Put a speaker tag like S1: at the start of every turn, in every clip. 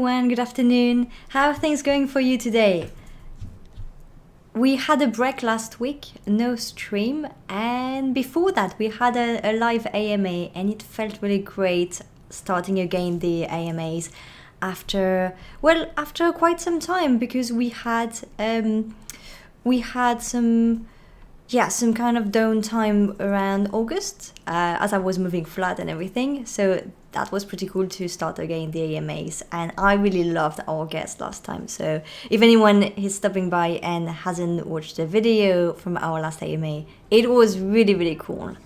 S1: Everyone, good afternoon. How are things going for you today? We had a break last week, no stream, and before that we had a live AMA, and it felt really great starting again the AMAs after quite some time, because we had some kind of downtime around August, as I was moving flat and everything. So that was pretty cool to start again the AMAs. And I really loved our guest last time. So if anyone is stopping by and hasn't watched the video from our last AMA, it was really, really cool.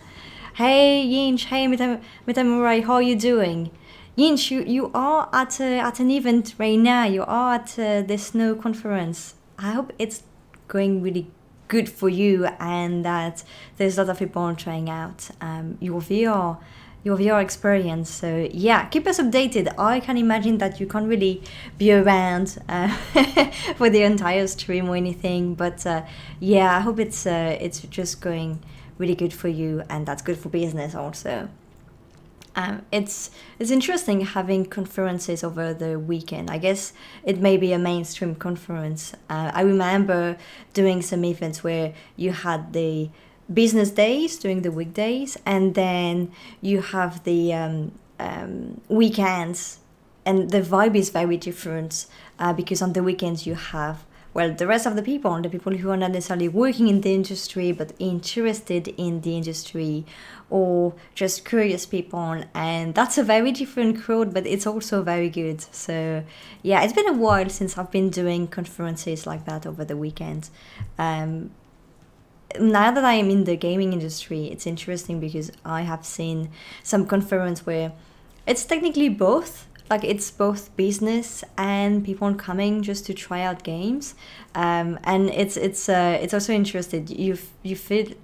S1: Hey Yinch, hey Metamurai, how are you doing? Yinch, you are at an event right now. You are at the Snow conference. I hope it's going really good for you and that there's a lot of people trying out your VR experience. So yeah, keep us updated. I can imagine that you can't really be around for the entire stream or anything, but yeah, I hope it's just going really good for you, and that's good for business also. It's interesting having conferences over the weekend. I guess it may be a mainstream conference. I remember doing some events where you had the business days during the weekdays, and then you have the weekends, and the vibe is very different because on the weekends you have, well, the rest of the people who are not necessarily working in the industry but interested in the industry, or just curious people, and that's a very different crowd, but it's also very good. So yeah, it's been a while since I've been doing conferences like that over the weekend. Now that I am in the gaming industry, it's interesting because I have seen some conference where it's technically both, like it's both business and people coming just to try out games, and it's also interesting. You feel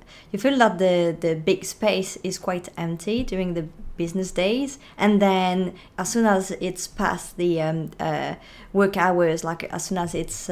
S1: that the big space is quite empty during the business days, and then as soon as it's past the work hours, like as soon as it's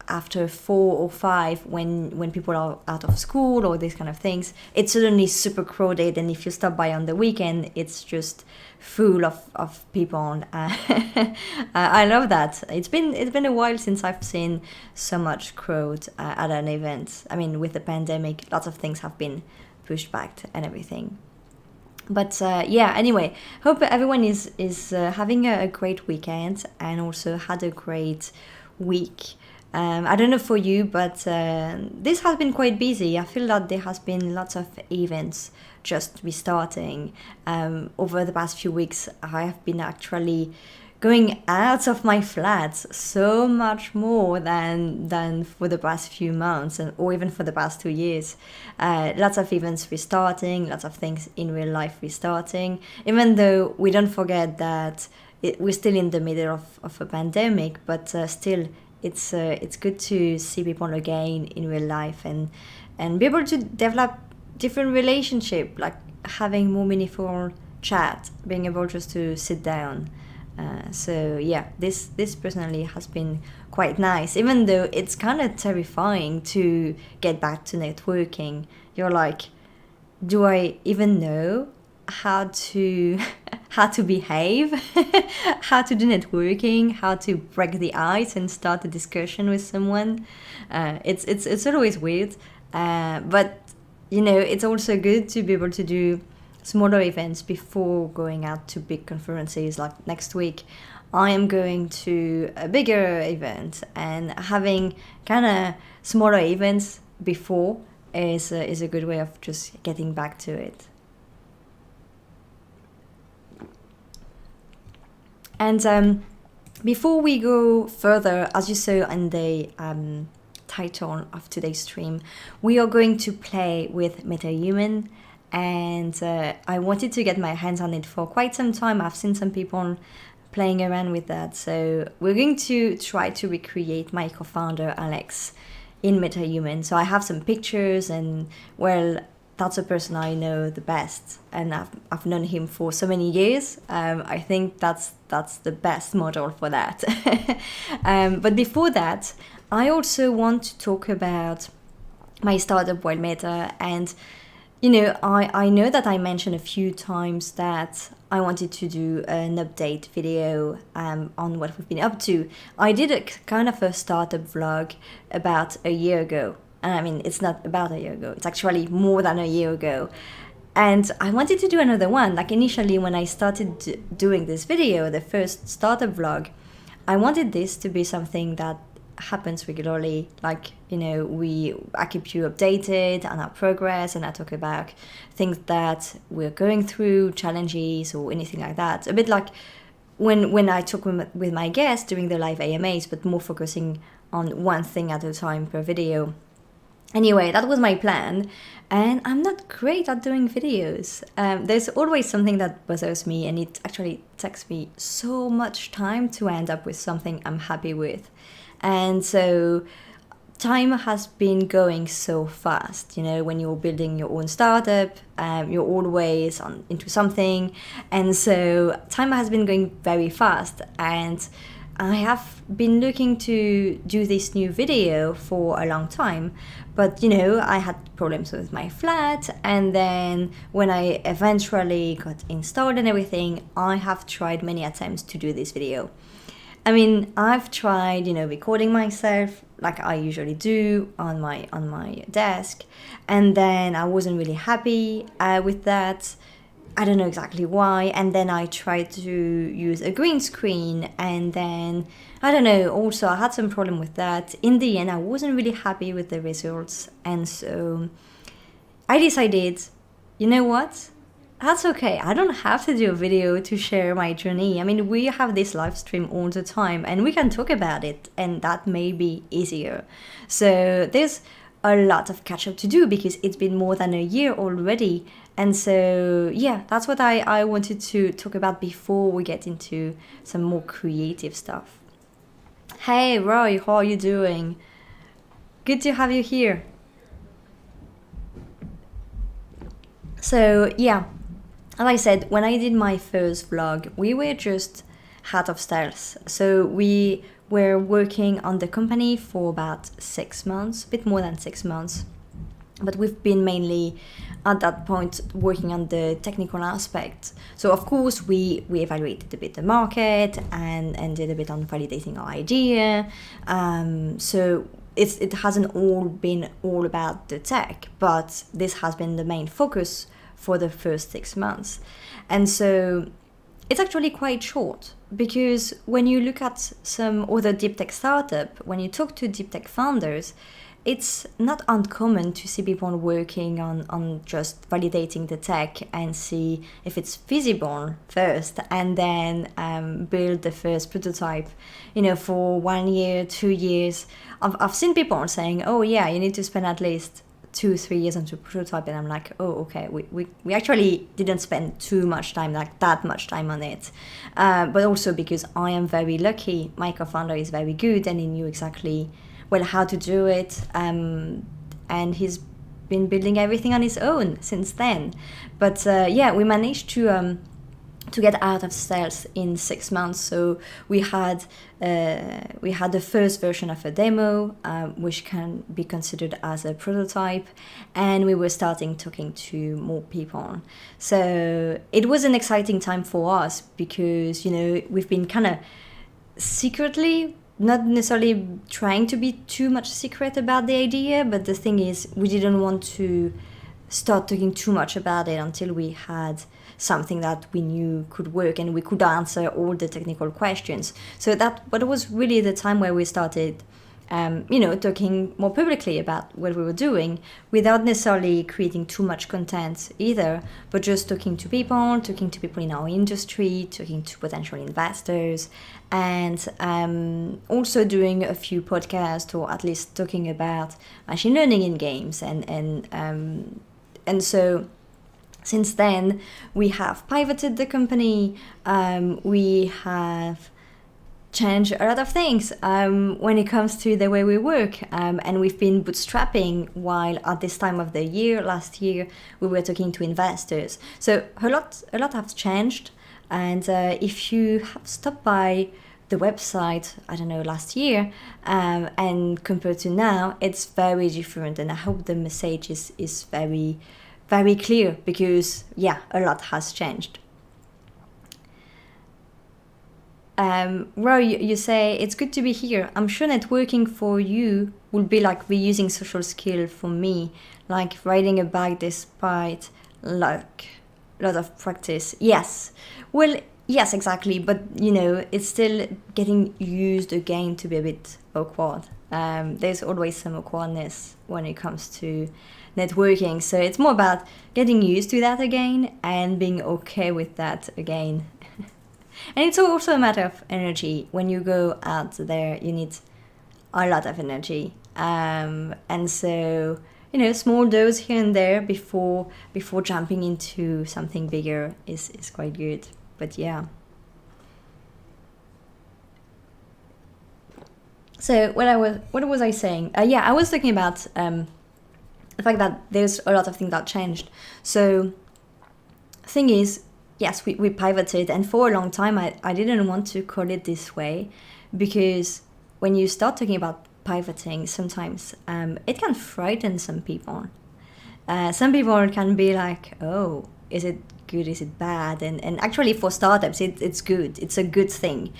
S1: after 4 or 5, when people are out of school or these kind of things, it's suddenly super crowded, and if you stop by on the weekend, it's just full of people. I love that. It's been a while since I've seen so much crowd at an event. I mean, with the pandemic, lots of things have been pushed back and everything. But yeah, anyway, hope everyone is having a great weekend and also had a great week. I don't know for you, but this has been quite busy. I feel that there has been lots of events just restarting. Over the past few weeks, I have been actually going out of my flat so much more than for the past few months, or even for the past 2 years. Lots of events restarting, lots of things in real life restarting, even though we don't forget that we're still in the middle of a pandemic, but still it's good to see people again in real life, and be able to develop different relationship, like having more meaningful chat, being able just to sit down. So yeah, this personally has been quite nice, even though it's kind of terrifying to get back to networking. You're like, do I even know how to how to behave, how to do networking, how to break the ice and start a discussion with someone? It's always weird, but it's also good to be able to do smaller events before going out to big conferences. Like next week, I am going to a bigger event, and having kind of smaller events before is a good way of just getting back to it. And before we go further, as you saw in the title of today's stream, we are going to play with MetaHuman, and I wanted to get my hands on it for quite some time. I've seen some people playing around with that, so we're going to try to recreate my co-founder Alex in MetaHuman. So I have some pictures, and well, that's a person I know the best, and I've known him for so many years. I think that's the best model for that. But before that, I also want to talk about my startup Wild Meta, and I know that I mentioned a few times that I wanted to do an update video on what we've been up to. I did a kind of a startup vlog about a year ago. And I mean, it's not about a year ago, it's actually more than a year ago. And I wanted to do another one. Like initially, when I started doing this video, the first startup vlog, I wanted this to be something that happens regularly. Like, I keep you updated on our progress, and I talk about things that we're going through, challenges or anything like that. A bit like when I talk with my guests during the live AMAs, but more focusing on one thing at a time per video. Anyway, that was my plan, and I'm not great at doing videos. There's always something that bothers me, and it actually takes me so much time to end up with something I'm happy with. And so time has been going so fast. When you're building your own startup, you're always into something, and so time has been going very fast. And I have been looking to do this new video for a long time, but I had problems with my flat, and then when I eventually got installed and everything, I have tried many attempts to do this video. I mean, I've tried, recording myself like I usually do on my desk, and then I wasn't really happy with that. I don't know exactly why. And then I tried to use a green screen, and then I don't know, also I had some problem with that. In the end, I wasn't really happy with the results, and so I decided, you know what? That's okay. I don't have to do a video to share my journey. I mean, we have this live stream all the time, and we can talk about it, and that may be easier. So there's a lot of catch up to do because it's been more than a year already. And so, yeah, that's what I wanted to talk about before we get into some more creative stuff. Hey, Roy, how are you doing? Good to have you here. So, yeah, as I said, when I did my first vlog, we were just out of stealth. So we were working on the company for about 6 months, a bit more than 6 months. But we've been mainly at that point working on the technical aspect. So of course we evaluated a bit the market and did a bit on validating our idea. So it hasn't all been all about the tech, but this has been the main focus for the first 6 months. And so it's actually quite short, because when you look at some other deep tech startup, when you talk to deep tech founders, it's not uncommon to see people working on just validating the tech and see if it's feasible first, and then build the first prototype, for 1 year, 2 years. I've seen people saying, oh yeah, you need to spend at least 2-3 years onto prototype, and I'm like, oh okay, we actually didn't spend too much time, like that much time on it, but also because I am very lucky, my co-founder is very good and he knew exactly how to do it, and he's been building everything on his own since then. But yeah, we managed to get out of stealth in 6 months. So we had the first version of a demo, which can be considered as a prototype, and we were starting talking to more people. So it was an exciting time for us because we've been kind of secretly, not necessarily trying to be too much secret about the idea, but the thing is, we didn't want to start talking too much about it until we had something that we knew could work and we could answer all the technical questions. So but it was really the time where we started talking more publicly about what we were doing, without necessarily creating too much content either, but just talking to people in our industry, talking to potential investors, and also doing a few podcasts, or at least talking about machine learning in games. And so since then, we have pivoted the company, we have change a lot of things when it comes to the way we work, and we've been bootstrapping, while at this time of the year, last year, we were talking to investors. So a lot has changed, and if you have stopped by the website, I don't know, last year, and compared to now, it's very different, and I hope the message is very, very clear because, yeah, a lot has changed. Roy, you say, it's good to be here. I'm sure networking for you will be like reusing social skill for me, like riding a bike despite like a lot of practice. Yes. Well, yes, exactly. But, it's still getting used again to be a bit awkward. There's always some awkwardness when it comes to networking. So it's more about getting used to that again and being okay with that again. And it's also a matter of energy. When you go out there, you need a lot of energy. And so, small dose here and there before jumping into something bigger is quite good. But yeah. So what was I saying? I was talking about the fact that there's a lot of things that changed. So, thing is, yes, we pivoted, and for a long time I didn't want to call it this way, because when you start talking about pivoting, sometimes it can frighten some people. Some people can be like, oh, is it good, is it bad? And actually for startups, it's good, it's a good thing.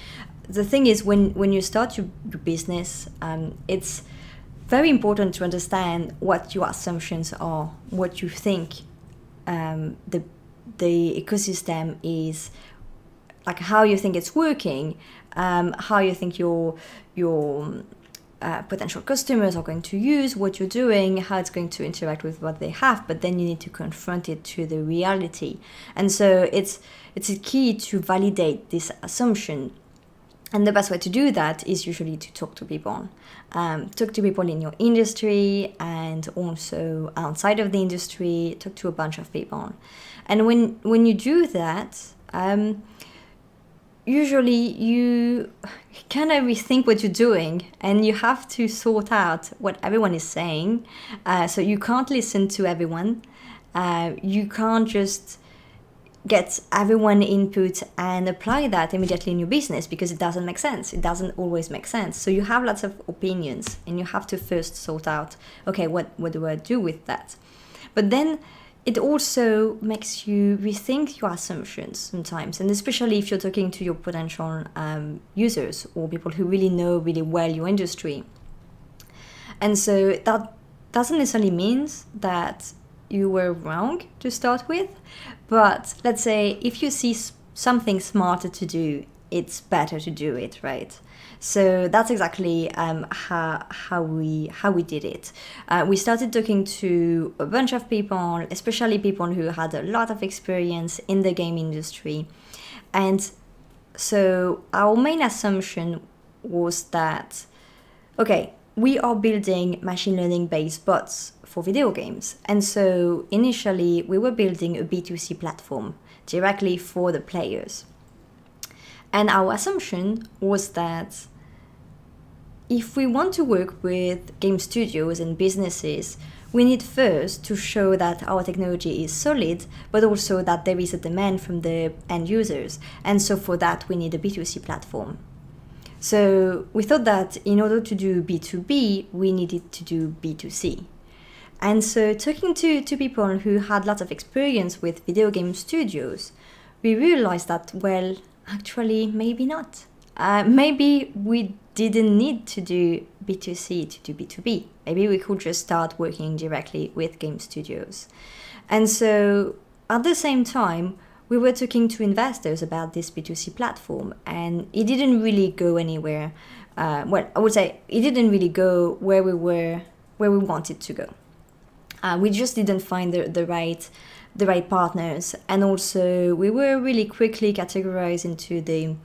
S1: The thing is, when you start your business, it's very important to understand what your assumptions are, what you think the ecosystem is, like how you think it's working, how you think your potential customers are going to use what you're doing, how it's going to interact with what they have, but then you need to confront it to the reality. And so it's a key to validate this assumption. And the best way to do that is usually to talk to people. Talk to people in your industry and also outside of the industry, talk to a bunch of people. And when you do that, usually you kind of rethink what you're doing, and you have to sort out what everyone is saying. So you can't listen to everyone. You can't just get everyone input and apply that immediately in your business, because it doesn't make sense. It doesn't always make sense. So you have lots of opinions, and you have to first sort out, okay, what do I do with that? But then it also makes you rethink your assumptions sometimes, and especially if you're talking to your potential users or people who really know really well your industry. And so that doesn't necessarily mean that you were wrong to start with, but let's say if you see something smarter to do, it's better to do it, right? So that's exactly how we did it. We started talking to a bunch of people, especially people who had a lot of experience in the game industry. And so our main assumption was that, okay, we are building machine learning based bots for video games. And so initially we were building a B2C platform directly for the players. And our assumption was that if we want to work with game studios and businesses, we need first to show that our technology is solid, but also that there is a demand from the end users. And so for that, we need a B2C platform. So we thought that in order to do B2B, we needed to do B2C. And so talking to people who had lots of experience with video game studios, we realized that, well, actually, maybe not. Maybe we didn't need to do B2C to do B2B. Maybe we could just start working directly with game studios. And so at the same time, we were talking to investors about this B2C platform, and it didn't really go anywhere. Well, I would say it didn't really go where we wanted to go. We just didn't find the right partners, and also we were really quickly categorized into the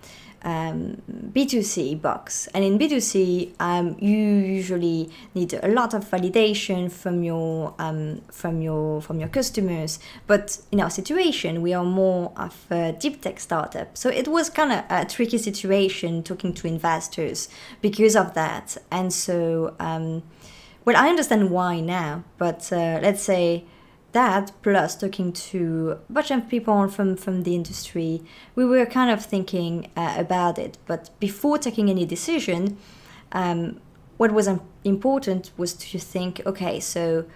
S1: B2C box. And in B2C, you usually need a lot of validation from your customers. But in our situation, we are more of a deep tech startup, so it was kind of a tricky situation talking to investors because of that. And so, well, I understand why now, but let's say that plus talking to a bunch of people from the industry, we were kind of thinking about it. But before taking any decision, what was important was to think, okay, so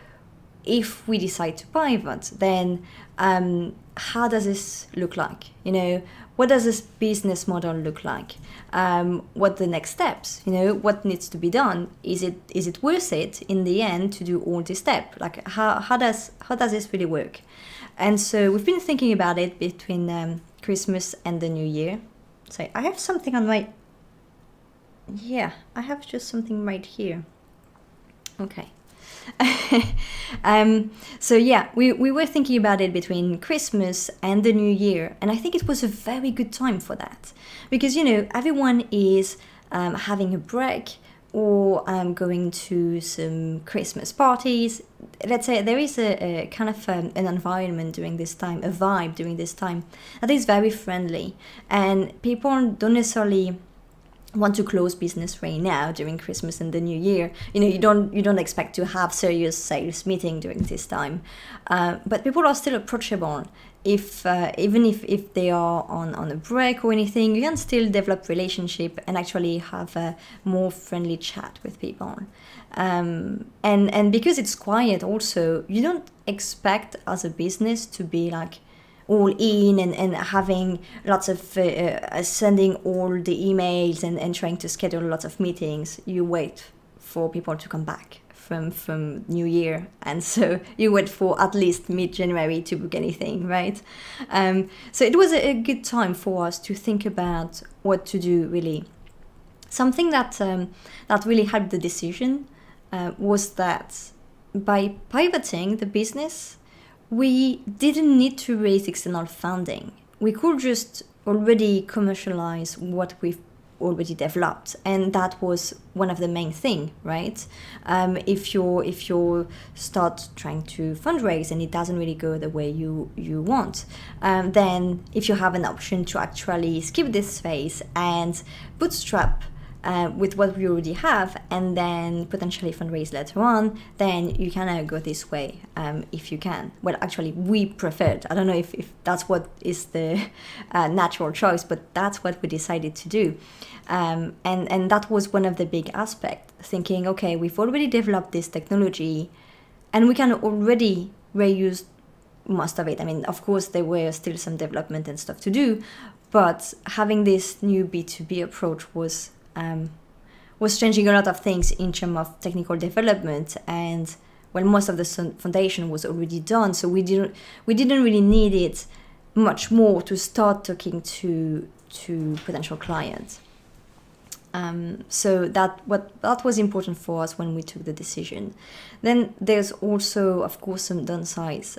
S1: if we decide to pivot, then how does this look like? What does this business model look like? What the next steps? What needs to be done? Is it worth it in the end to do all this step? Like how does this really work? And so we've been thinking about it between Christmas and the New Year. So I have something on my... Yeah, I have just something right here. Okay. So yeah, we were thinking about it between Christmas and the New Year, and I think it was a very good time for that, because everyone is having a break or going to some Christmas parties. Let's say there is a kind of an environment during this time, a vibe during this time that is very friendly, and people don't necessarily want to close business right now during Christmas and the New Year. You don't expect to have serious sales meeting during this time, but people are still approachable. Even if they are on a break or anything, you can still develop relationship and actually have a more friendly chat with people. And because it's quiet, also you don't expect as a business to be like all in and having lots of sending all the emails and trying to schedule lots of meetings. You wait for people to come back from New Year, and so you wait for at least mid-January to book anything, right? So it was a good time for us to think about what to do, really. Something that really helped the decision was that by pivoting the business, we didn't need to raise external funding. We could just already commercialize what we've already developed, and that was one of the main thing, right? If you start trying to fundraise and it doesn't really go the way you want, then if you have an option to actually skip this phase and bootstrap with what we already have, and then potentially fundraise later on, then you can go this way if you can. Well, actually, we preferred. I don't know if that's what is the natural choice, but that's what we decided to do. And that was one of the big aspects, thinking, okay, we've already developed this technology and we can already reuse most of it. I mean, of course, there were still some development and stuff to do, but having this new B2B approach was changing a lot of things in terms of technical development, and well, most of the foundation was already done, so we didn't really need it much more to start talking to potential clients. So that was important for us when we took the decision. Then there's also, of course, some downsides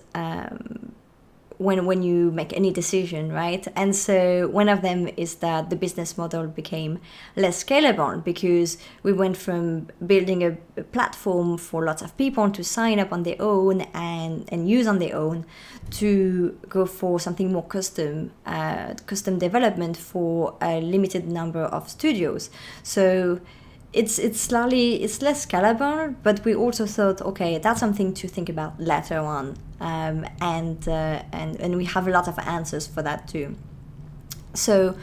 S1: when you make any decision, right? And so one of them is that the business model became less scalable, because we went from building a platform for lots of people to sign up on their own and use on their own, to go for something more custom development for a limited number of studios. So it's less scalable, but we also thought, okay, that's something to think about later on, and we have a lot of answers for that too. So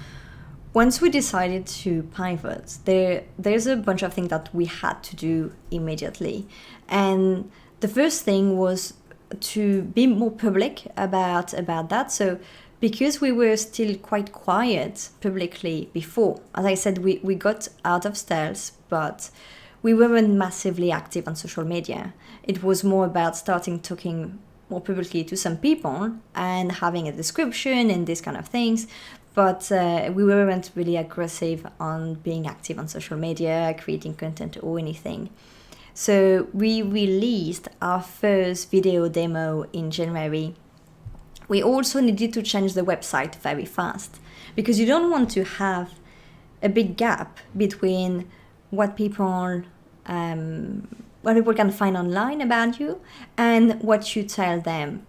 S1: once we decided to pivot, there's a bunch of things that we had to do immediately, and the first thing was to be more public about that. So because we were still quite quiet publicly before, as I said, we got out of stealth, but we weren't massively active on social media. It was more about starting talking more publicly to some people and having a description and these kind of things, but we weren't really aggressive on being active on social media, creating content or anything. So we released our first video demo in January. We also needed to change the website very fast, because you don't want to have a big gap between what people can find online about you and what you tell them.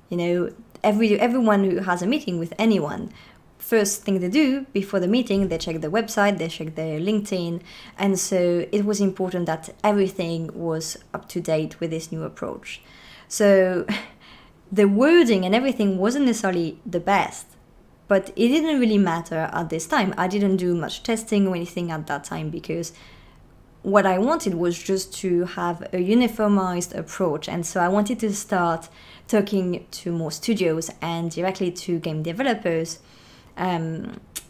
S1: Everyone who has a meeting with anyone, first thing they do before the meeting, they check the website, they check their LinkedIn, and so it was important that everything was up to date with this new approach. So the wording and everything wasn't necessarily the best, but it didn't really matter at this time. I didn't do much testing or anything at that time, because what I wanted was just to have a uniformized approach. And so I wanted to start talking to more studios and directly to game developers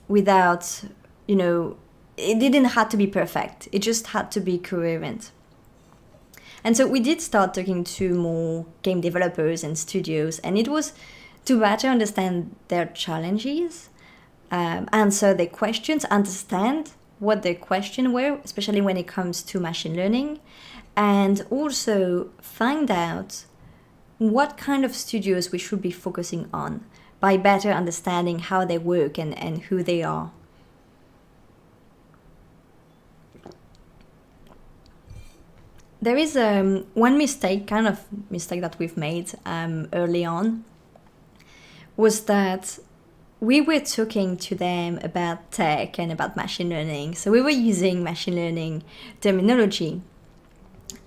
S1: without, it didn't have to be perfect. It just had to be coherent. And so we did start talking to more game developers and studios, and it was to better understand their challenges, answer their questions, understand what their questions were, especially when it comes to machine learning, and also find out what kind of studios we should be focusing on by better understanding how they work and who they are. There is one mistake that we've made early on, was that we were talking to them about tech and about machine learning. So we were using machine learning terminology,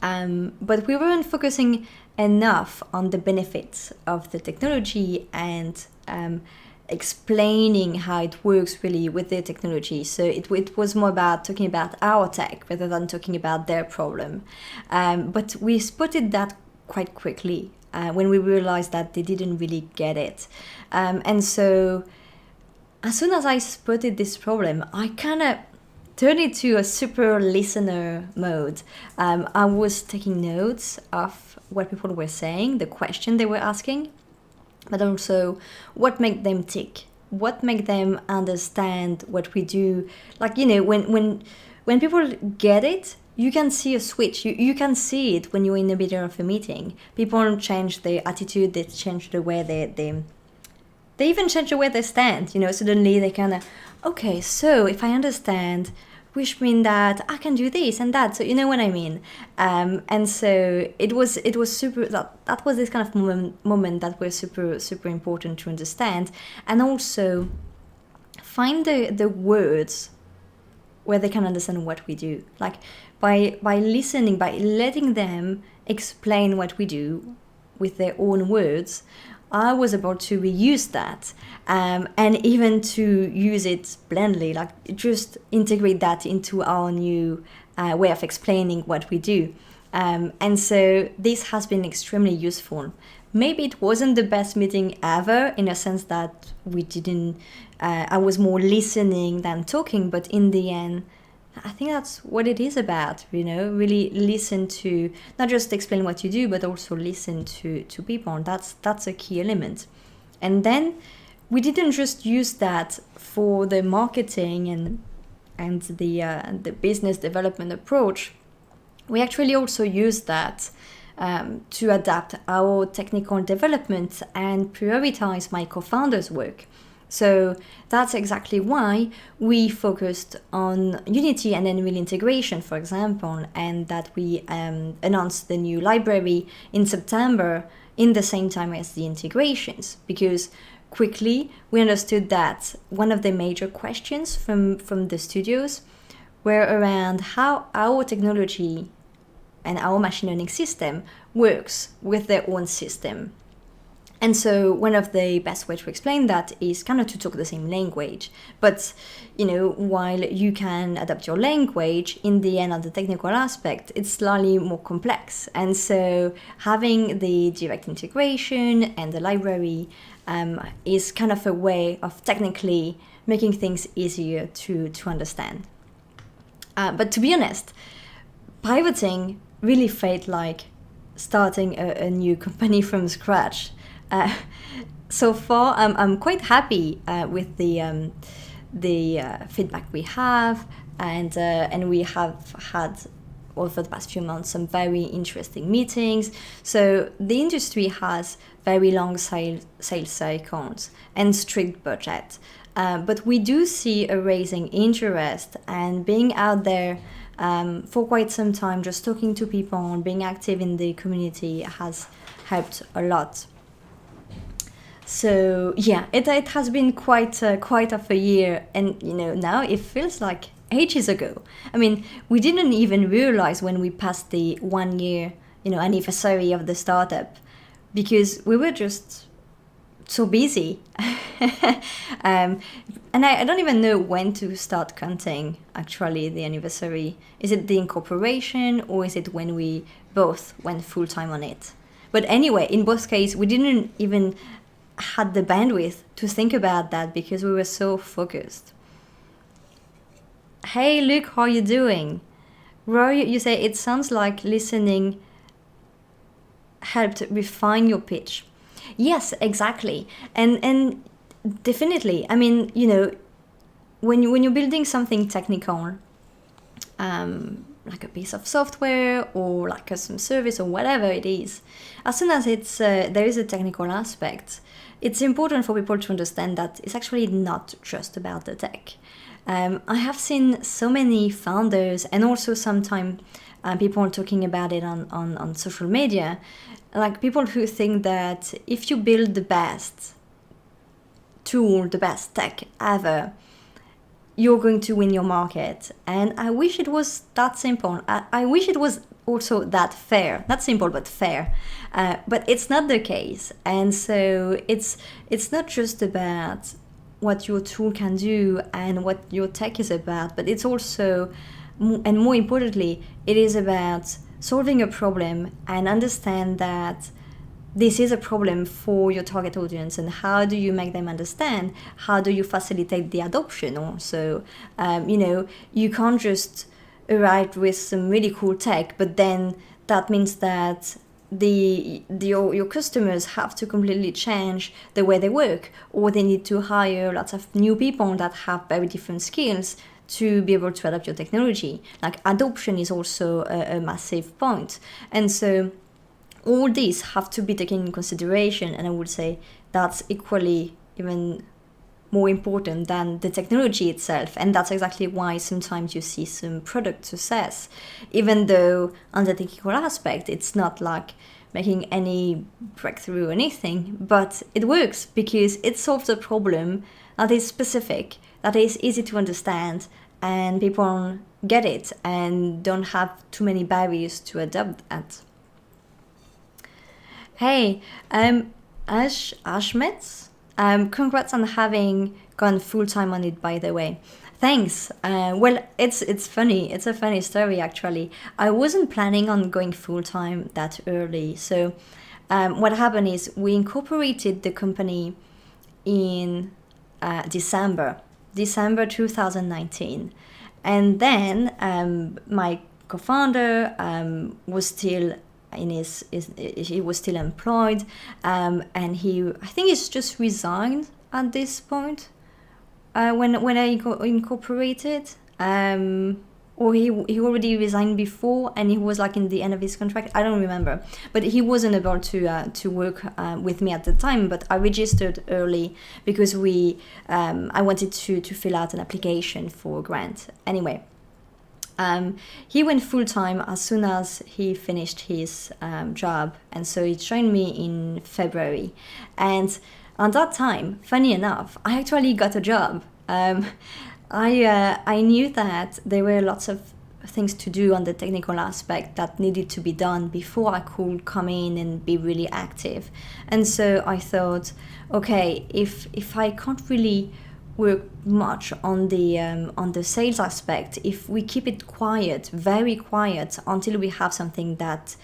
S1: but we weren't focusing enough on the benefits of the technology and explaining how it works really with the technology. So it was more about talking about our tech rather than talking about their problem. But we spotted that quite quickly when we realized that they didn't really get it. And so as soon as I spotted this problem, I kind of turned it to a super listener mode. I was taking notes of what people were saying, the question they were asking, but also what made them tick, what made them understand what we do. Like, when people get it, you can see a switch. You can see it when you're in the middle of a meeting. People change their attitude, they change the way they even change the way they stand. Suddenly they kind of, okay, so if I understand, which means that I can do this and that. So you know what I mean. And so it was super. That was this kind of moment that was super important to understand, and also find the words where they can understand what we do. Like by listening, by letting them explain what we do with their own words, I was able to reuse that and even to use it blindly, like just integrate that into our new way of explaining what we do. And so this has been extremely useful. Maybe it wasn't the best meeting ever in a sense that we didn't, I was more listening than talking, but in the end, I think that's what it is about, really listen to, not just explain what you do, but also listen to people. And that's a key element. And then we didn't just use that for the marketing and the business development approach. We actually also used that to adapt our technical development and prioritize my co-founder's work. So that's exactly why we focused on Unity and then real integration, for example, and that we announced the new library in September in the same time as the integrations, because quickly we understood that one of the major questions from the studios were around how our technology and our machine learning system works with their own system. And so one of the best ways to explain that is kind of to talk the same language. But, while you can adapt your language, in the end of the technical aspect, it's slightly more complex. And so having the direct integration and the library is kind of a way of technically making things easier to understand. But to be honest, pivoting really felt like starting a new company from scratch. So far, I'm quite happy with the feedback we have, and we have had over the past few months some very interesting meetings. So the industry has very long sales cycles and strict budget, but we do see a rising interest, and being out there for quite some time, just talking to people and being active in the community has helped a lot. So yeah, it has been quite of a year, and now it feels like ages ago. I mean, we didn't even realize when we passed the 1 year anniversary of the startup, because we were just so busy. um, and I don't even know when to start counting actually the anniversary. Is it the incorporation, or is it when we both went full time on it? But anyway, in both cases, we didn't even had the bandwidth to think about that because we were so focused. Hey Luke, how are you doing? Roy, you say it sounds like listening helped refine your pitch. Yes, exactly. And definitely. I mean, when you're building something technical, like a piece of software or like custom service or whatever it is, as soon as it's there is a technical aspect, it's important for people to understand that it's actually not just about the tech. I have seen so many founders, and also sometimes people are talking about it on social media, like people who think that if you build the best tool, the best tech ever, you're going to win your market. And I wish it was that simple. I wish it was also that fair. Not simple, but fair. But it's not the case. And so it's not just about what your tool can do and what your tech is about, but it's also, and more importantly, it is about solving a problem and understand that this is a problem for your target audience, and how do you make them understand? How do you facilitate the adoption also? You can't just arrive with some really cool tech, but then that means that your customers have to completely change the way they work, or they need to hire lots of new people that have very different skills to be able to adopt your technology. Like adoption is also a massive point. And so all these have to be taken in consideration, and I would say that's equally even more important than the technology itself. And that's exactly why sometimes you see some product success, even though on the technical aspect it's not like making any breakthrough or anything, but it works because it solves a problem that is specific, that is easy to understand, and people get it and don't have too many barriers to adopt that. Hey, Ashmet, congrats on having gone full time on it, by the way. Thanks. Well, it's funny. It's a funny story, actually. I wasn't planning on going full time that early. So, what happened is we incorporated the company in December 2019, and then my co-founder was still he was still employed, and I think he's just resigned at this point when I incorporated, or he already resigned before, and he was like in the end of his contract. I don't remember, but he wasn't able to work with me at the time. But I registered early because I wanted to fill out an application for a grant. Anyway. He went full-time as soon as he finished his job, and so he joined me in February. And at that time, funny enough, I actually got a job. I knew that there were lots of things to do on the technical aspect that needed to be done before I could come in and be really active. And so I thought, okay, if I can't really work much on the sales aspect, if we keep it quiet, very quiet, until we have something that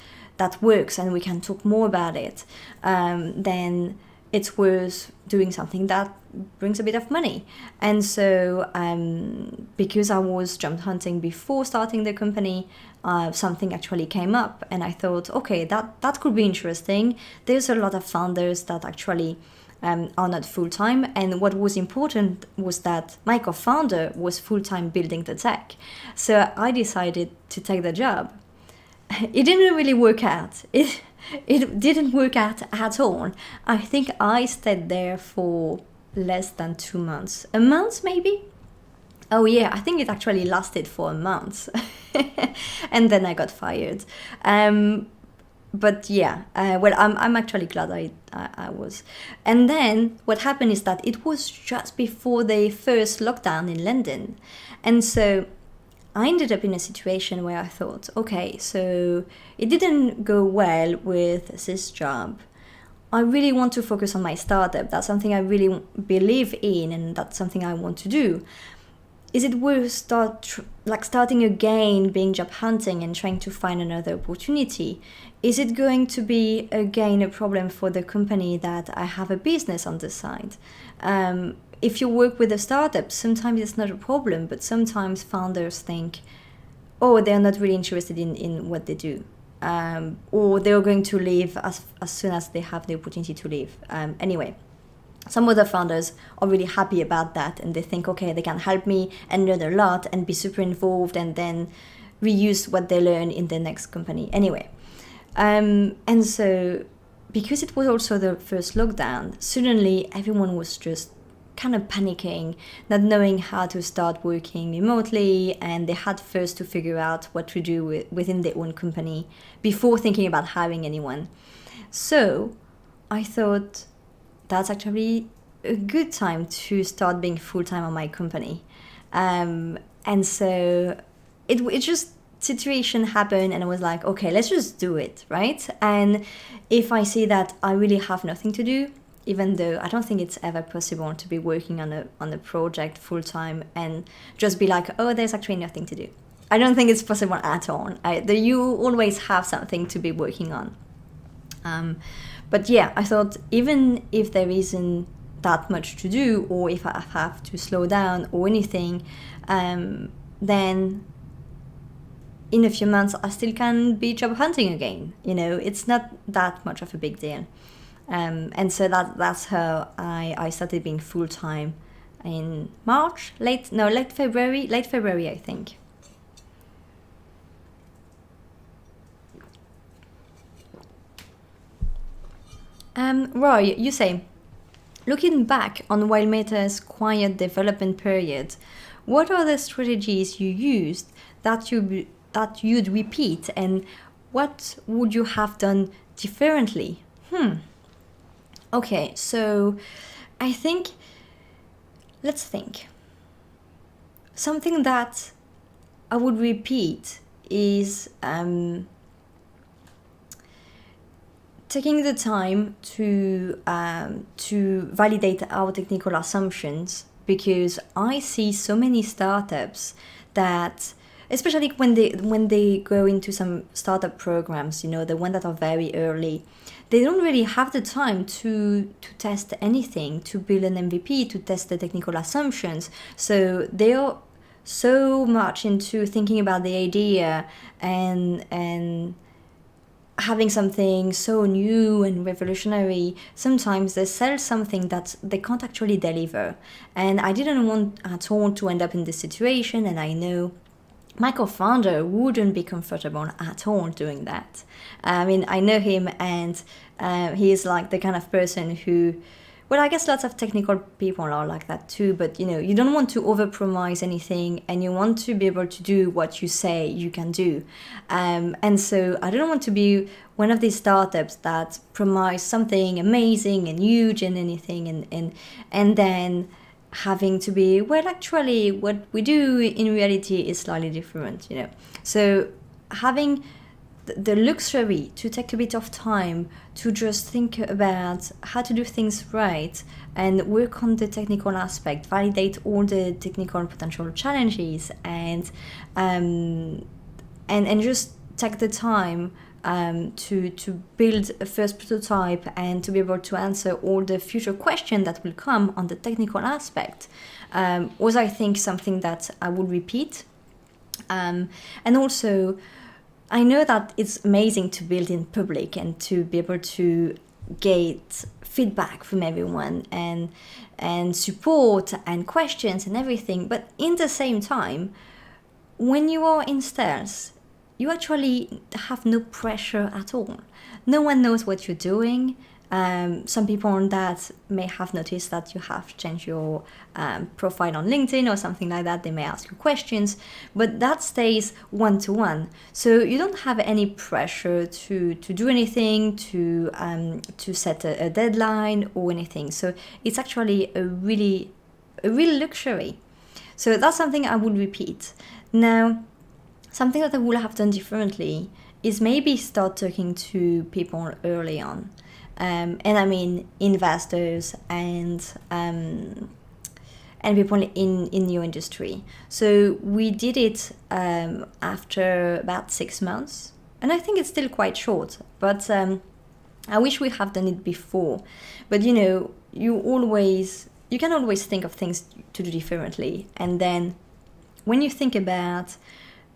S1: works and we can talk more about it, then it's worth doing something that brings a bit of money. And so because I was job hunting before starting the company, something actually came up, and I thought, okay, that could be interesting. There's a lot of founders that actually are not full-time, and what was important was that my co-founder was full-time building the tech. So I decided to take the job. It didn't really work out. It didn't work out at all. I think I stayed there for less than 2 months. A month maybe? Oh yeah, I think it actually lasted for a month. And then I got fired. But yeah, well, I'm actually glad I was. And then what happened is that it was just before the first lockdown in London. And so I ended up in a situation where I thought, okay, so it didn't go well with this job. I really want to focus on my startup. That's something I really believe in, and that's something I want to do. Is it worth starting again, being job hunting and trying to find another opportunity? Is it going to be again a problem for the company that I have a business on the side? If you work with a startup, sometimes it's not a problem, but sometimes founders think, oh, they're not really interested in what they do. Or they're going to leave as soon as they have the opportunity to leave. Anyway, some other founders are really happy about that, and they think, okay, they can help me and learn a lot and be super involved and then reuse what they learn in their next company. Anyway, and so because it was also the first lockdown, suddenly everyone was just kind of panicking, not knowing how to start working remotely, and they had first to figure out what to do within their own company before thinking about hiring anyone. So I thought that's actually a good time to start being full-time on my company. And so it just situation happened, and I was like, okay, let's just do it, right? And if I see that I really have nothing to do, even though I don't think it's ever possible to be working on a project full time and just be like, oh, there's actually nothing to do. I don't think it's possible at all. You always have something to be working on. But yeah, I thought even if there isn't that much to do, or if I have to slow down or anything, then in a few months I still can be job hunting again. It's not that much of a big deal. And so that's how I started being full-time in March, late February, I think. Roy, you say, looking back on Wild Meta's quiet development period, what are the strategies you used that you'd repeat, and what would you have done differently? Okay, so I think, let's think. Something that I would repeat is taking the time to validate our technical assumptions, because I see so many startups that, especially when they go into some startup programs, the ones that are very early, they don't really have the time to test anything, to build an MVP, to test the technical assumptions. So they are so much into thinking about the idea and having something so new and revolutionary. Sometimes they sell something that they can't actually deliver. And I didn't want at all to end up in this situation, and I know my co-founder wouldn't be comfortable at all doing that. I mean, I know him, and he is like the kind of person who, well, I guess lots of technical people are like that too, but you don't want to overpromise anything, and you want to be able to do what you say you can do. And so I don't want to be one of these startups that promise something amazing and huge and anything, and then having to be, well, actually what we do in reality is slightly different. So having the luxury to take a bit of time to just think about how to do things right and work on the technical aspect, validate all the technical potential challenges, and just take the time to build a first prototype and to be able to answer all the future questions that will come on the technical aspect was, I think, something that I would repeat. And also, I know that it's amazing to build in public and to be able to get feedback from everyone and support and questions and everything. But in the same time, when you are in stealth, you actually have no pressure at all. No one knows what you're doing. Some people on that may have noticed that you have changed your profile on LinkedIn or something like that. They may ask you questions, but that stays one-to-one. So you don't have any pressure to do anything, to set a deadline or anything. So it's actually a real luxury. So that's something I would repeat. Now, something that I would have done differently is maybe start talking to people early on. and I mean investors and people in your industry. So we did it after about 6 months, and I think it's still quite short, but I wish we have done it before. But you know, you can always think of things to do differently, and then when you think about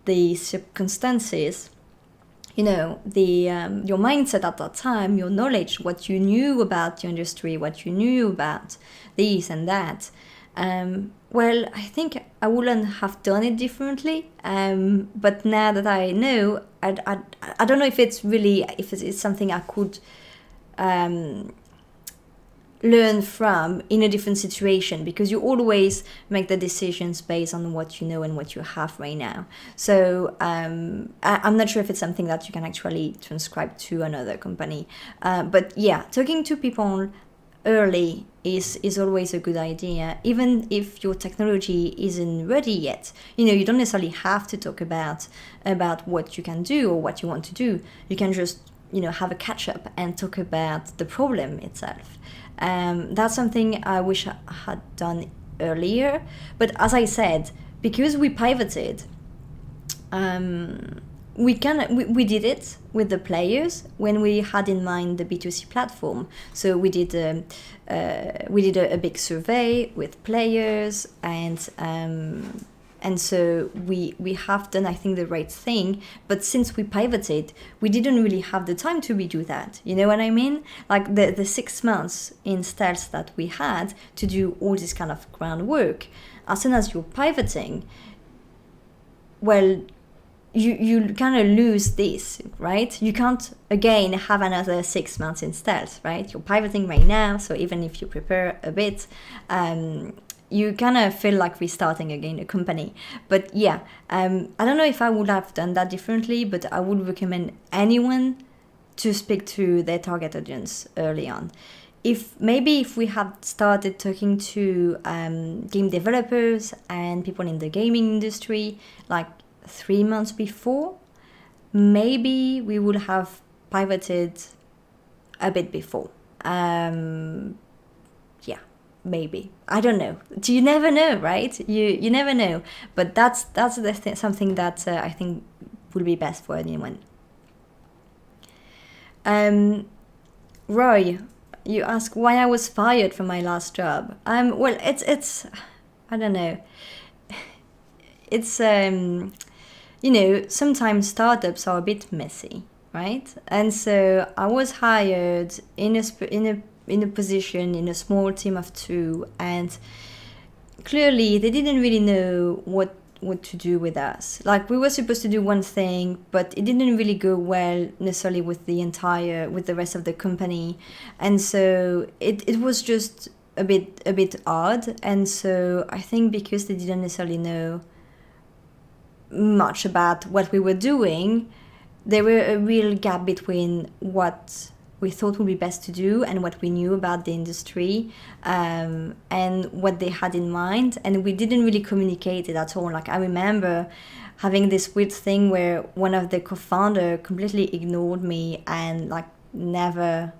S1: the circumstances, you know, your mindset at that time, your knowledge, what you knew about your industry, what you knew about this and that, well, I think I wouldn't have done it differently. But now that I know, I don't know if it's something I could learn from in a different situation, because you always make the decisions based on what you know and what you have right now. So I'm not sure if it's something that you can actually transcribe to another company. But yeah, talking to people early is always a good idea, even if your technology isn't ready yet. You know, you don't necessarily have to talk about what you can do or what you want to do. You can just, you know, have a catch up and talk about the problem itself. That's something I wish I had done earlier. But as I said, because we pivoted, we did it with the players when we had in mind the B2C platform. So we did a big survey with players, and so we have done, I think, the right thing. But since we pivoted, we didn't really have the time to redo that. You know what I mean? Like the 6 months in stealth that we had to do all this kind of groundwork, as soon as you're pivoting, well, you kind of lose this, right? You can't, again, have another 6 months in stealth, right? You're pivoting right now, so even if you prepare a bit, you kind of feel like restarting again a company. But yeah, I don't know if I would have done that differently, but I would recommend anyone to speak to their target audience early on. If we had started talking to game developers and people in the gaming industry like 3 months before, maybe we would have pivoted a bit before. Yeah, maybe. I don't know. You never know, right? You never know. But that's something that I think would be best for anyone. Roy, you ask why I was fired from my last job. Well, it's I don't know. It's you know, sometimes startups are a bit messy, right? And so I was hired in a position in a small team of 2, and clearly they didn't really know what to do with us. Like, we were supposed to do one thing, but it didn't really go well necessarily with the rest of the company, and so it was just a bit odd. And so I think because they didn't necessarily know much about what we were doing, there were a real gap between what we thought would be best to do and what we knew about the industry, and what they had in mind, and we didn't really communicate it at all. Like, I remember having this weird thing where one of the co-founder completely ignored me and like never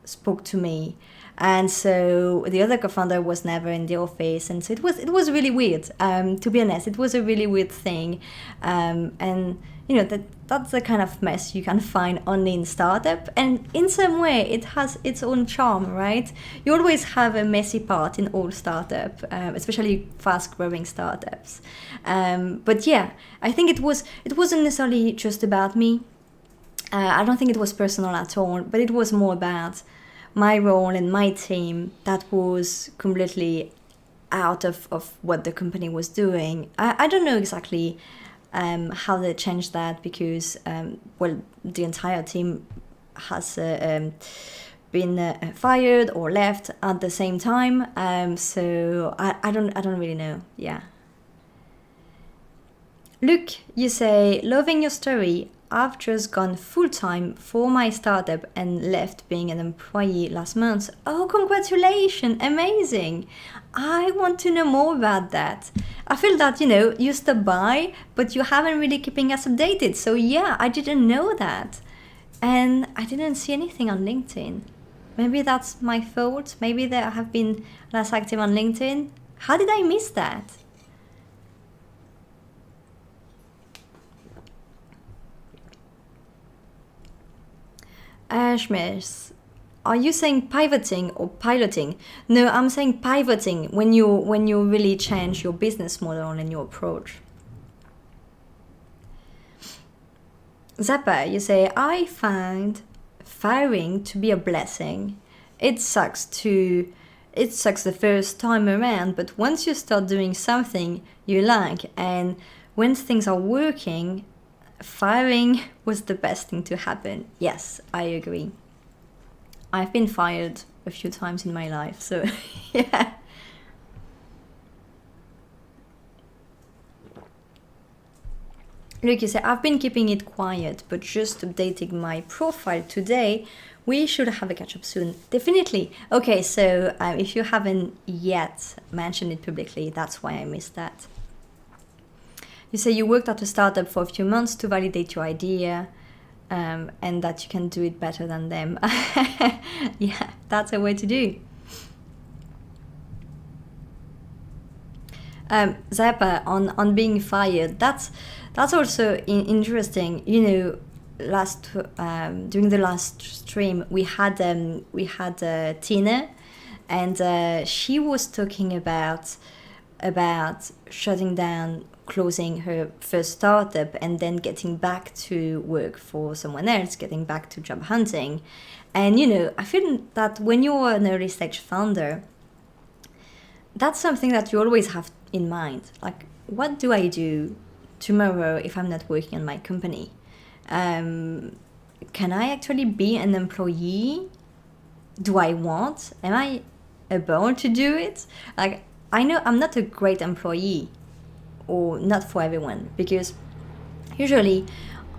S1: spoke to me, and so the other co-founder was never in the office, and so it was really weird. To be honest, it was a really weird thing, and you know, that's the kind of mess you can find only in startup, and in some way it has its own charm, right? You always have a messy part in all startup, especially fast-growing startups. But yeah, I think it wasn't necessarily just about me. I don't think it was personal at all, but it was more about my role and my team that was completely out of what the company was doing. I don't know exactly how they changed that, because well, the entire team has been fired or left at the same time. So I don't really know. Yeah. Luke, you say, loving your story. I've just gone full-time for my startup and left being an employee last month. Oh, congratulations! Amazing! I want to know more about that. I feel that, you know, you stopped by, but you haven't really keeping us updated. So yeah, I didn't know that. And I didn't see anything on LinkedIn. Maybe that's my fault. Maybe that I have been less active on LinkedIn. How did I miss that? Ashmish, are you saying pivoting or piloting? No, I'm saying pivoting when you really change your business model and your approach. Zappa, you say, I find firing to be a blessing. It sucks the first time around, but once you start doing something you like and when things are working, firing was the best thing to happen. Yes, I agree. I've been fired a few times in my life, so yeah. Look, you say, I've been keeping it quiet, but just updating my profile today. We should have a catch up soon. Definitely. Okay, so if you haven't yet mentioned it publicly, that's why I missed that. You say you worked at a startup for a few months to validate your idea and that you can do it better than them. Yeah, that's a way to do. Zappa, on being fired, that's also interesting. You know, during the last stream we had Tina, and she was talking about shutting down, closing her first startup, and then getting back to work for someone else, getting back to job hunting. And you know, I feel that when you're an early stage founder, that's something that you always have in mind. Like, what do I do tomorrow if I'm not working on my company? Can I actually be an employee? Do I want? Am I able to do it? Like, I know I'm not a great employee, or not for everyone, because usually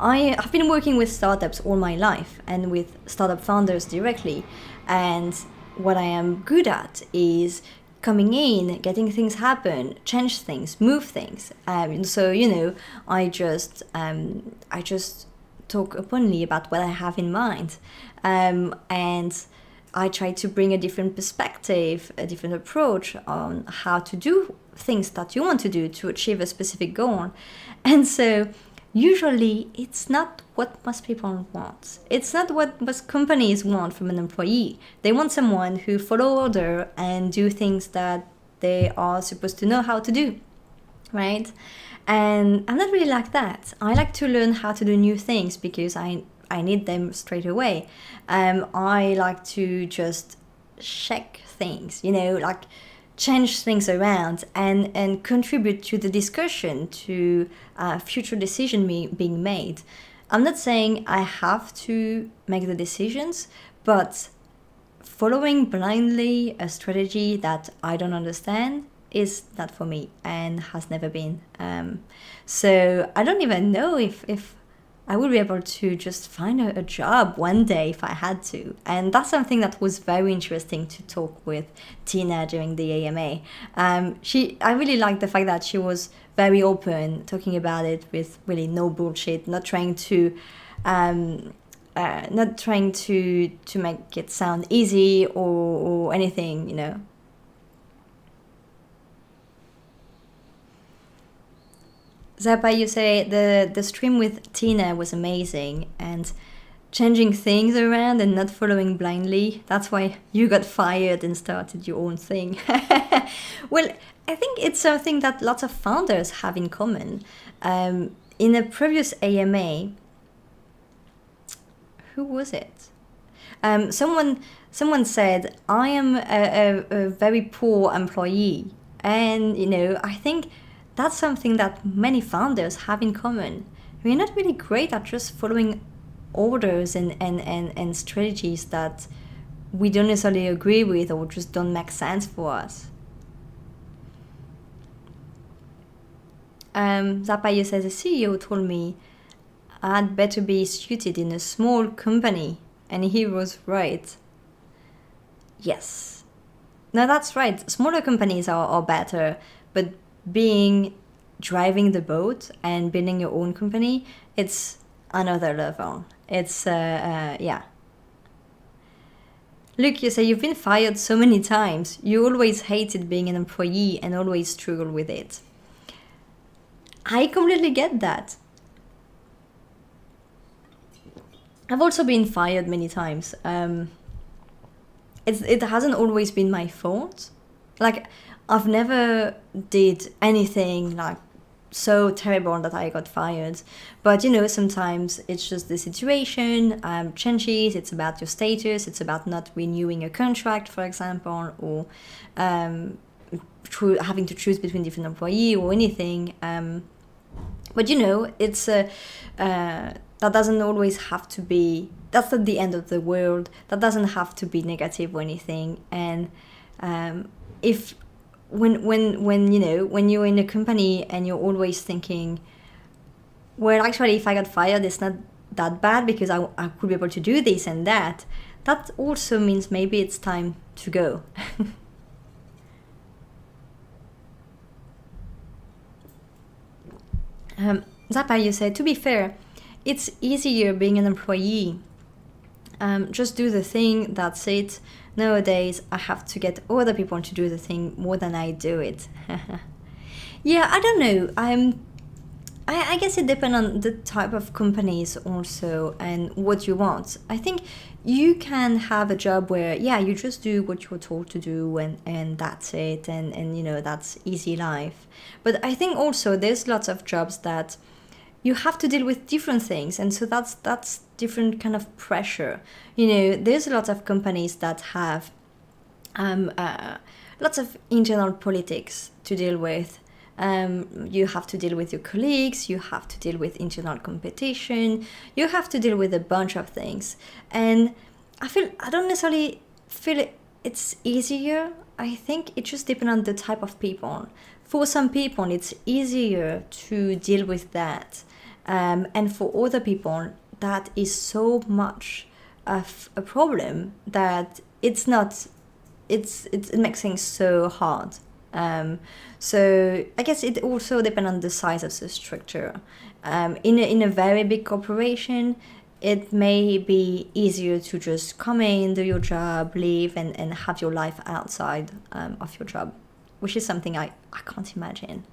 S1: I've been working with startups all my life and with startup founders directly, and what I am good at is coming in, getting things happen, change things, move things. So you know, I just talk openly about what I have in mind, and I try to bring a different perspective, a different approach on how to do things that you want to do to achieve a specific goal. And so usually it's not what most people want. It's not what most companies want from an employee. They want someone who follow order and do things that they are supposed to know how to do, right? And I'm not really like that. I like to learn how to do new things because I need them straight away. I like to just check things, you know, like change things around and contribute to the discussion, to future decision being made. I'm not saying I have to make the decisions, but following blindly a strategy that I don't understand is not for me and has never been. So I don't even know if I would be able to just find a job one day if I had to. And that's something that was very interesting to talk with Tina during the AMA. I really liked the fact that she was very open, talking about it with really no bullshit, not trying to make it sound easy or anything, you know. Zappa, you say the stream with Tina was amazing, and changing things around and not following blindly. That's why you got fired and started your own thing. Well, I think it's something that lots of founders have in common. In a previous AMA, who was it? Someone said, I am a very poor employee. And, you know, I think that's something that many founders have in common. We're not really great at just following orders and strategies that we don't necessarily agree with or just don't make sense for us. Zapayo says, a CEO told me I'd better be suited in a small company, and he was right. Yes. No, that's right. Smaller companies are better, but driving the boat and building your own company, it's another level. It's yeah. Look, you say you've been fired so many times. You always hated being an employee and always struggled with it. I completely get that. I've also been fired many times. It hasn't always been my fault. Like, I've never did anything like so terrible that I got fired. But sometimes it's just the situation changes. It's about your status. It's about not renewing a contract, for example, or having to choose between different employee or anything. But it's that doesn't always have to be. That's not the end of the world. That doesn't have to be negative or anything. And if when you're in a company and you're always thinking, well, actually, if I got fired, it's not that bad because I could be able to do this and that. That also means maybe it's time to go. Zappa, you said, to be fair, it's easier being an employee. Just do the thing, that's it. Nowadays, I have to get other people to do the thing more than I do it. Yeah, I don't know. I guess it depends on the type of companies also and what you want. I think you can have a job where, yeah, you just do what you're told to do and that's it. And that's easy life. But I think also there's lots of jobs that you have to deal with different things, and so that's different kind of pressure. There's a lot of companies that have lots of internal politics to deal with. You have to deal with your colleagues, you have to deal with internal competition, you have to deal with a bunch of things. And I don't necessarily feel it's easier. I think it just depends on the type of people. For some people, it's easier to deal with that. And for other people, that is so much of a problem that it makes things so hard. So I guess it also depends on the size of the structure. In a very big corporation, it may be easier to just come in, do your job, leave, and have your life outside of your job, which is something I can't imagine.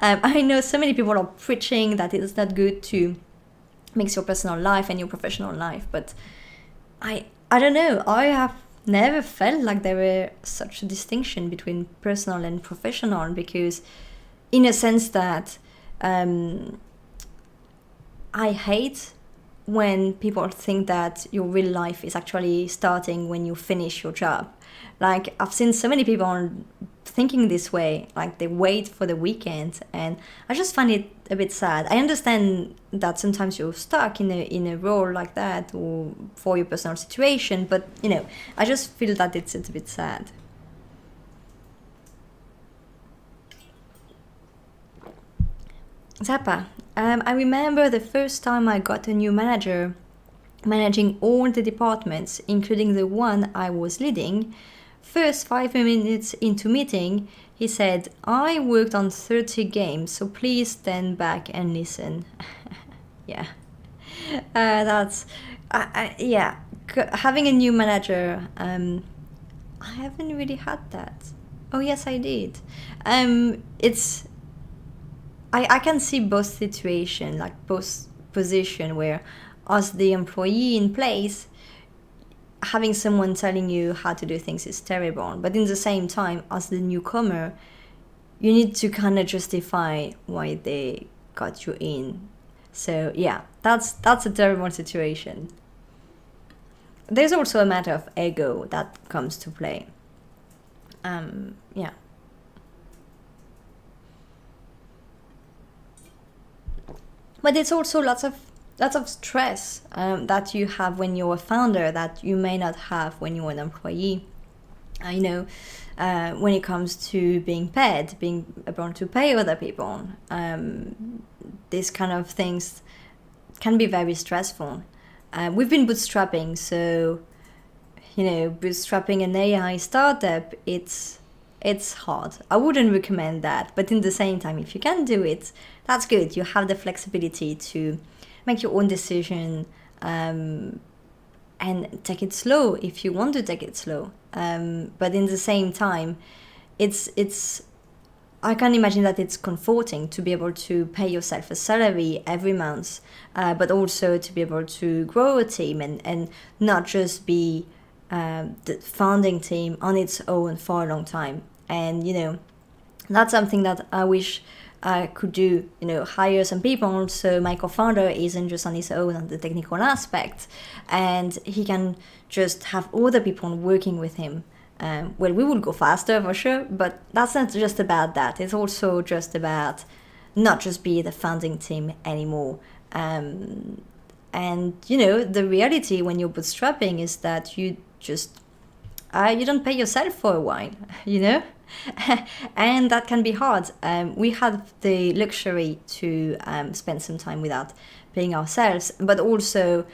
S1: I know so many people are preaching that it's not good to mix your personal life and your professional life, but I don't know. I have never felt like there were such a distinction between personal and professional, because in a sense that I hate when people think that your real life is actually starting when you finish your job. Like, I've seen so many people thinking this way, like they wait for the weekend, and I just find it a bit sad. I understand that sometimes you're stuck in a role like that, or for your personal situation, but I just feel that it's a bit sad. Zappa, I remember the first time I got a new manager, managing all the departments, including the one I was leading. First 5 minutes into meeting, he said, "I worked on 30 games, so please stand back and listen." Yeah, that's yeah. Having a new manager, I haven't really had that. Oh yes, I did. It's I can see both situation, like both position, where as the employee in place, having someone telling you how to do things is terrible. But in the same time, as the newcomer, you need to kind of justify why they got you in. So yeah, that's a terrible situation. There's also a matter of ego that comes to play. Yeah. But it's also lots of stress that you have when you're a founder that you may not have when you're an employee. I know when it comes to being paid, being able to pay other people, these kind of things can be very stressful. We've been bootstrapping, so bootstrapping an AI startup, it's hard. I wouldn't recommend that, but in the same time, if you can do it, that's good. You have the flexibility to make your own decision, and take it slow if you want to take it slow. But in the same time, it's I can imagine that it's comforting to be able to pay yourself a salary every month, but also to be able to grow a team and not just be the founding team on its own for a long time. And, that's something that I wish I could do, hire some people so my co-founder isn't just on his own on the technical aspect, and he can just have other people working with him. Well, we would go faster for sure, but that's not just about that. It's also just about not just be the founding team anymore. And, the reality when you're bootstrapping is that you just, you don't pay yourself for a while, and that can be hard. We had the luxury to spend some time without paying ourselves, but also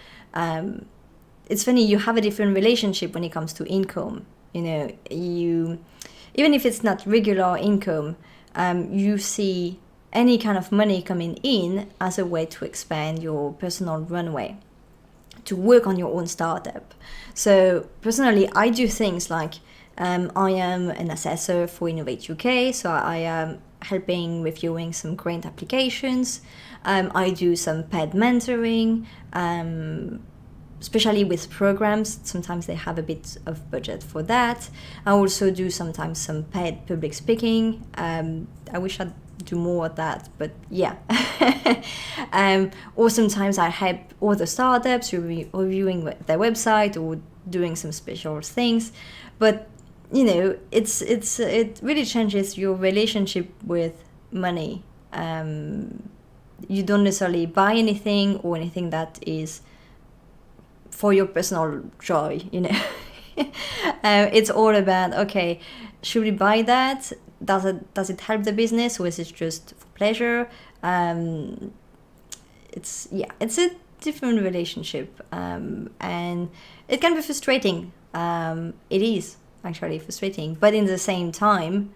S1: it's funny, you have a different relationship when it comes to income. You, even if it's not regular income, you see any kind of money coming in as a way to expand your personal runway, to work on your own startup. So personally, I do things like I am an assessor for Innovate UK, so I am helping reviewing some grant applications. I do some paid mentoring, especially with programs. Sometimes they have a bit of budget for that. I also do sometimes some paid public speaking. I wish I'd do more of that, but yeah. Or sometimes I help other startups reviewing their website or doing some special things. But it really changes your relationship with money. You don't necessarily buy anything or anything that is for your personal joy, It's all about, okay, should we buy that? Does it help the business, or is it just for pleasure? It's a different relationship, and it can be frustrating. It is actually frustrating, but in the same time,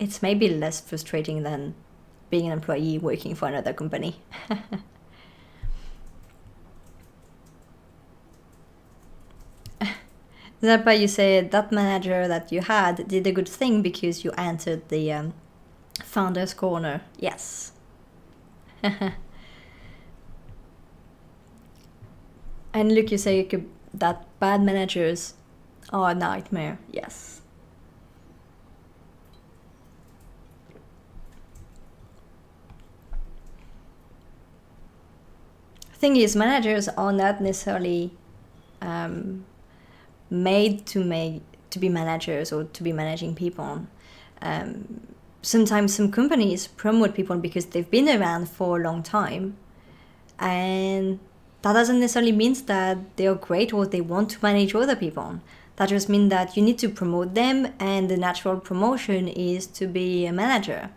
S1: it's maybe less frustrating than being an employee working for another company. Zappa, you said that manager that you had did a good thing because you entered the founder's corner. Yes. And look, you say that bad managers are a nightmare. Yes. Thing is, managers are not necessarily made to be managers or to be managing people. Sometimes some companies promote people because they've been around for a long time, and that doesn't necessarily mean that they are great or they want to manage other people. That just means that you need to promote them, and the natural promotion is to be a manager.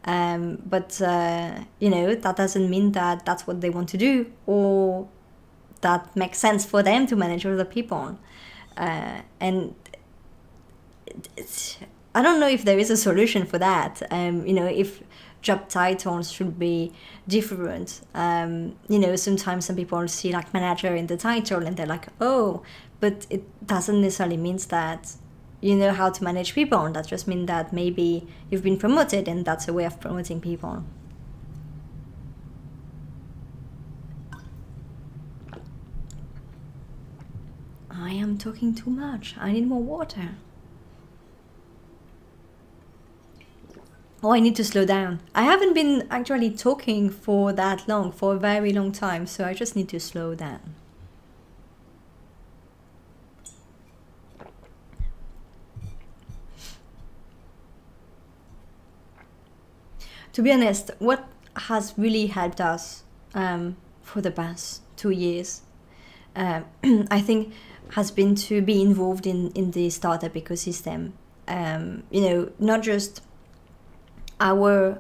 S1: But that doesn't mean that that's what they want to do, or that makes sense for them to manage other people. And I don't know if there is a solution for that. If job titles should be different. Sometimes some people see like manager in the title and they're like, oh, but it doesn't necessarily mean that you know how to manage people. That just means that maybe you've been promoted and that's a way of promoting people. I am talking too much. I need more water. Oh, I need to slow down. I haven't been actually talking for that long, for a very long time, so I just need to slow down. To be honest, what has really helped us for the past 2 years, I think, has been to be involved in the startup ecosystem. Not just our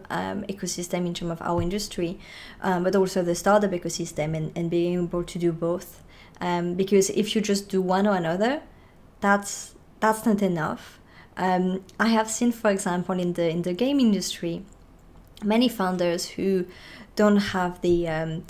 S1: ecosystem in terms of our industry, but also the startup ecosystem, and being able to do both. Because if you just do one or another, that's not enough. I have seen, for example, in the game industry, many founders who don't have the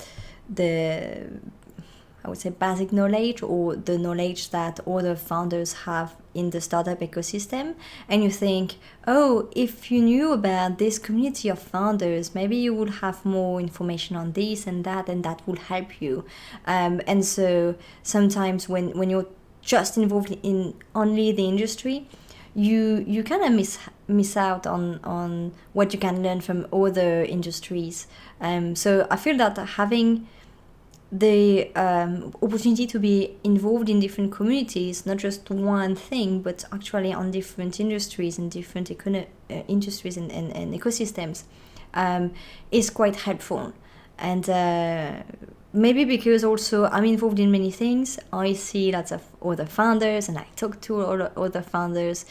S1: I would say, basic knowledge or the knowledge that other founders have in the startup ecosystem. And you think, oh, if you knew about this community of founders, maybe you would have more information on this and that would help you. And so sometimes when you're just involved in only the industry, you kind of miss out on what you can learn from other industries. So I feel that having the opportunity to be involved in different communities, not just one thing, but actually on different industries and different industries and ecosystems, is quite helpful. And maybe because also I'm involved in many things, I see lots of other founders and I talk to other founders.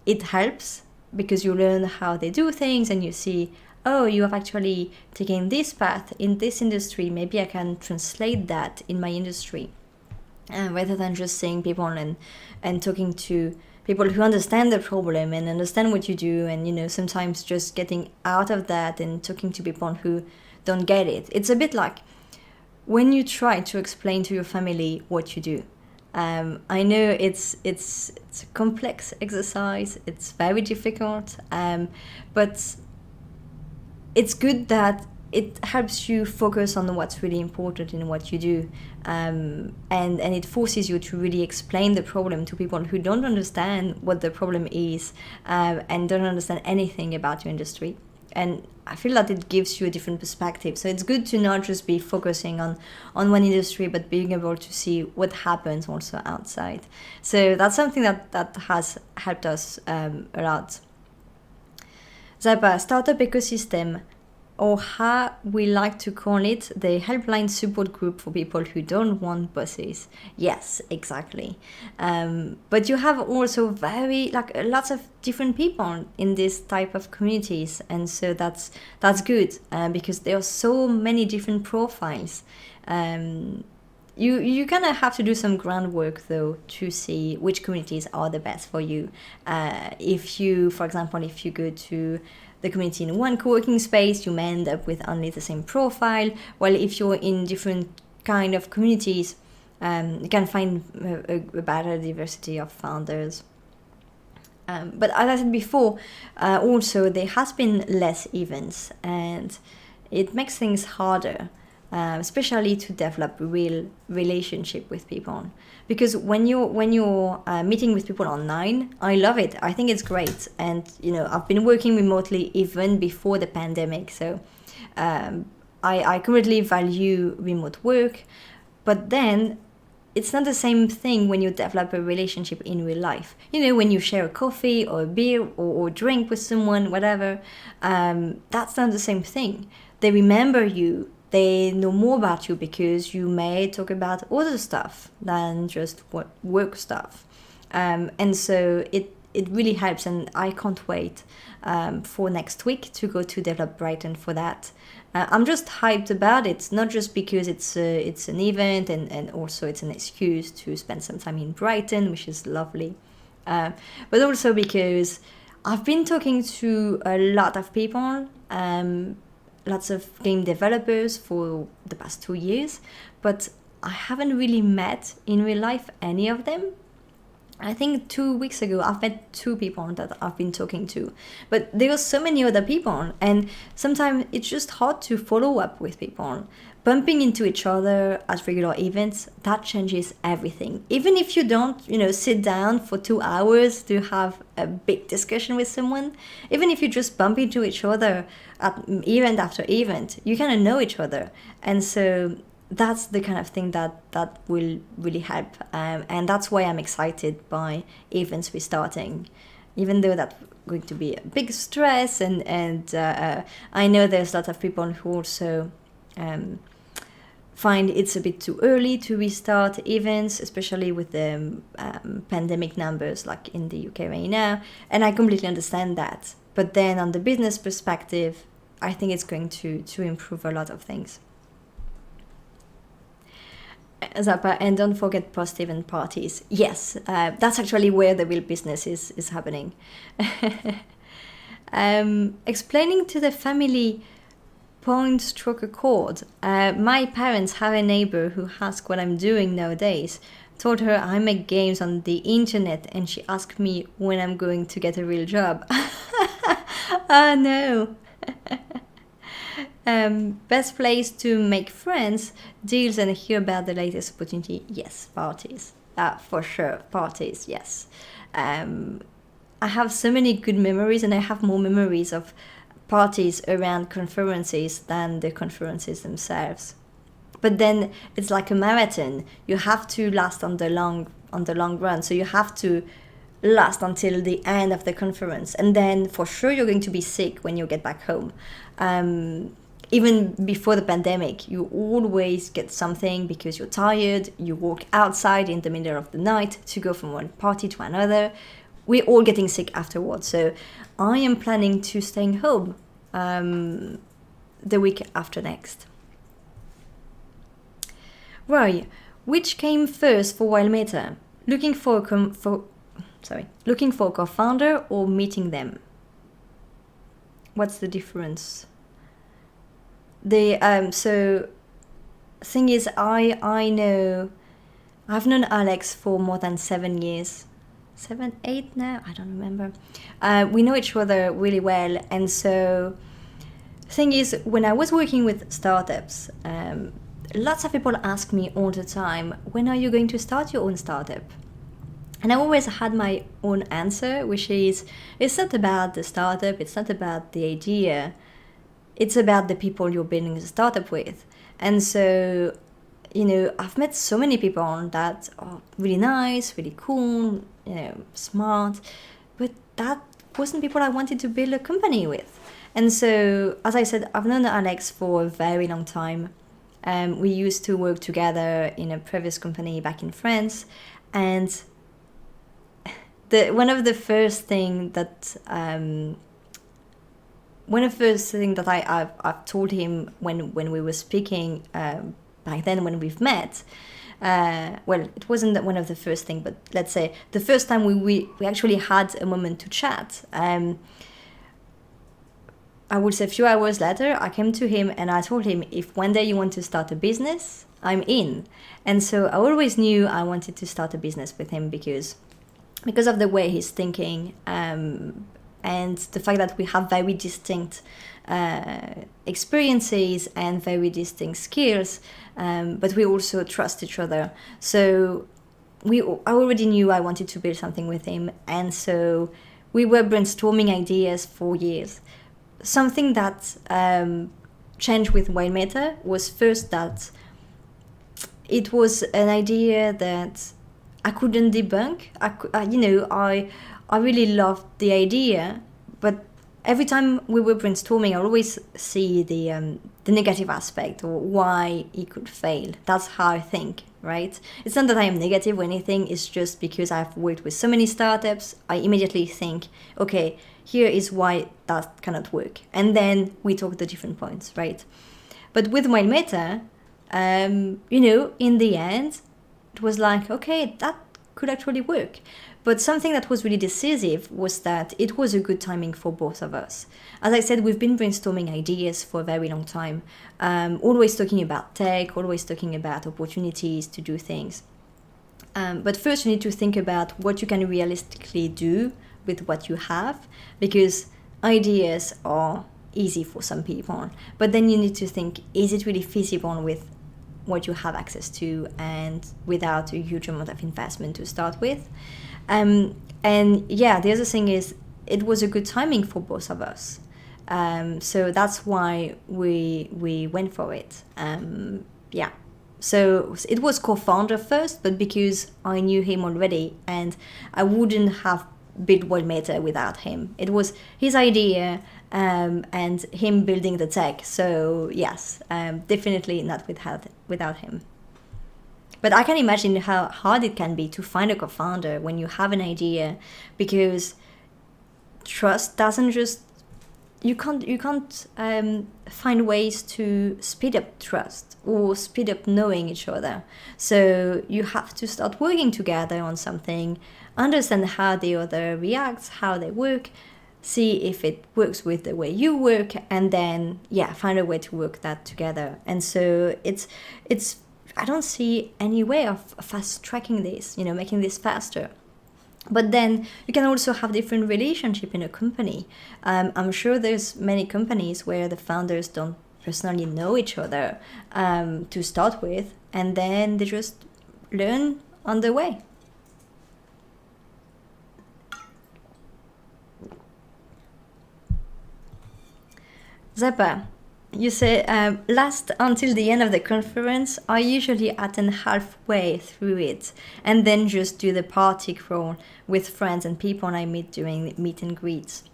S1: It helps because you learn how they do things and you see, oh, you have actually taken this path in this industry. Maybe I can translate that in my industry. Rather than just seeing people and talking to people who understand the problem and understand what you do. And, sometimes just getting out of that and talking to people who don't get it. It's a bit like when you try to explain to your family what you do. I know it's a complex exercise. It's very difficult. But it's good that it helps you focus on what's really important in what you do. And it forces you to really explain the problem to people who don't understand what the problem is and don't understand anything about your industry. And I feel that it gives you a different perspective. So it's good to not just be focusing on one industry, but being able to see what happens also outside. So that's something that has helped us a lot. The startup ecosystem, or how we like to call it, the helpline support group for people who don't want bosses. Yes, exactly. But you have also lots of different people in this type of communities, and so that's good because there are so many different profiles. You kind of have to do some groundwork though to see which communities are the best for you. If you go to the community in one co-working space, you may end up with only the same profile. While if you're in different kind of communities, you can find a better diversity of founders. But as I said before, also there has been less events, and it makes things harder. Especially to develop real relationship with people, because when you're meeting with people online, I love it. I think it's great, and I've been working remotely even before the pandemic, so I currently value remote work. But then it's not the same thing when you develop a relationship in real life. When you share a coffee or a beer or drink with someone, whatever, that's not the same thing. They remember you. They know more about you because you may talk about other stuff than just work stuff. And so it really helps, and I can't wait for next week to go to Develop Brighton for that. I'm just hyped about it, not just because it's an event and also it's an excuse to spend some time in Brighton, which is lovely, but also because I've been talking to a lot of people, lots of game developers for the past 2 years, but I haven't really met in real life any of them. I think 2 weeks ago I've met 2 people that I've been talking to, but there are so many other people, and sometimes it's just hard to follow up with people. Bumping into each other at regular events, that changes everything. Even if you don't, sit down for 2 hours to have a big discussion with someone, even if you just bump into each other at event after event, you kind of know each other. And so that's the kind of thing that will really help. And that's why I'm excited by events restarting, even though that's going to be a big stress. And I know there's a lot of people who also find it's a bit too early to restart events, especially with the pandemic numbers like in the UK right now. And I completely understand that. But then on the business perspective, I think it's going to improve a lot of things. Zappa, and don't forget post-event parties. Yes, that's actually where the real business is happening. Explaining to the family point struck a chord. My parents have a neighbor who asks what I'm doing nowadays. Told her I make games on the internet, and she asked me when I'm going to get a real job. Oh no. Best place to make friends, deals, and hear about the latest opportunity. Yes, parties. For sure, parties. Yes. I have so many good memories, and I have more memories of parties around conferences than the conferences themselves. But then it's like a marathon. You have to last on the long run. So you have to last until the end of the conference, and then for sure you're going to be sick when you get back home. Even before the pandemic, you always get something because you're tired. You walk outside in the middle of the night to go from one party to another. We're all getting sick afterwards. So I am planning to staying home the week after next. Right, which came first for Wildmeta? Looking for a co-founder or meeting them? What's the difference? So thing is, I've known Alex for more than 7 years. 7, 8 now? I don't remember. We know each other really well, and so thing is, when I was working with startups, lots of people ask me all the time, when are you going to start your own startup? And I always had my own answer, which is, it's not about the startup, it's not about the idea, it's about the people you're building the startup with. And so, I've met so many people that are really nice, really cool, smart, but that wasn't people I wanted to build a company with. And so, as I said, I've known Alex for a very long time. We used to work together in a previous company back in France, and one of the first thing that I've told him when we were speaking back then when we've met. Well, it wasn't one of the first thing, but let's say the first time we actually had a moment to chat. I would say a few hours later, I came to him and I told him, if one day you want to start a business, I'm in. And so I always knew I wanted to start a business with him because of the way he's thinking, and the fact that we have very distinct experiences and very distinct skills, but we also trust each other. So I already knew I wanted to build something with him, and so we were brainstorming ideas for years. Something that changed with Wildmeta was first that it was an idea that I couldn't debunk. I really loved the idea, but every time we were brainstorming, I always see the negative aspect or why it could fail. That's how I think, right? It's not that I am negative or anything. It's just because I've worked with so many startups, I immediately think, okay, here is why that cannot work. And then we talk the different points, right? But with Wildmeta, in the end, it was like, okay, that could actually work. But something that was really decisive was that it was a good timing for both of us. As I said, we've been brainstorming ideas for a very long time, always talking about tech, always talking about opportunities to do things. But first you need to think about what you can realistically do with what you have, because ideas are easy for some people. But then you need to think, is it really feasible with what you have access to and without a huge amount of investment to start with? And yeah, the other thing is it was a good timing for both of us. So that's why we went for it. Yeah. So it was co-founder first, but because I knew him already and I wouldn't have built Wildmeta without him. It was his idea and him building the tech. So yes, definitely not without him. But I can imagine how hard it can be to find a co-founder when you have an idea, because trust doesn't just, you can't find ways to speed up trust or speed up knowing each other. So you have to start working together on something, understand how the other reacts, how they work, see if it works with the way you work, and then find a way to work that together. And so it's I don't see any way of fast tracking this, making this faster. But then you can also have different relationship in a company. I'm sure there's many companies where the founders don't personally know each other to start with, and then they just learn on the way. Zappa, you say, last until the end of the conference, I usually attend halfway through it and then just do the party crawl with friends and people I meet during meet and greets.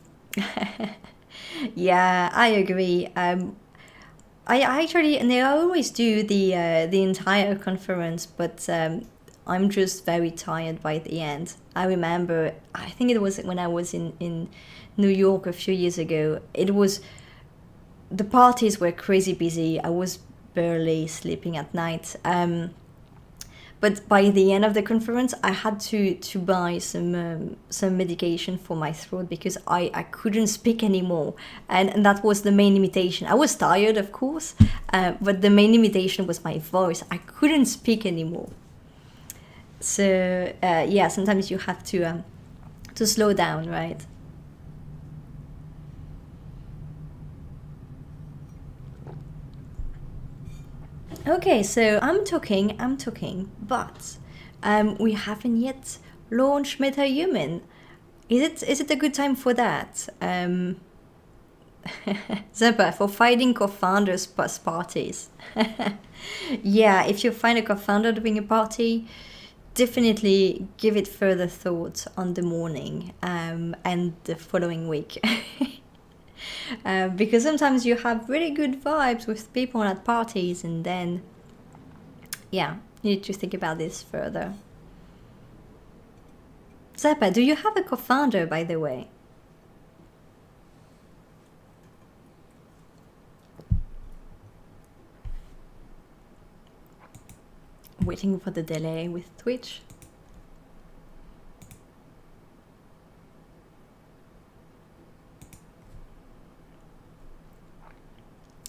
S1: Yeah, I agree. I actually, and I always do the entire conference, but I'm just very tired by the end. I remember, I think it was when I was in New York a few years ago. The parties were crazy busy. I was barely sleeping at night. But by the end of the conference, I had to buy some medication for my throat because I couldn't speak anymore. And that was the main limitation. I was tired, of course, but the main limitation was my voice. I couldn't speak anymore. So sometimes you have to slow down, right? Okay, so I'm talking, but we haven't yet launched MetaHuman. Is it a good time for that? Zappa, for finding co-founders plus parties. Yeah, if you find a co-founder doing a party, definitely give it further thought on the morning and the following week. Because sometimes you have really good vibes with people at parties, and then you need to think about this further. Zappa, do you have a co-founder, by the way? Waiting for the delay with Twitch.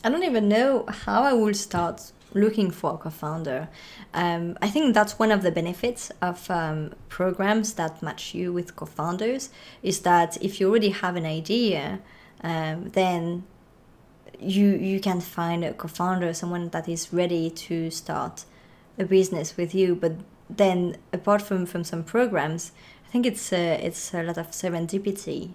S1: I don't even know how I will start looking for a co-founder. I think that's one of the benefits of programs that match you with co-founders, is that if you already have an idea, then you can find a co-founder, someone that is ready to start a business with you. But then apart from some programs, I think it's a lot of serendipity.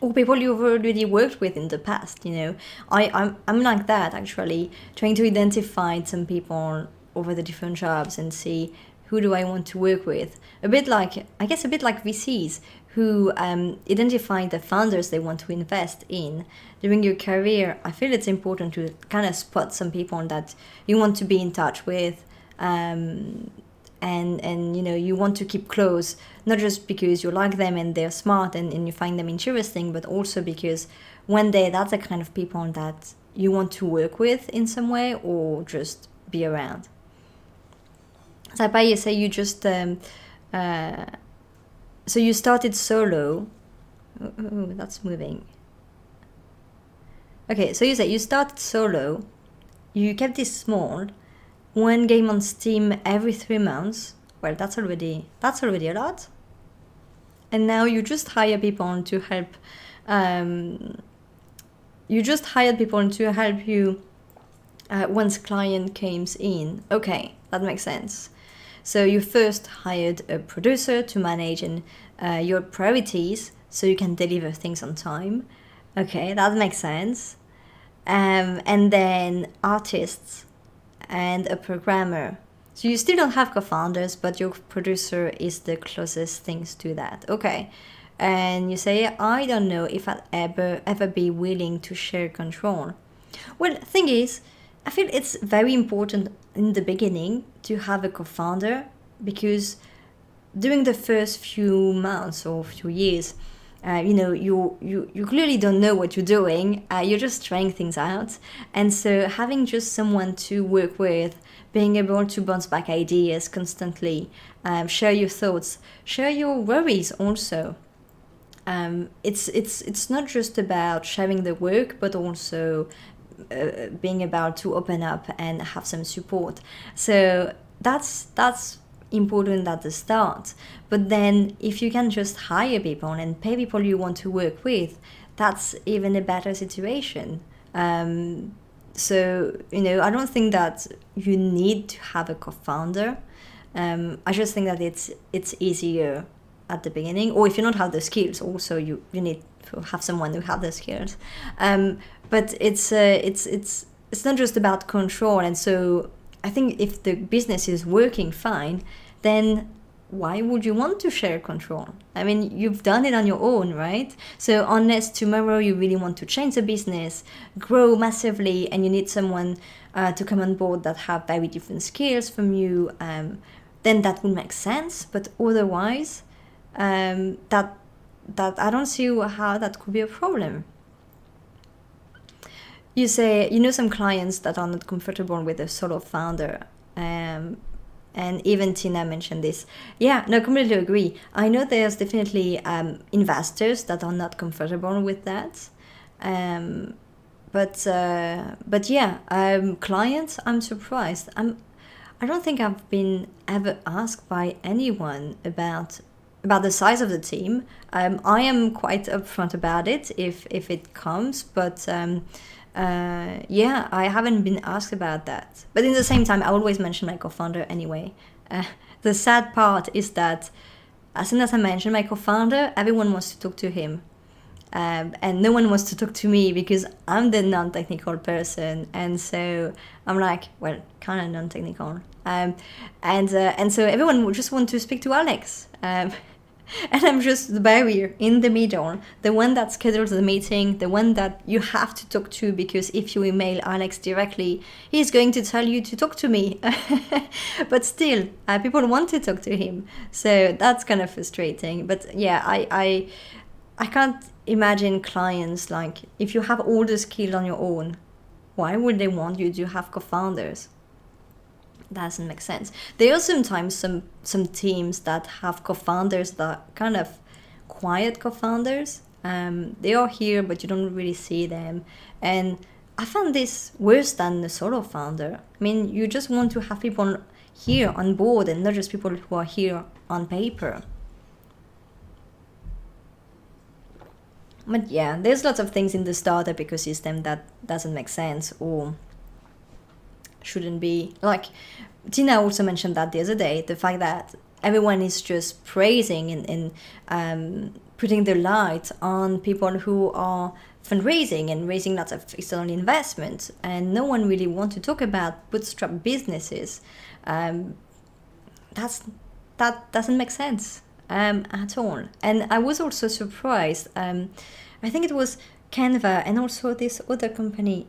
S1: Or people you've already worked with in the past, I'm like that, actually, trying to identify some people over the different jobs and see who do I want to work with. A bit like VCs who identify the founders they want to invest in. During your career, I feel it's important to kind of spot some people that you want to be in touch with, and you want to keep close, not just because you like them and they're smart and you find them interesting, but also because one day that's the kind of people that you want to work with in some way or just be around. Saipai, you say you just so you started solo. Oh, that's moving. Okay, so you say you started solo, you kept it small, one game on Steam every 3 months. Well, that's already a lot. And now you just hire people to help. You just hired people to help you once client comes in. Okay, that makes sense. So you first hired a producer to manage your priorities so you can deliver things on time. Okay, that makes sense. And then artists and a programmer. So you still don't have co-founders, but your producer is the closest things to that. Okay. And you say, I don't know if I'll ever be willing to share control. Well, the thing is, I feel it's very important in the beginning to have a co-founder, because during the first few months or few years, you clearly don't know what you're doing. You're just trying things out. And so having just someone to work with, being able to bounce back ideas constantly, share your thoughts, share your worries also. it's not just about sharing the work, but also being about to open up and have some support. So that's important at the start. But then if you can just hire people and pay people you want to work with, that's even a better situation. So, I don't think that you need to have a co-founder. I just think that it's easier at the beginning, or if you don't have the skills, also you need to have someone who has the skills. But it's not just about control. And so I think if the business is working fine, then why would you want to share control? I mean, you've done it on your own, right? So unless tomorrow you really want to change the business, grow massively, and you need someone to come on board that have very different skills from you, then that would make sense. But otherwise, that I don't see how that could be a problem. You say, some clients that are not comfortable with a solo founder. And even Tina mentioned this. Yeah, no, completely agree. I know there's definitely investors that are not comfortable with that. But yeah, clients, I'm surprised. I don't think I've been ever asked by anyone about the size of the team. I am quite upfront about it if it comes, but yeah, I haven't been asked about that. But in the same time, I always mention my co-founder anyway. The sad part is that as soon as I mention my co-founder, everyone wants to talk to him. And no one wants to talk to me because I'm the non-technical person. And so I'm like, well, kind of non-technical. And so everyone would just want to speak to Alex. And I'm just the barrier in the middle, the one that schedules the meeting, the one that you have to talk to, because if you email Alex directly, he's going to tell you to talk to me. But still, people want to talk to him. So that's kind of frustrating. But yeah, I can't imagine clients, like, if you have all the skills on your own, why would they want you to have co-founders? Doesn't make sense. There are sometimes some teams that have co-founders that kind of quiet co-founders. They are here, but you don't really see them. And I found this worse than the solo founder. I mean, you just want to have people here on board and not just people who are here on paper. But yeah, there's lots of things in the startup ecosystem that doesn't make sense or shouldn't be. Like, Tina also mentioned that the other day, the fact that everyone is just praising and putting the light on people who are fundraising and raising lots of external investment, and no one really wants to talk about bootstrap businesses. That doesn't make sense at all. And I was also surprised. I think it was Canva and also this other company.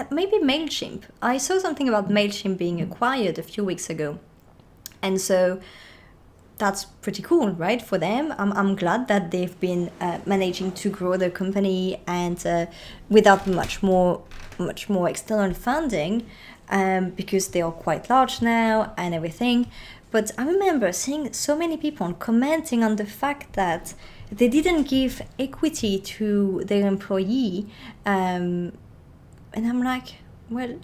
S1: Maybe MailChimp. I saw something about MailChimp being acquired a few weeks ago. And so that's pretty cool, right, for them. I'm glad that they've been managing to grow the company and without much more external funding, because they are quite large now and everything. But I remember seeing so many people commenting on the fact that they didn't give equity to their employee. And I'm like, well,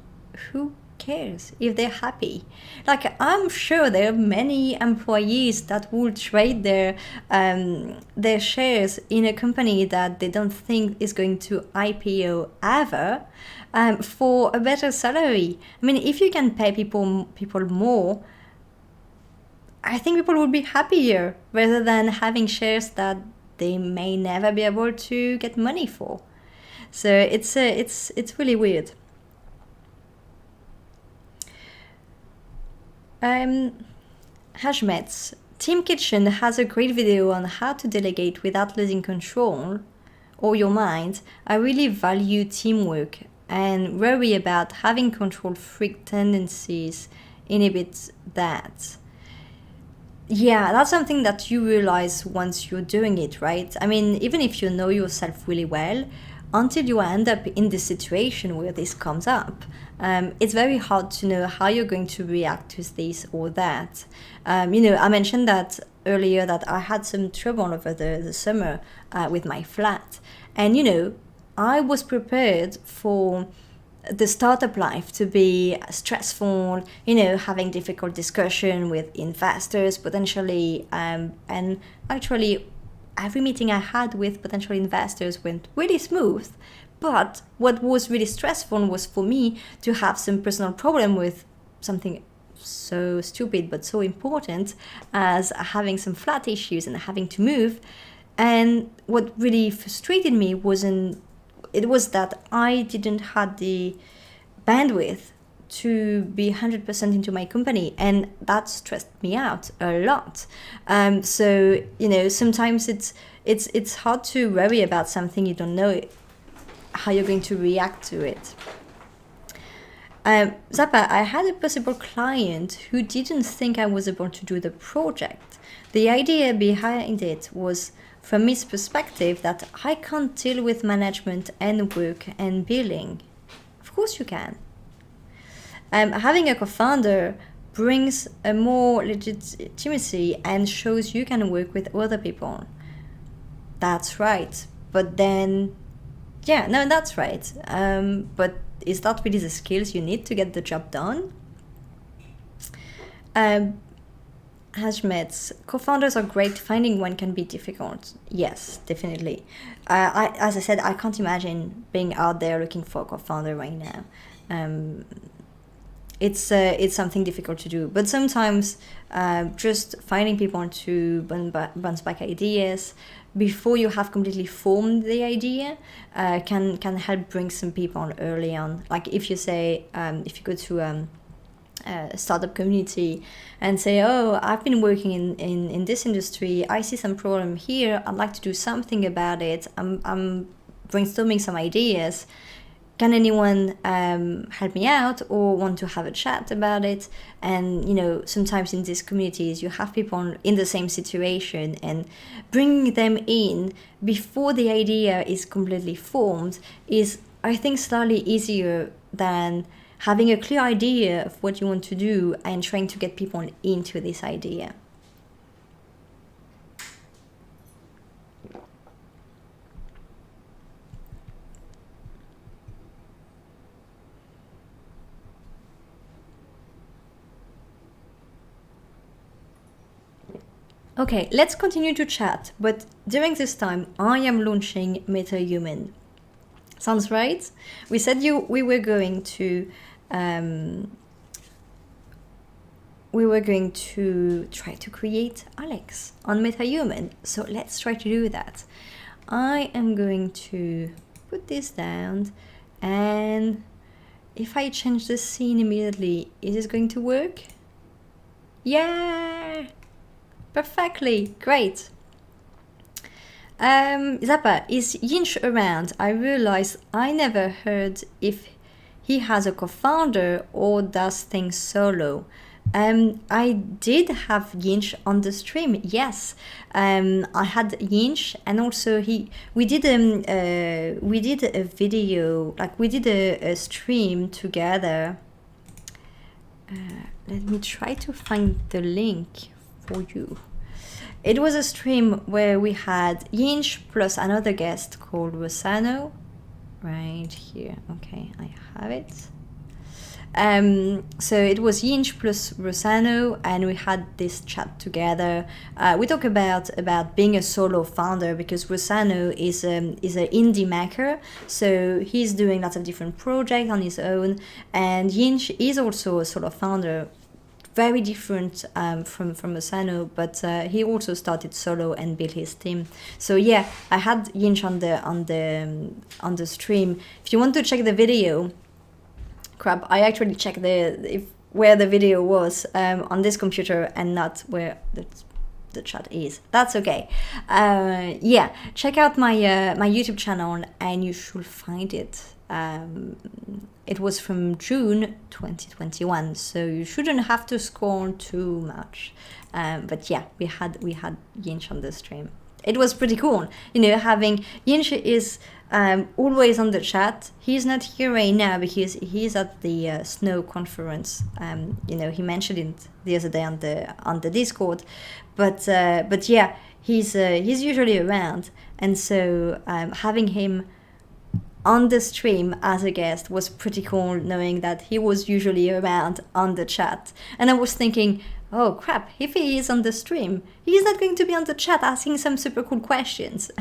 S1: who cares if they're happy? Like, I'm sure there are many employees that will trade their shares in a company that they don't think is going to IPO ever, for a better salary. I mean, if you can pay people more, I think people would be happier rather than having shares that they may never be able to get money for. So it's really weird. Hashmet's Team Kitchen has a great video on how to delegate without losing control or your mind. I really value teamwork and worry about having control freak tendencies inhibits that. Yeah, that's something that you realize once you're doing it, right? I mean, even if you know yourself really well, until you end up in this situation where this comes up, it's very hard to know how you're going to react to this or that. I mentioned that earlier that I had some trouble over the summer with my flat. And, I was prepared for the startup life to be stressful, having difficult discussion with investors potentially. And actually, every meeting I had with potential investors went really smooth. But what was really stressful was for me to have some personal problem with something so stupid but so important as having some flat issues and having to move. And what really frustrated me was that I didn't have the bandwidth to be 100% into my company, and that stressed me out a lot. So sometimes it's hard to worry about something you don't know how you're going to react to it. Zappa, I had a possible client who didn't think I was able to do the project. The idea behind it was, from his perspective, that I can't deal with management and work and billing. Of course you can. Having a co-founder brings a more legitimacy and shows you can work with other people. That's right. But then, that's right. But is that really the skills you need to get the job done? Hashmet, co-founders are great. Finding one can be difficult. Yes, definitely. As I said, I can't imagine being out there looking for a co-founder right now. It's something difficult to do. But sometimes just finding people to bounce back ideas before you have completely formed the idea can help bring some people on early on. Like if you say, if you go to a startup community and say, oh, I've been working in this industry, I see some problem here, I'd like to do something about it, I'm brainstorming some ideas, can anyone help me out or want to have a chat about it? And sometimes in these communities you have people in the same situation, and bringing them in before the idea is completely formed is, I think, slightly easier than having a clear idea of what you want to do and trying to get people into this idea. Okay, let's continue to chat, but during this time I am launching MetaHuman. Sounds right? We said we were going to try to create Alex on MetaHuman. So let's try to do that. I am going to put this down, and if I change the scene immediately, is this going to work? Yeah! Perfectly! Great! Zappa, is Yinch around? I realized I never heard if he has a co-founder or does things solo. I did have Yinch on the stream, yes. I had Yinch, and also we did a video, like we did a stream together. Let me try to find the link for you. It was a stream where we had Yinch plus another guest called Rosano. Right here. Okay, I have it. So it was Yinch plus Rosano, and we had this chat together. We talk about being a solo founder, because Rosano is an indie maker, so he's doing lots of different projects on his own, and Yinch is also a solo founder. Very different from Rosano, but he also started solo and built his team. So yeah, I had Yinch on the stream. If you want to check the video, crap, I actually checked where the video was on this computer and not where the chat is. That's okay. Yeah, check out my YouTube channel and you should find it. It was from June 2021, so you shouldn't have to scroll too much. But yeah, we had Yinch on the stream. it was pretty cool, you know, having Yinshi is always on the chat. He's not here right now because he's at the Snow conference. You know, he mentioned it the other day on the Discord, but yeah, he's usually around, and so having him on the stream as a guest was pretty cool, knowing that he was usually around on the chat. And I was thinking, oh crap, if he is on the stream, he's not going to be on the chat asking some super cool questions.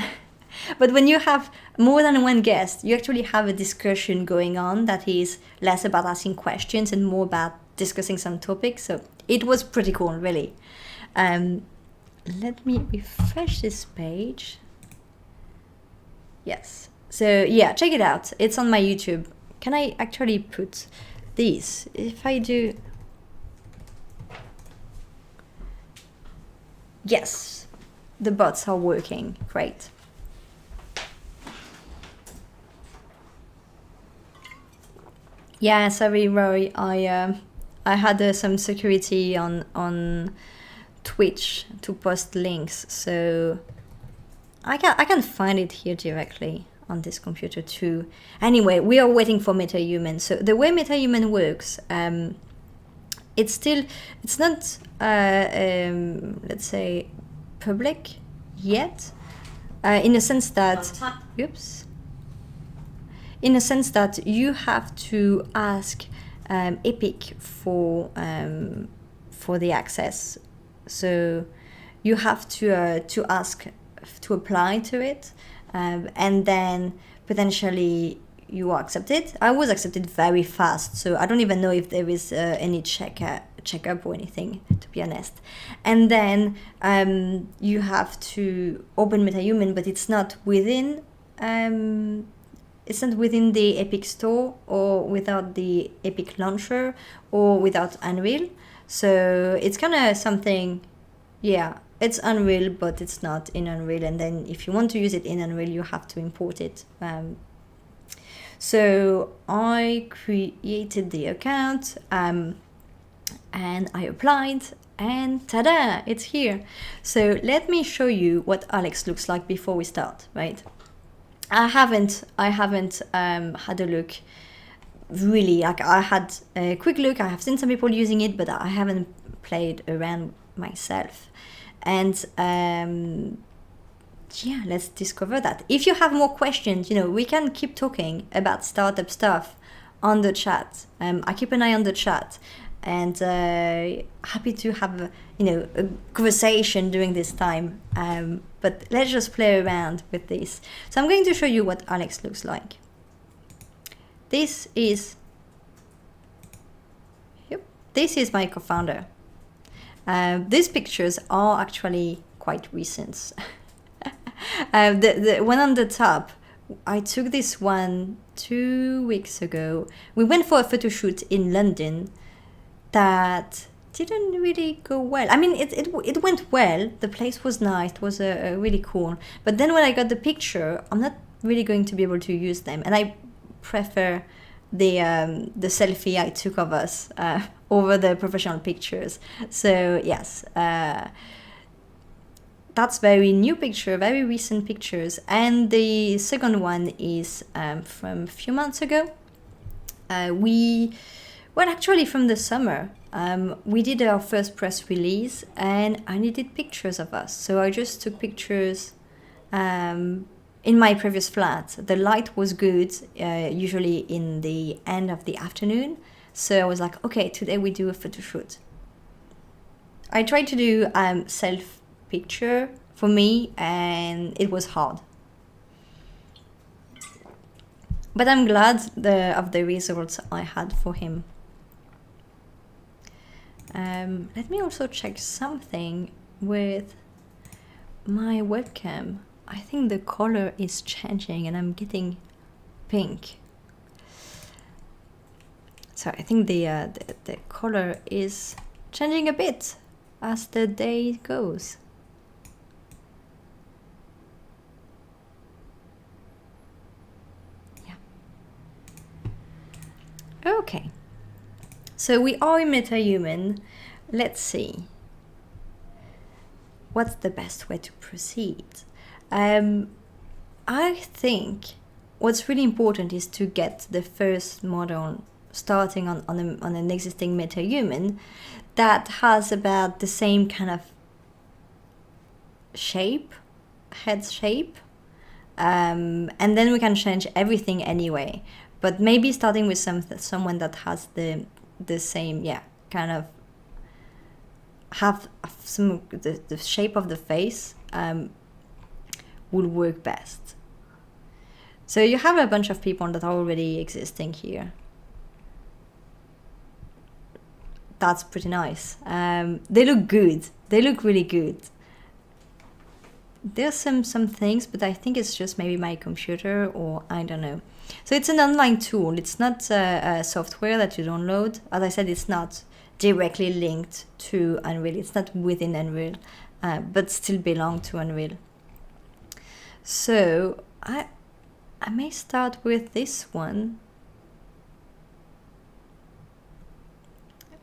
S1: But when you have more than one guest, you actually have a discussion going on that is less about asking questions and more about discussing some topics. So it was pretty cool, really. Let me refresh this page. Yes. So yeah, check it out. It's on my YouTube. Can I actually put these? If I do... Yes, the bots are working. Great. Yeah, sorry, Roy. I had some security on Twitch to post links, so I can find it here directly on this computer too. Anyway, we are waiting for MetaHuman. So the way MetaHuman works, it's not let's say public yet, in a sense that in a sense that you have to ask Epic for the access. So you have to ask to apply to it, and then potentially you are accepted. I was accepted very fast, so I don't even know if there is any checkup or anything, to be honest. And then you have to open MetaHuman, but it's not within the Epic Store, or without the Epic Launcher, or without Unreal. So it's kind of something, yeah, it's Unreal, but it's not in Unreal. And then if you want to use it in Unreal, you have to import it. So I created the account, and I applied, and ta-da, it's here. So let me show you what Alex looks like before we start, right? I haven't had a look really. Like, I had a quick look. I have seen some people using it, but I haven't played around myself. And yeah, let's discover that. If you have more questions, you know, we can keep talking about startup stuff on the chat. I keep an eye on the chat, and happy to have, you know, a conversation during this time. But let's just play around with this. So I'm going to show you what Alex looks like. This is my co-founder. These pictures are actually quite recent. The one on the top, I took this one 2 weeks ago. We went for a photo shoot in London that didn't really go well. I mean, it went well. The place was nice. It was really cool. But then when I got the picture, I'm not really going to be able to use them. And I prefer the selfie I took of us over the professional pictures. So yes, that's very new picture, very recent pictures. And the second one is from a few months ago. Actually from the summer. We did our first press release, and I needed pictures of us. So I just took pictures in my previous flat. The light was good, usually in the end of the afternoon. So I was like, okay, today we do a photo shoot. I tried to do self picture for me, and it was hard. But I'm glad of the results I had for him. Let me also check something with my webcam. I think the color is changing and I'm getting pink. So I think the color is changing a bit as the day goes. Yeah. Okay. So we are in MetaHuman. Let's see. what's the best way to proceed? I think what's really important is to get the first model starting on an existing MetaHuman that has about the same kind of shape, head shape, and then we can change everything anyway. But maybe starting with someone that has the same, kind of have some the shape of the face would work best. So you have a bunch of people that are already existing here. That's pretty nice. They look good. They look really good. There's some things, but I think it's just maybe my computer, or I don't know. So it's an online tool. It's not a software that you download. As I said, it's not directly linked to Unreal. It's not within Unreal, but still belong to Unreal. So I may start with this one.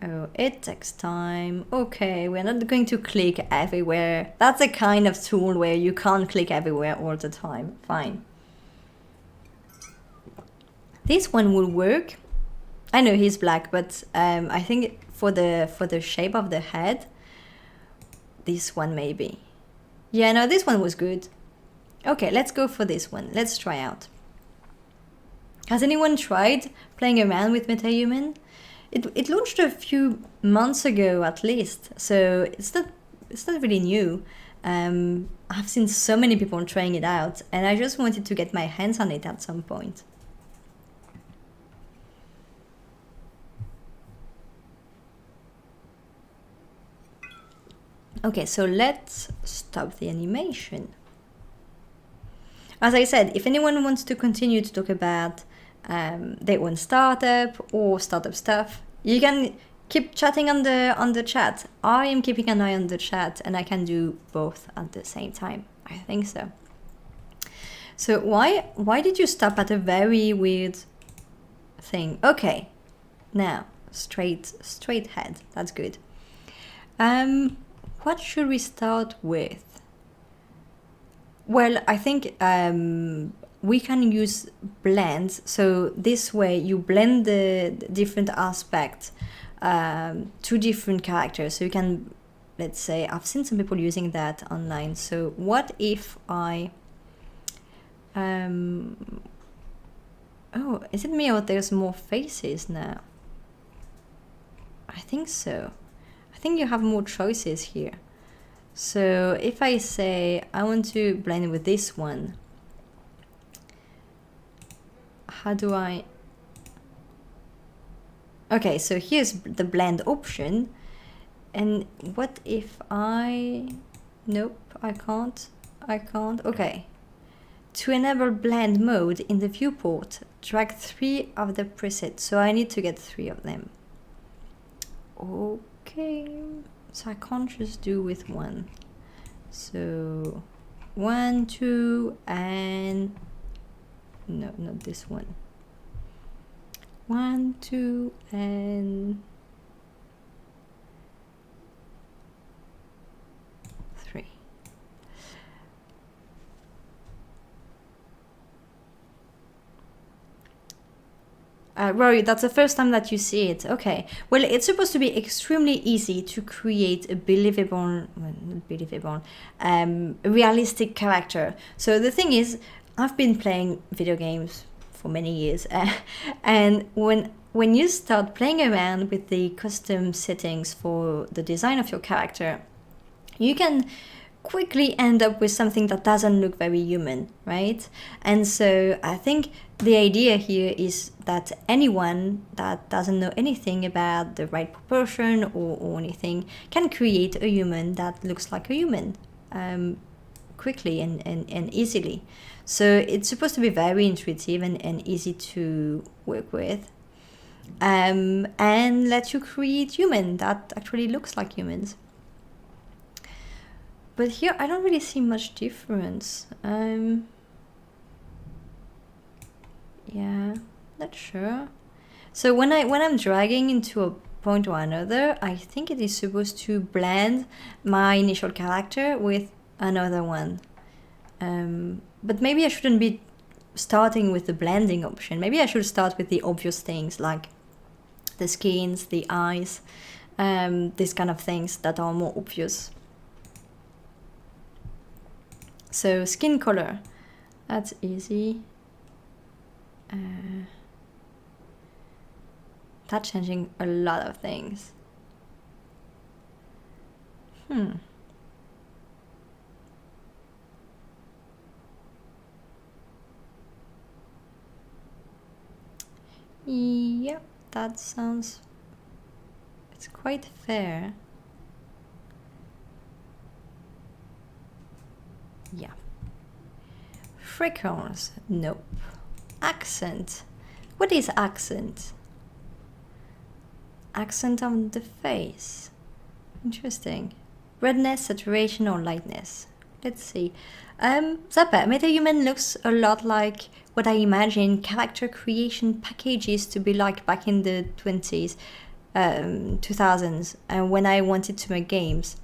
S1: Oh, it takes time. Okay, we're not going to click everywhere. That's a kind of tool where you can't click everywhere all the time. Fine. This one will work. I know he's black, but I think for the shape of the head, this one maybe. Yeah, no, this one was good. Okay, let's go for this one. Let's try out. Has anyone tried playing around with MetaHuman? It launched a few months ago at least, so it's not really new. I've seen so many people trying it out, and I just wanted to get my hands on it at some point. Okay, so let's stop the animation. As I said, if anyone wants to continue to talk about their own startup or startup stuff, you can keep chatting on the chat. I am keeping an eye on the chat, and I can do both at the same time. I think so. So why did you stop at a very weird thing? Okay, now straight head. That's good. What should we start with? Well, I think we can use blends. So this way you blend the different aspects to different characters. So you can, let's say, I've seen some people using that online. So what if I... oh, is it me or there's more faces now? I think so. I think you have more choices here. So if I say I want to blend with this one, how do I... Okay, so here's the blend option. And what if I... Nope, I can't. Okay. To enable blend mode in the viewport, drag 3 of the presets. So I need to get 3 of them. Okay. So I can't just do with one. So 1, 2, and no, not this one. 1, 2, and 3. Rory, that's the first time that you see it. Okay. Well, it's supposed to be extremely easy to create a believable, well, not believable, realistic character. So the thing is, I've been playing video games for many years, and when you start playing around with the custom settings for the design of your character, you can quickly end up with something that doesn't look very human, right? And so I think the idea here is that anyone that doesn't know anything about the right proportion or anything can create a human that looks like a human quickly and easily. So it's supposed to be very intuitive and easy to work with, and let you create human that actually looks like humans. But here I don't really see much difference. Yeah, not sure. So when I'm dragging into point or another, I think it is supposed to blend my initial character with another one. But maybe I shouldn't be starting with the blending option. Maybe I should start with the obvious things like the skins, the eyes, these kind of things that are more obvious. So skin color, that's easy. That's changing a lot of things. Yep, that sounds... it's quite fair. Yeah. Freckles, nope. Accent, what is accent? Accent on the face, interesting. Redness, saturation, or lightness? Let's see. Zappa, MetaHuman looks a lot like what I imagine character creation packages to be like back in the 2000s, when I wanted to make games.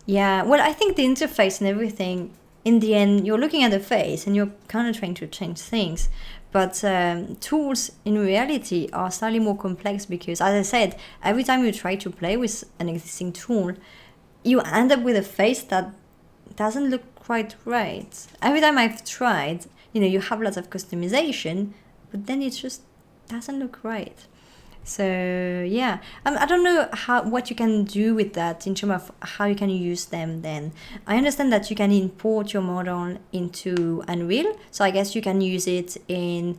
S1: Yeah, well, I think the interface and everything, in the end, you're looking at the face and you're kind of trying to change things. But tools in reality are slightly more complex because, as I said, every time you try to play with an existing tool, you end up with a face that doesn't look quite right. Every time I've tried, you have lots of customization, but then it just doesn't look right. So yeah, I don't know what you can do with that in terms of how you can use them then. I understand that you can import your model into Unreal, so I guess you can use it in,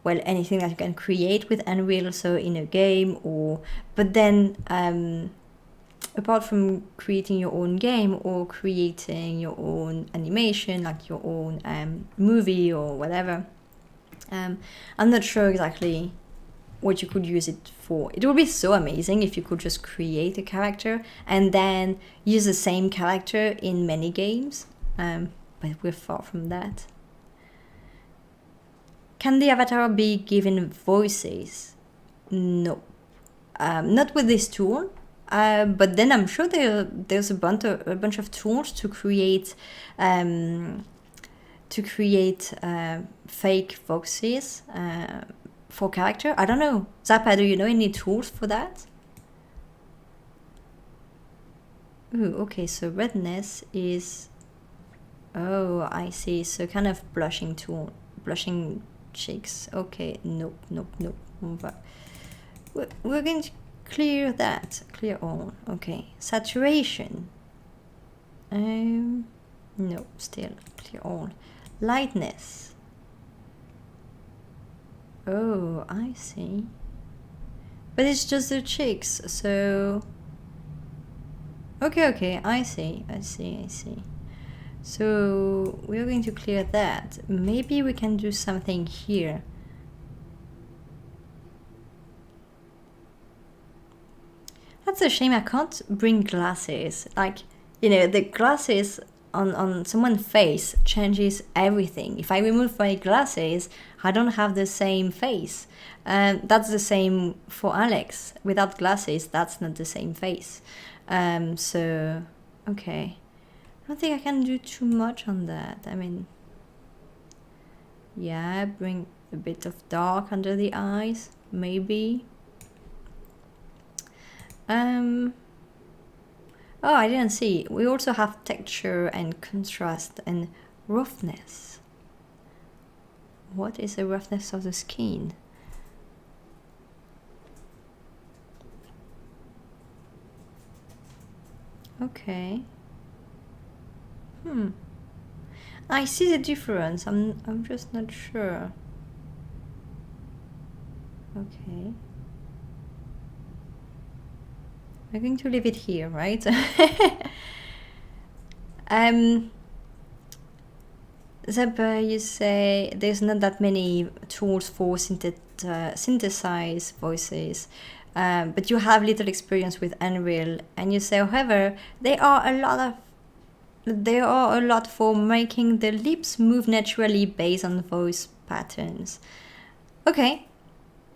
S1: well, anything that you can create with Unreal, so in a game but then apart from creating your own game or creating your own animation, like your own movie or whatever, I'm not sure exactly what you could use it for. It would be so amazing if you could just create a character and then use the same character in many games, but we're far from that. Can the avatar be given voices? No, not with this tool, but then I'm sure there's a bunch of tools to create fake voices for character. I don't know. Zappa, do you know any tools for that? Ooh, okay, so redness is... oh, I see. So kind of blushing tool. Blushing cheeks. Okay, nope. But we're going to clear that. Clear all. Okay. Saturation. No, still clear all. Lightness. Oh, I see. But it's just the cheeks, so... Okay, I see. So we're going to clear that. Maybe we can do something here. That's a shame I can't bring glasses. Like, the glasses on someone's face changes everything. If I remove my glasses, I don't have the same face. That's the same for Alex. Without glasses, that's not the same face. So, okay. I don't think I can do too much on that. I mean, yeah, bring a bit of dark under the eyes, maybe. Oh, I didn't see. We also have texture and contrast and roughness. What is the roughness of the skin? Okay. I see the difference. I'm just not sure. Okay. I'm going to leave it here, right? Zeb, you say there's not that many tools for synthesize voices, but you have little experience with Unreal, and you say, however, there are a lot for making the lips move naturally based on voice patterns. Okay,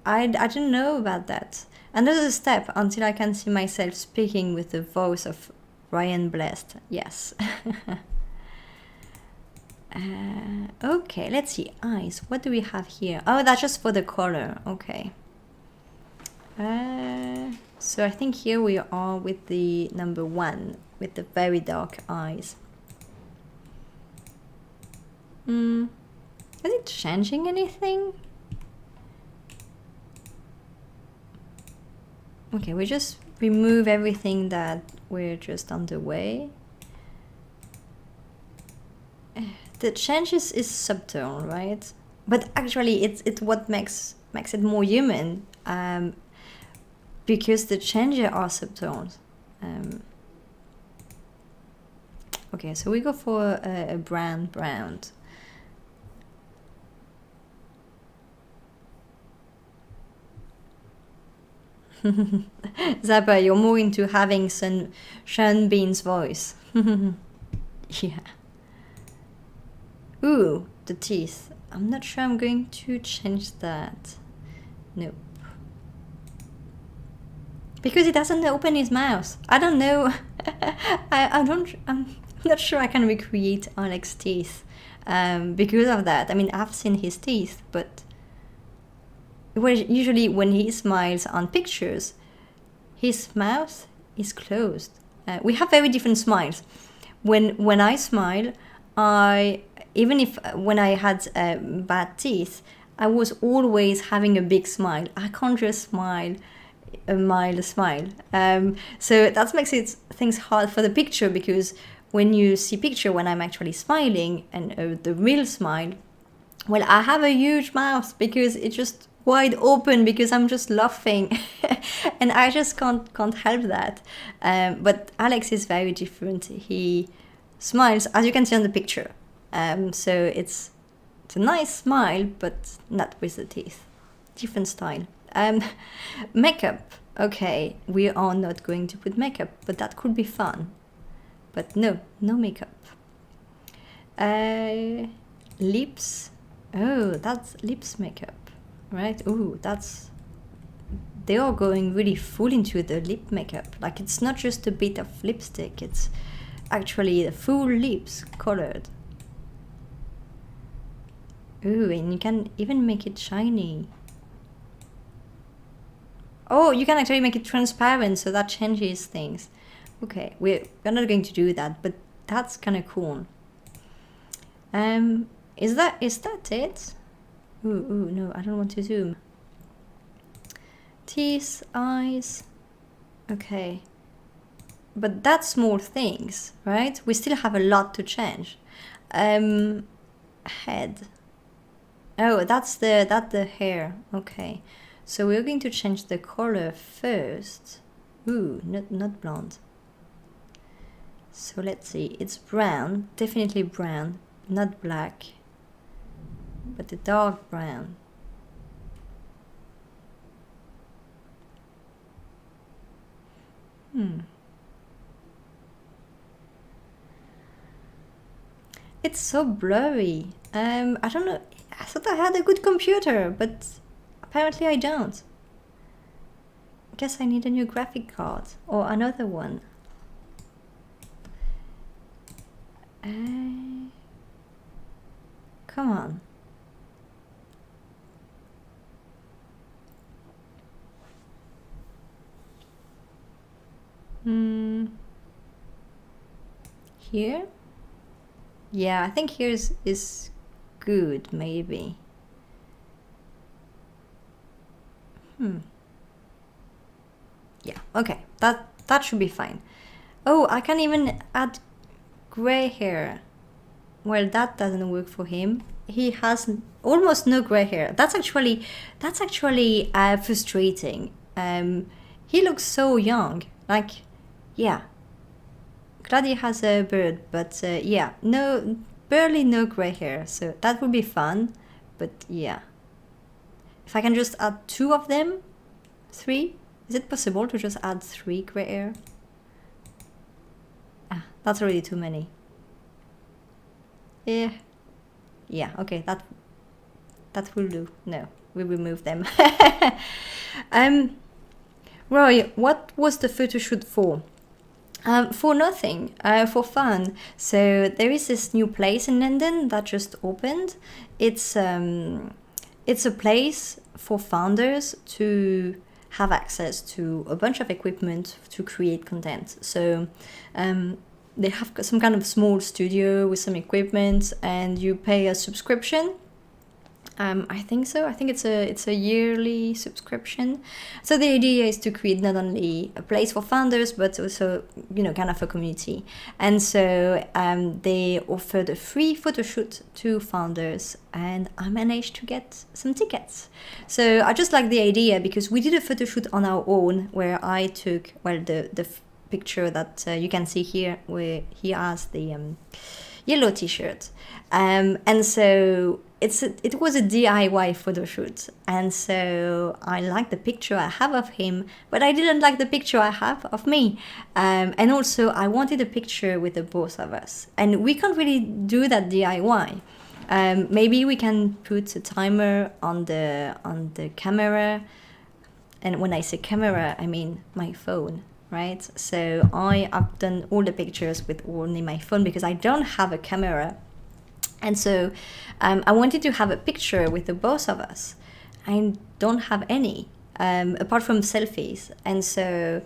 S1: I didn't know about that. Another step until I can see myself speaking with the voice of Ryan Blessed. Yes. Okay, let's see. Eyes. What do we have here? Oh, that's just for the color. Okay. So I think here we are with the number 1, with the very dark eyes. Is it changing anything? Okay, we just remove everything that we're just on the way. The change is subtle, right? But actually, it's what makes it more human, because the changes are subtle. Okay, so we go for a brown. Zappa, you're more into having Sean Bean's voice. Yeah. Ooh, the teeth. I'm not sure I'm going to change that. Nope. Because he doesn't open his mouth. I don't know. I'm not sure I can recreate Alex's teeth because of that. I mean, I've seen his teeth, but usually when he smiles on pictures, his mouth is closed. We have very different smiles. When I smile, even if when I had bad teeth, I was always having a big smile. I can't just smile a mild smile. So that makes things hard for the picture, because when you see picture when I'm actually smiling and the real smile, well, I have a huge mouth because it's just wide open because I'm just laughing and I just can't help that. But Alex is very different. He smiles, as you can see on the picture. So it's a nice smile, but not with the teeth. Different style. Makeup. Okay, we are not going to put makeup, but that could be fun. But no makeup. Lips. Oh, that's lips makeup, right? Ooh, they are going really full into the lip makeup. Like, it's not just a bit of lipstick, it's actually the full lips colored. Ooh, and you can even make it shiny. Oh, you can actually make it transparent, so that changes things. Okay, we're not going to do that, but that's kind of cool. Is that it? Ooh, no, I don't want to zoom. Teeth, eyes. Okay. But that's small things, right? We still have a lot to change. Head. Oh, that's the hair. Okay. So we're going to change the color first. Ooh, not blonde. So let's see. It's brown, definitely brown, not black, but the dark brown. It's so blurry. I don't know. I thought I had a good computer, but apparently I don't. I guess I need a new graphic card or another one. Come on. Here? Yeah, I think here is good, maybe. Yeah, okay, that should be fine. Oh, I can even add gray hair. Well, that doesn't work for him. He has almost no gray hair. That's actually frustrating. He looks so young. Like, yeah. Glad he has a beard, but yeah, barely no gray hair. So that would be fun. But yeah, if I can just add 2 of them, 3. Is it possible to just add 3 gray hair? Ah, that's already too many. Yeah, okay, that will do. No, we remove them. Roy, what was the photo shoot for? For nothing, for fun. So there is this new place in London that just opened. It's a place for founders to have access to a bunch of equipment to create content. So they have some kind of small studio with some equipment, and you pay a subscription. I think so. I think it's a yearly subscription. So the idea is to create not only a place for founders, but also, you know, kind of a community. And so they offered a free photo shoot to founders, and I managed to get some tickets. So I just like the idea, because we did a photo shoot on our own, where I took, well, the picture that you can see here, where he has the yellow t-shirt, and so it was a DIY photo shoot, and so I like the picture I have of him, but I didn't like the picture I have of me, and also I wanted a picture with the both of us, and we can't really do that DIY. Maybe we can put a timer on the camera, and when I say camera, I mean my phone, right? So I have done all the pictures with only my phone because I don't have a camera. And so I wanted to have a picture with the both of us. I don't have any, apart from selfies. And so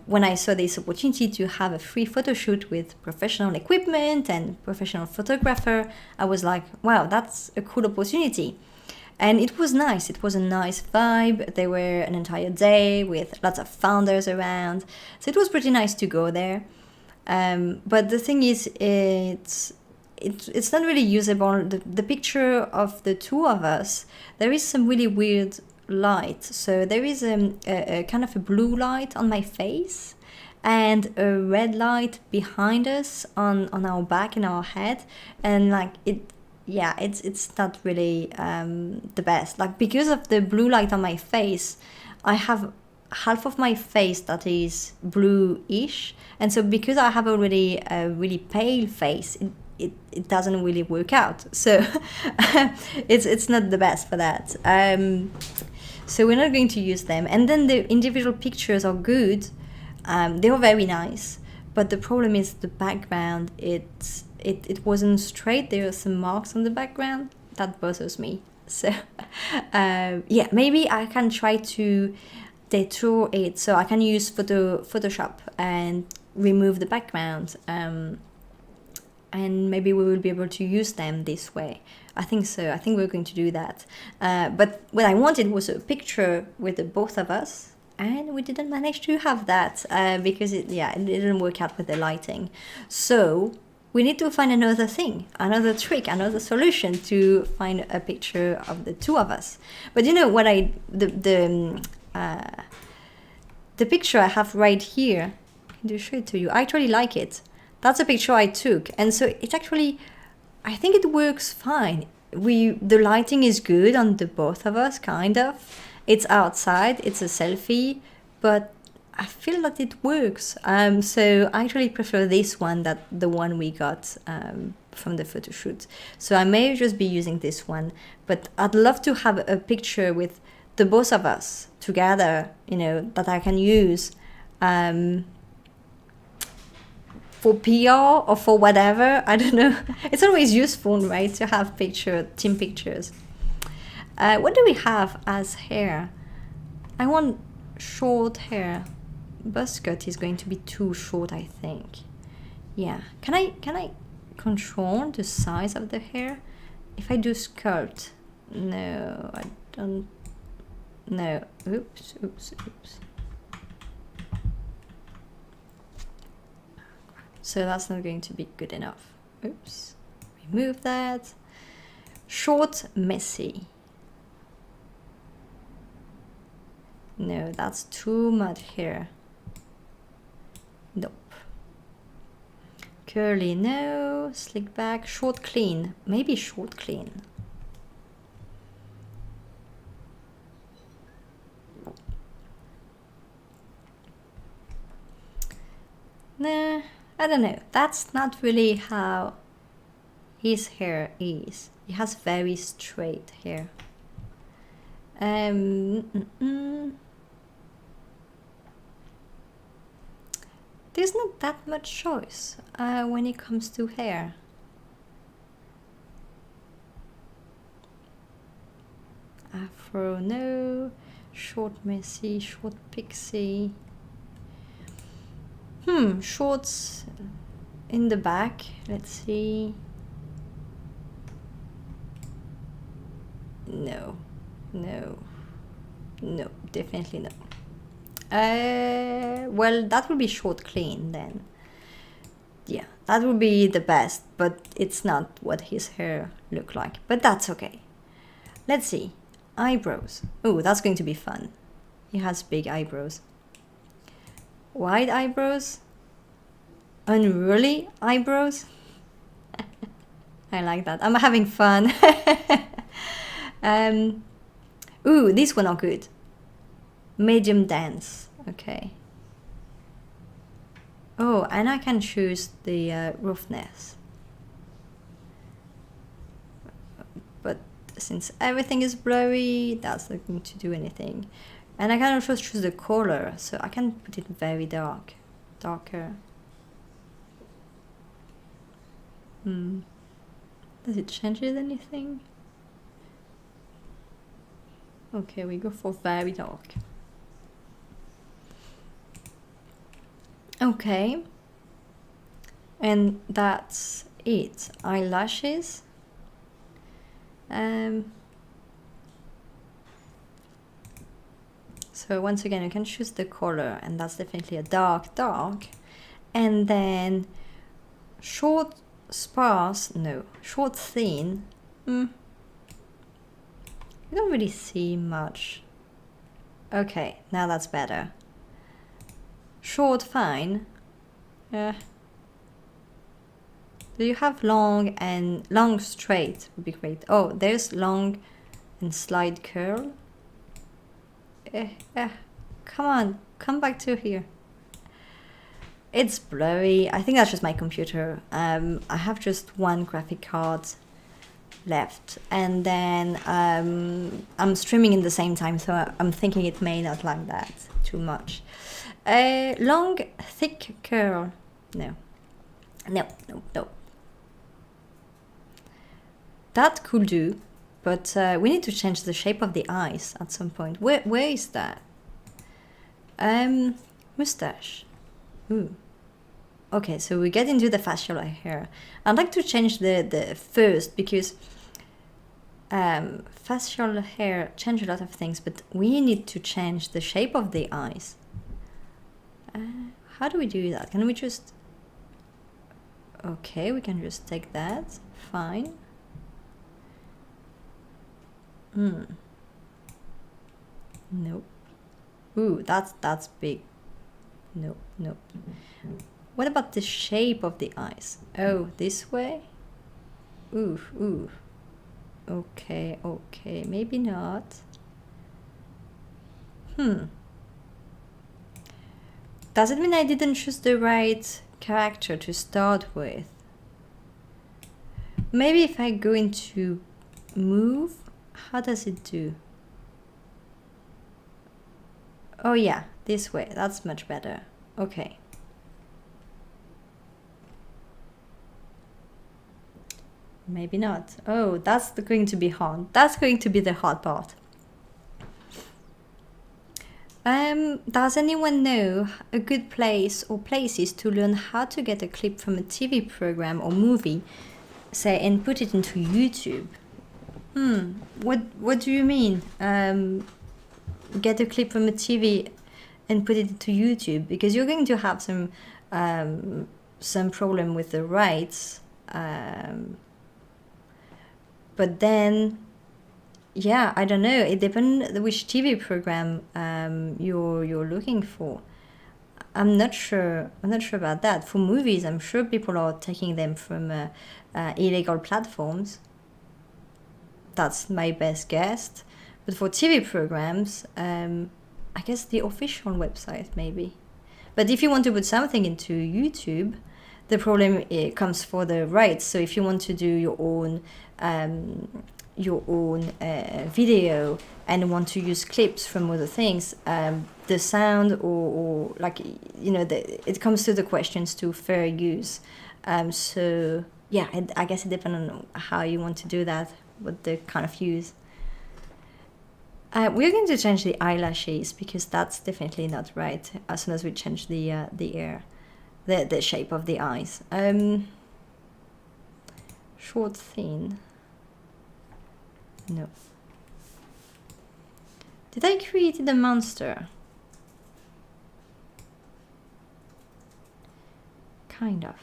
S1: when I saw this opportunity to have a free photo shoot with professional equipment and professional photographer, I was like, wow, that's a cool opportunity. And it was nice. It was a nice vibe. There were an entire day with lots of founders around. So it was pretty nice to go there. But the thing is, it's not really usable. The picture of the two of us, there is some really weird light. So there is a kind of a blue light on my face and a red light behind us on our back and our head. And like it's not really the best. Like, because of the blue light on my face, I have half of my face that is blue-ish. And so because I have already a really pale face, it doesn't really work out. So it's not the best for that. So we're not going to use them. And then the individual pictures are good. They are very nice. But the problem is the background. It wasn't straight. There are some marks on the background. That bothers me. So maybe I can try to detour it. So I can use Photoshop and remove the background. And maybe we will be able to use them this way. I think so. I think we're going to do that. But what I wanted was a picture with the both of us, and we didn't manage to have that because it didn't work out with the lighting. So we need to find another thing, another trick, another solution to find a picture of the two of us. But you know what the picture I have right here, can I show it to you? I actually like it. That's a picture I took, and so it actually, I think it works fine. The lighting is good on the both of us, kind of. It's outside, it's a selfie, but I feel that it works. So I actually prefer this one than the one we got from the photo shoot. So I may just be using this one, but I'd love to have a picture with the both of us together, you know, that I can use. For PR or for whatever, I don't know. It's always useful, right, to have team pictures. What do we have as hair? I want short hair. Buzz cut is going to be too short, I think. Yeah. Can I control the size of the hair? If I do sculpt, no, I don't. No. Oops. So that's not going to be good enough. Oops. Remove that. Short, messy. No, that's too much hair. Nope. Curly, no. Slick back. Short, clean. Maybe short, clean. Nah. I don't know, that's not really how his hair is. He has very straight hair. There's not that much choice when it comes to hair. Afro, no. Short messy, short pixie. Shorts in the back. Let's see. No, definitely no. Well, that would be short clean then. Yeah, that would be the best, but it's not what his hair looked like. But that's okay. Let's see. Eyebrows. Oh, that's going to be fun. He has big eyebrows. Wide eyebrows? Unruly eyebrows? I like that. I'm having fun. Ooh, these one are good. Medium dense. Okay. Oh, and I can choose the roughness. But since everything is blurry, that's not going to do anything. And I can also choose the color, so I can put it very darker. Does it change anything? Okay, we go for very dark. Okay. And that's it. Eyelashes. So once again, you can choose the color, and that's definitely a dark. And then short, sparse, no, short, thin. You don't really see much. Okay, now that's better. Short, fine. Do you have long and long straight would be great. Oh, there's long and slide curl. Come on, come back to here. It's blurry. I think that's just my computer. I have just one graphic card left, and then I'm streaming in the same time, so I'm thinking it may not like that too much. Long, thick curl. No. That could do, but we need to change the shape of the eyes at some point. Where is that? Mustache. Ooh. Okay, so we get into the facial hair. I'd like to change the first, because facial hair change a lot of things, but we need to change the shape of the eyes. How do we do that? Can we just... Okay, we can just take that. Fine. Nope. Ooh, that's big. Nope. What about the shape of the eyes? Oh, this way? Ooh. Okay, maybe not. Does it mean I didn't choose the right character to start with? Maybe if I go into move, how does it do? Oh yeah, this way, that's much better. Okay. Maybe not. Oh, that's going to be hard. That's going to be the hard part. Does anyone know a good place or places to learn how to get a clip from a TV program or movie, say, and put it into YouTube? What do you mean? Get a clip from a TV and put it into YouTube? Because you're going to have some problem with the rights. But then, yeah, I don't know. It depends which TV program you're looking for. I'm not sure about that. For movies, I'm sure people are taking them from illegal platforms. That's my best guess. But for TV programs, I guess the official website maybe. But if you want to put something into YouTube, the problem comes for the rights. So if you want to do your own your own video and want to use clips from other things, the sound or like, you know, it comes to the questions to fair use. So yeah, I guess it depends on how you want to do that, what the kind of use. We're going to change the eyelashes because that's definitely not right as soon as we change the shape of the eyes. Short, thin. No. Did I create the monster? Kind of.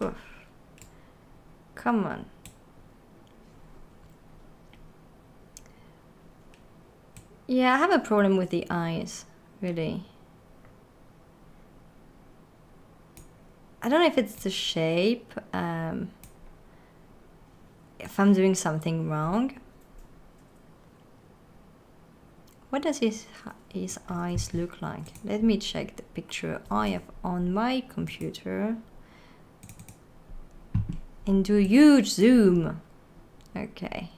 S1: Ugh. Come on. Yeah, I have a problem with the eyes, really. I don't know if it's the shape, if I'm doing something wrong. What does his eyes look like? Let me check the picture I have on my computer and do a huge zoom. Okay.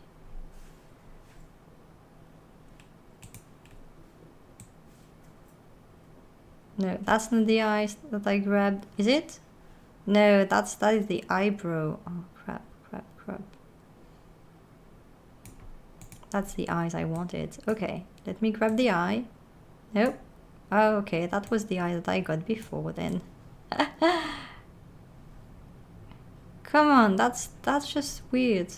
S1: No, that's not the eyes that I grabbed. Is it? No, that is the eyebrow. Oh, crap. That's the eyes I wanted. Okay, let me grab the eye. Nope. Oh, okay, that was the eye that I got before then. Come on, that's just weird.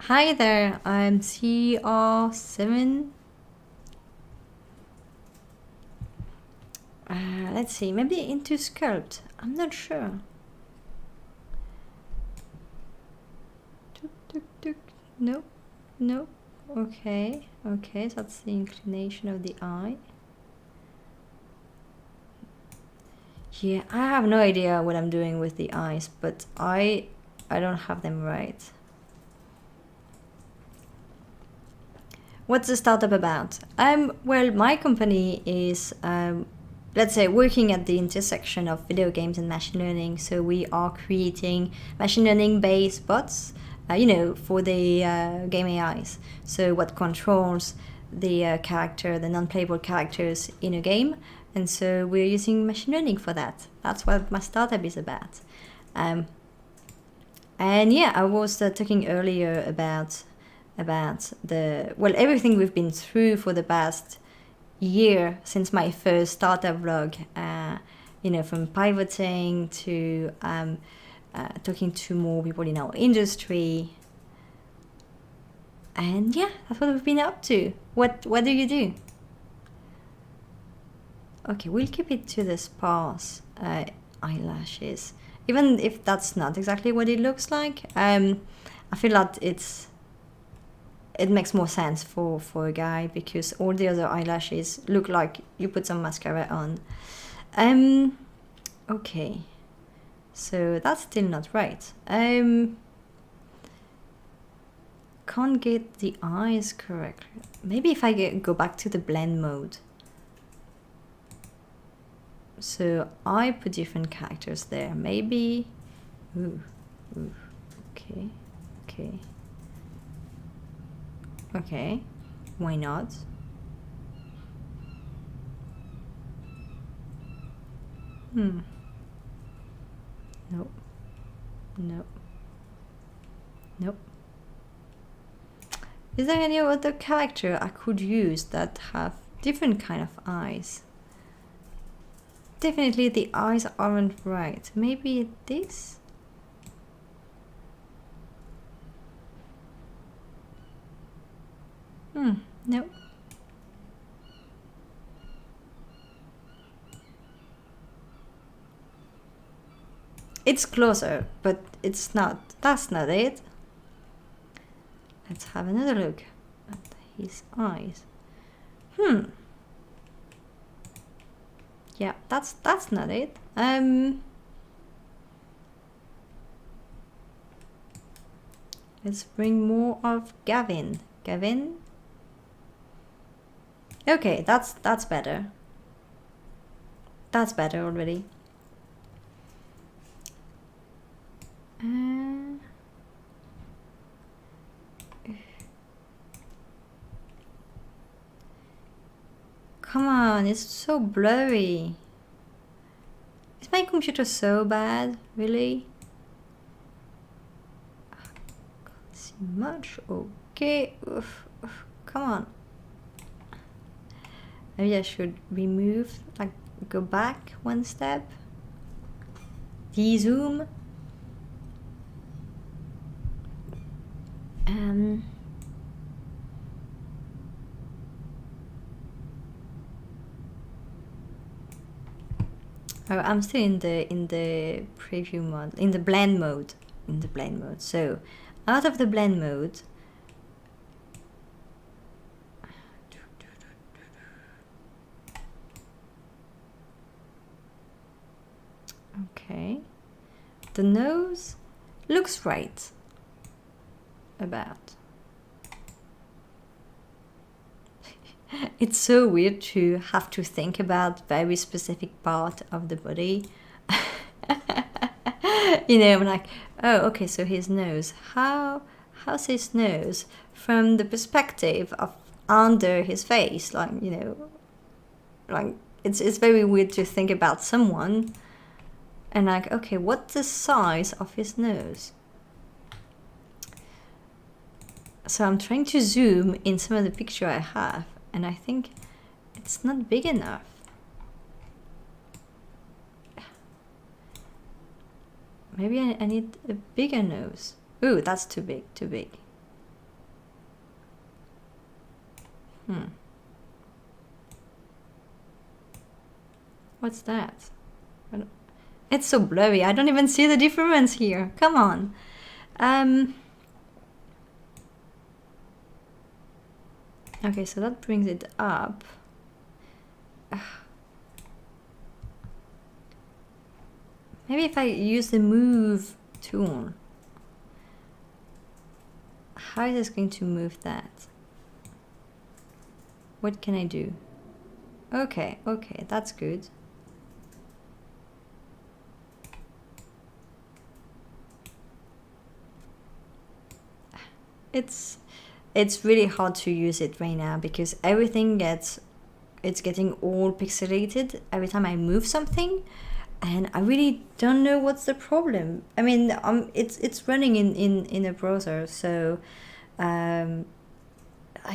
S1: Hi there, I'm CR7. Let's see, maybe into sculpt. I'm not sure. Nope, nope. Okay, okay, so that's the inclination of the eye. Yeah, I have no idea what I'm doing with the eyes, but I don't have them right. What's the startup about? Well, my company is, let's say, working at the intersection of video games and machine learning. So we are creating machine learning-based bots, you know, for the game AIs. So what controls the character, the non-playable characters in a game. And so we're using machine learning for that. That's what my startup is about. And yeah, I was talking earlier about everything we've been through for the past year since my first startup vlog, you know, from pivoting to talking to more people in our industry. And yeah, that's what we've been up to. What do you do? Okay, we'll keep it to the sparse eyelashes, even if that's not exactly what it looks like. I feel that it makes more sense for a guy because all the other eyelashes look like you put some mascara on. Okay, so that's still not right. Can't get the eyes correct. Maybe if I go back to the blend mode. So I put different characters there. Maybe. Ooh. Okay. Okay, why not? Nope. Is there any other character I could use that have different kind of eyes? Definitely the eyes aren't right. Maybe this? Nope. It's closer, but it's not. That's not it. Let's have another look at his eyes. Yeah, that's not it. Let's bring more of Gavin. Gavin? Okay, that's better. That's better already. Come on, it's so blurry. Is my computer so bad? Really? Can't see much. Okay. Oof, oof, come on. Maybe I should remove, like, go back one step. De-zoom. Oh, I'm still in the preview mode, in the blend mode, So, out of the blend mode. Okay, the nose looks right. About. It's so weird to have to think about very specific part of the body. You know, I'm like, oh, okay, so his nose. How's his nose from the perspective of under his face? Like, you know, like it's very weird to think about someone and like, okay, what's the size of his nose? So I'm trying to zoom in some of the picture I have, and I think it's not big enough. Maybe I need a bigger nose. Ooh, that's too big, too big. What's that? It's so blurry, I don't even see the difference here. Come on. Okay, so that brings it up. Maybe if I use the move tool. How is this going to move that? What can I do? Okay, okay, that's good. It's really hard to use it right now because everything it's getting all pixelated every time I move something, and I really don't know what's the problem. I mean, it's running in a browser, so I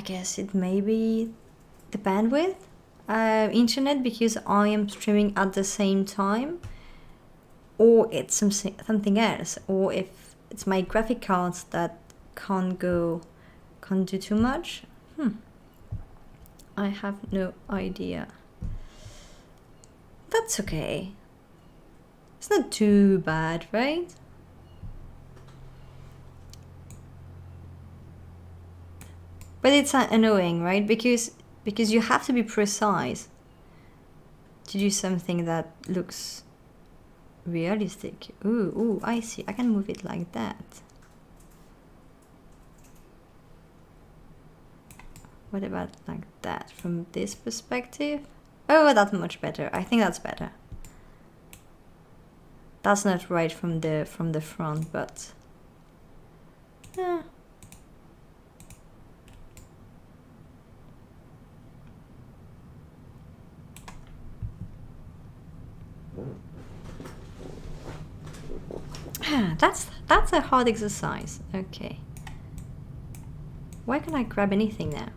S1: guess it may be the bandwidth, internet, because I am streaming at the same time, or it's something else, or if it's my graphic cards that can't do too much. I have no idea. That's okay. It's not too bad, right? But it's annoying, right? Because you have to be precise to do something that looks realistic. Ooh, I see. I can move it like that. What about like that from this perspective? Oh, that's much better. I think that's better. That's not right from the front, but yeah. That's a hard exercise. Okay. Why can't I grab anything now?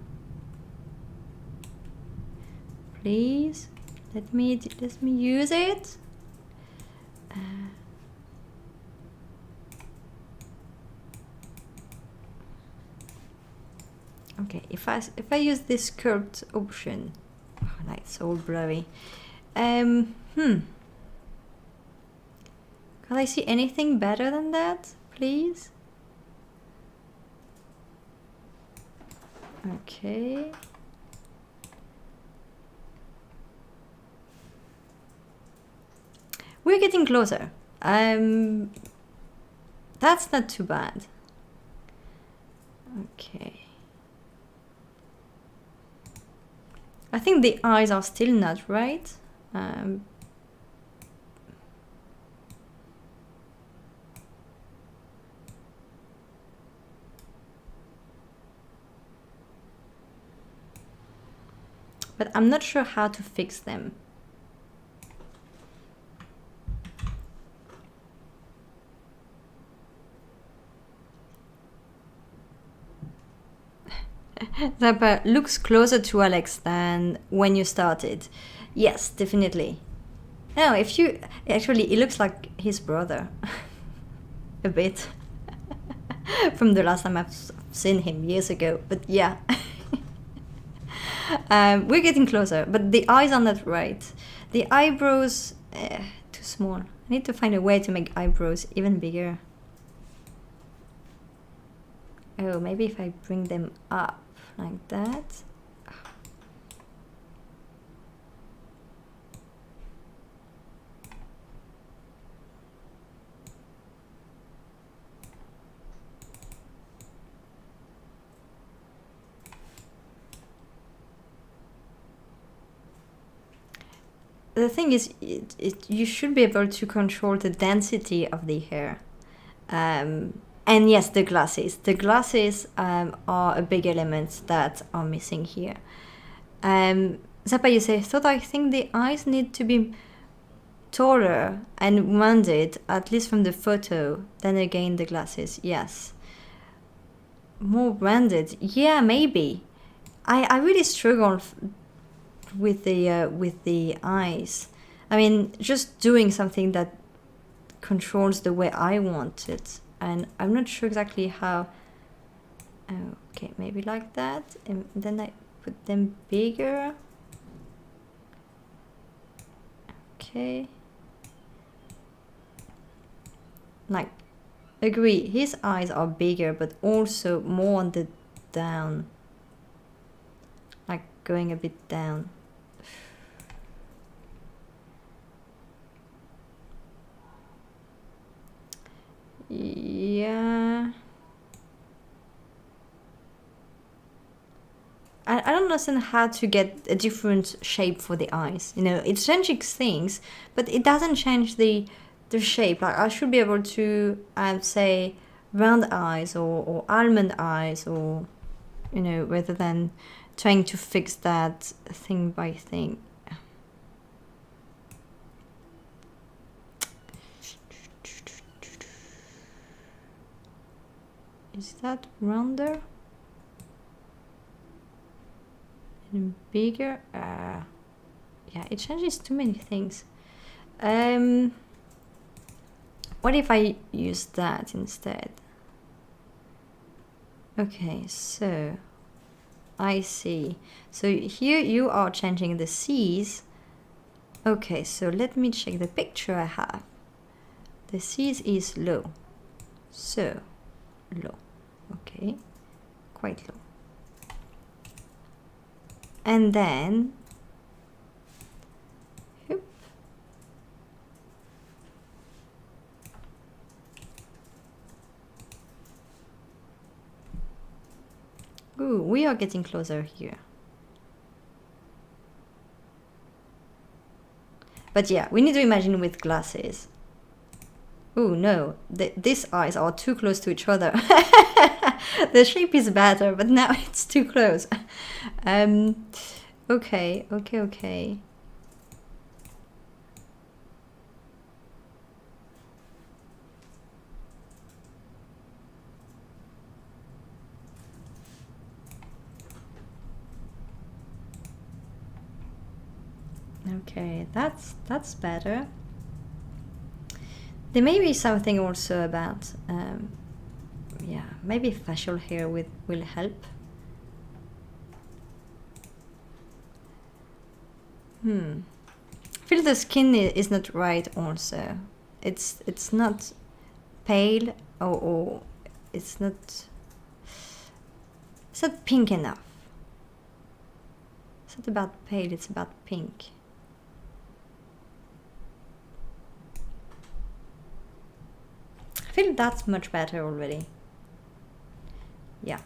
S1: Please, let me use it. Okay, if I use this curved option, oh, no, it's all blurry. Can I see anything better than that, please? Okay. We're getting closer. That's not too bad. Okay. I think the eyes are still not right. But I'm not sure how to fix them. Zappa looks closer to Alex than when you started. Yes, definitely. No, if you... Actually, it looks like his brother. A bit. From the last time I've seen him years ago. But yeah. We're getting closer. But the eyes are not right. The eyebrows... too small. I need to find a way to make eyebrows even bigger. Oh, maybe if I bring them up like that. The thing is, you should be able to control the density of the hair. And yes, the glasses. The glasses are a big element that are missing here. Zappa, you say, I think the eyes need to be taller and rounded, at least from the photo. Then again, the glasses, yes. More rounded, yeah, maybe. I really struggle with the eyes. I mean, just doing something that controls the way I want it, and I'm not sure exactly how. Okay, maybe like that, and then I put them bigger. Okay, like, agree, his eyes are bigger, but also more on the down, like going a bit down. Yeah. I don't understand how to get a different shape for the eyes. You know, it changes things, but it doesn't change the shape. Like, I should be able to, say, round eyes or almond eyes, or, you know, rather than trying to fix that thing by thing. Is that rounder? And bigger? Yeah, it changes too many things. What if I use that instead? Okay, so I see. So here you are changing the C's. Okay, so let me check the picture I have. The C's is low. So, low. Okay, quite low. And then, whoop. Ooh, we are getting closer here. But yeah, we need to imagine with glasses. Oh no, these eyes are too close to each other. The shape is better, but now it's too close. Okay. Okay, that's better. There may be something also about, yeah, maybe facial hair will help. I feel the skin is not right also. It's not pale, or it's not pink enough. It's not about pale, it's about pink. I feel that's much better already. Yeah,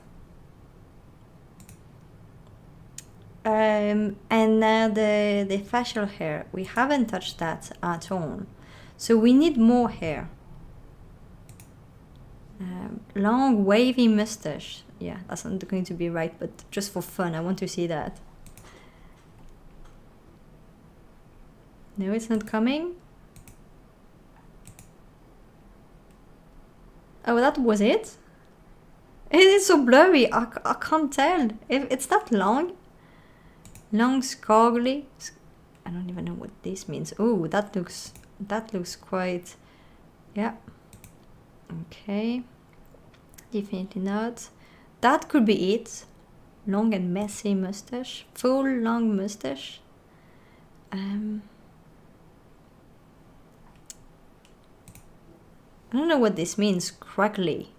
S1: And now the facial hair, we haven't touched that at all. So we need more hair. Long wavy mustache. Yeah, that's not going to be right, but just for fun, I want to see that. No, it's not coming. Oh, that was it? It is so blurry, I can't tell. If it's that long. Long, scraggly. I don't even know what this means. Oh, that looks quite... Yeah. Okay. Definitely not. That could be it. Long and messy mustache. Full long mustache. I don't know what this means. Crackly.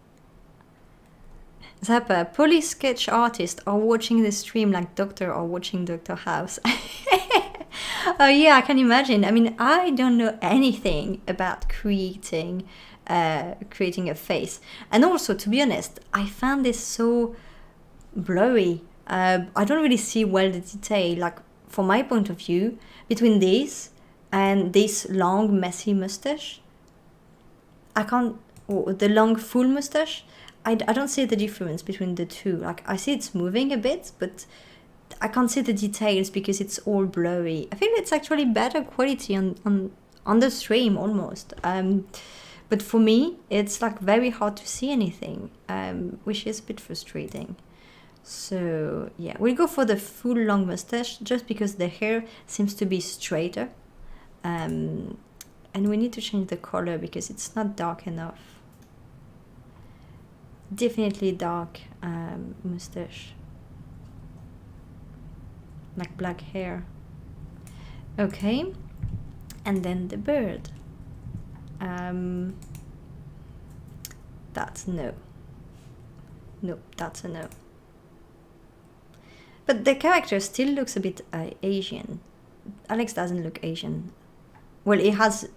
S1: Zappa, police sketch artists are watching the stream like Doctor or watching Doctor House. Oh yeah, I can imagine. I mean, I don't know anything about creating a face. And also, to be honest, I found this so blurry. I don't really see well the detail. Like, from my point of view, between this and this long, messy mustache, I can't... Oh, the long, full mustache, I don't see the difference between the two. Like, I see it's moving a bit, but I can't see the details because it's all blurry. I think it's actually better quality on the stream almost. But for me, it's like very hard to see anything, which is a bit frustrating. So yeah, we'll go for the full long mustache just because the hair seems to be straighter. And we need to change the color because it's not dark enough. Definitely dark mustache. Like black hair. Okay. And then the bird. That's no. Nope, that's a no. But the character still looks a bit Asian. Alex doesn't look Asian. Well, he has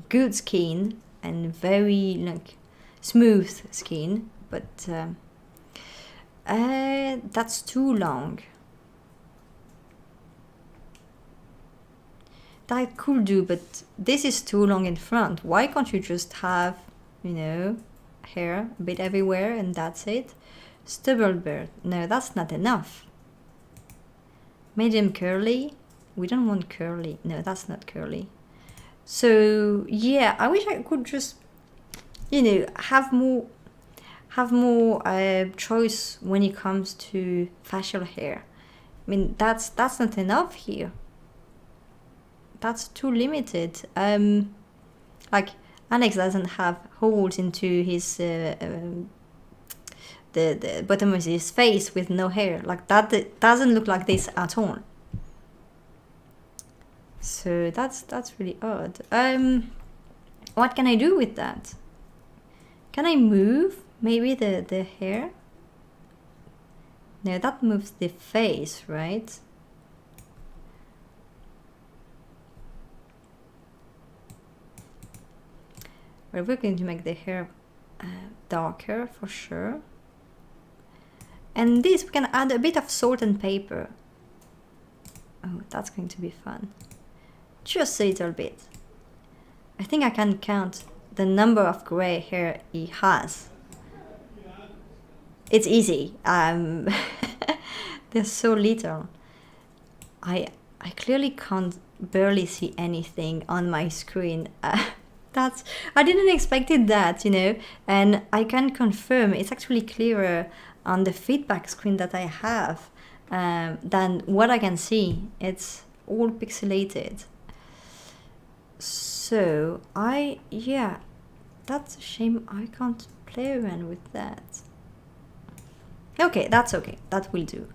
S1: good skin and very like smooth skin, but that's too long. That could do, but this is too long in front. Why can't you just have, you know, hair a bit everywhere and that's it? Stubble bird. No, that's not enough. Medium curly. We don't want curly. No, that's not curly. So yeah, I wish I could just, you know, have more choice when it comes to facial hair. I mean, that's not enough here. That's too limited. Like Alex doesn't have holes into his the bottom of his face with no hair. Like that doesn't look like this at all. So that's really odd. What can I do with that? Can I move maybe the hair? No, that moves the face, right? Well, we're going to make the hair darker for sure. And this, we can add a bit of salt and pepper. Oh, that's going to be fun. Just a little bit. I think I can count the number of gray hair he has. It's easy. There's so little. I clearly can't barely see anything on my screen. I didn't expect that, you know, and I can confirm it's actually clearer on the feedback screen that I have than what I can see. It's all pixelated. So yeah, that's a shame I can't play around with that. Okay, that's okay, that will do.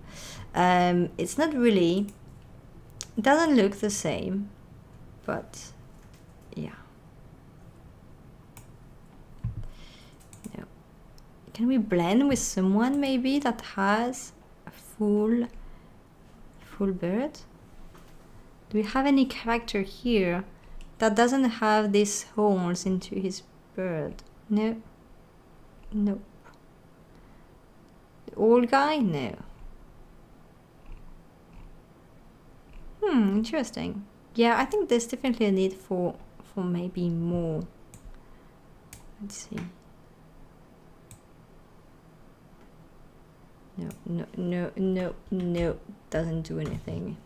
S1: It's not really, it doesn't look the same, but yeah. No. Can we blend with someone maybe that has a full bird? Do we have any character here that doesn't have these holes into his bird? No. Nope. The old guy? No. Interesting. Yeah, I think there's definitely a need for maybe more. Let's see. No, doesn't do anything.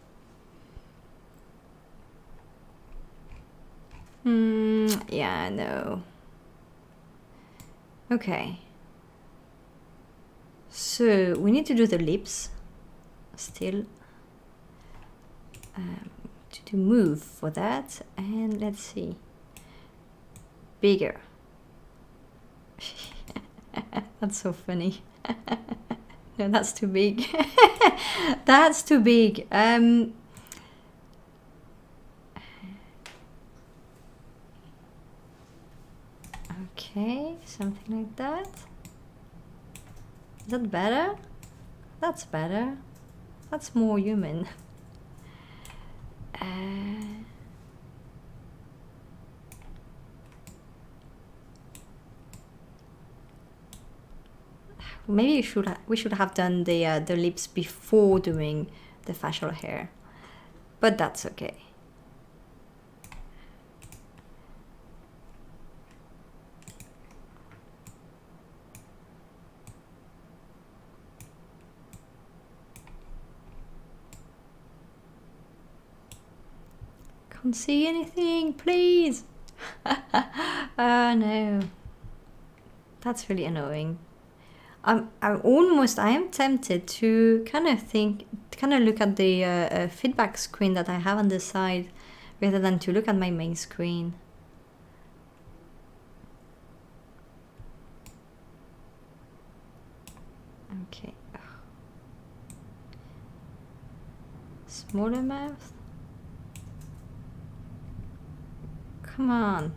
S1: Yeah, no. Okay. So we need to do the lips still. To do move for that, and let's see. Bigger. That's so funny. No, that's too big. That's too big. Okay, something like that. Is that better? That's better. That's more human. Maybe we should have done the lips before doing the facial hair, but that's okay. Can't see anything, please. Oh no, that's really annoying. I am tempted to kind of look at the feedback screen that I have on the side rather than to look at my main screen. Okay. Smaller mouth. Come on.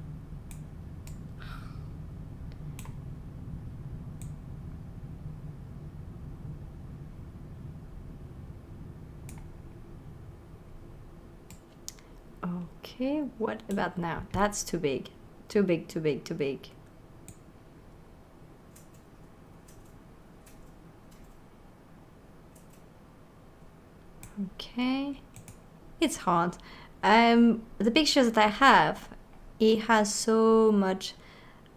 S1: Okay, what about now? That's too big. Too big, too big, too big. Okay. It's hard. The pictures that I have, it has so much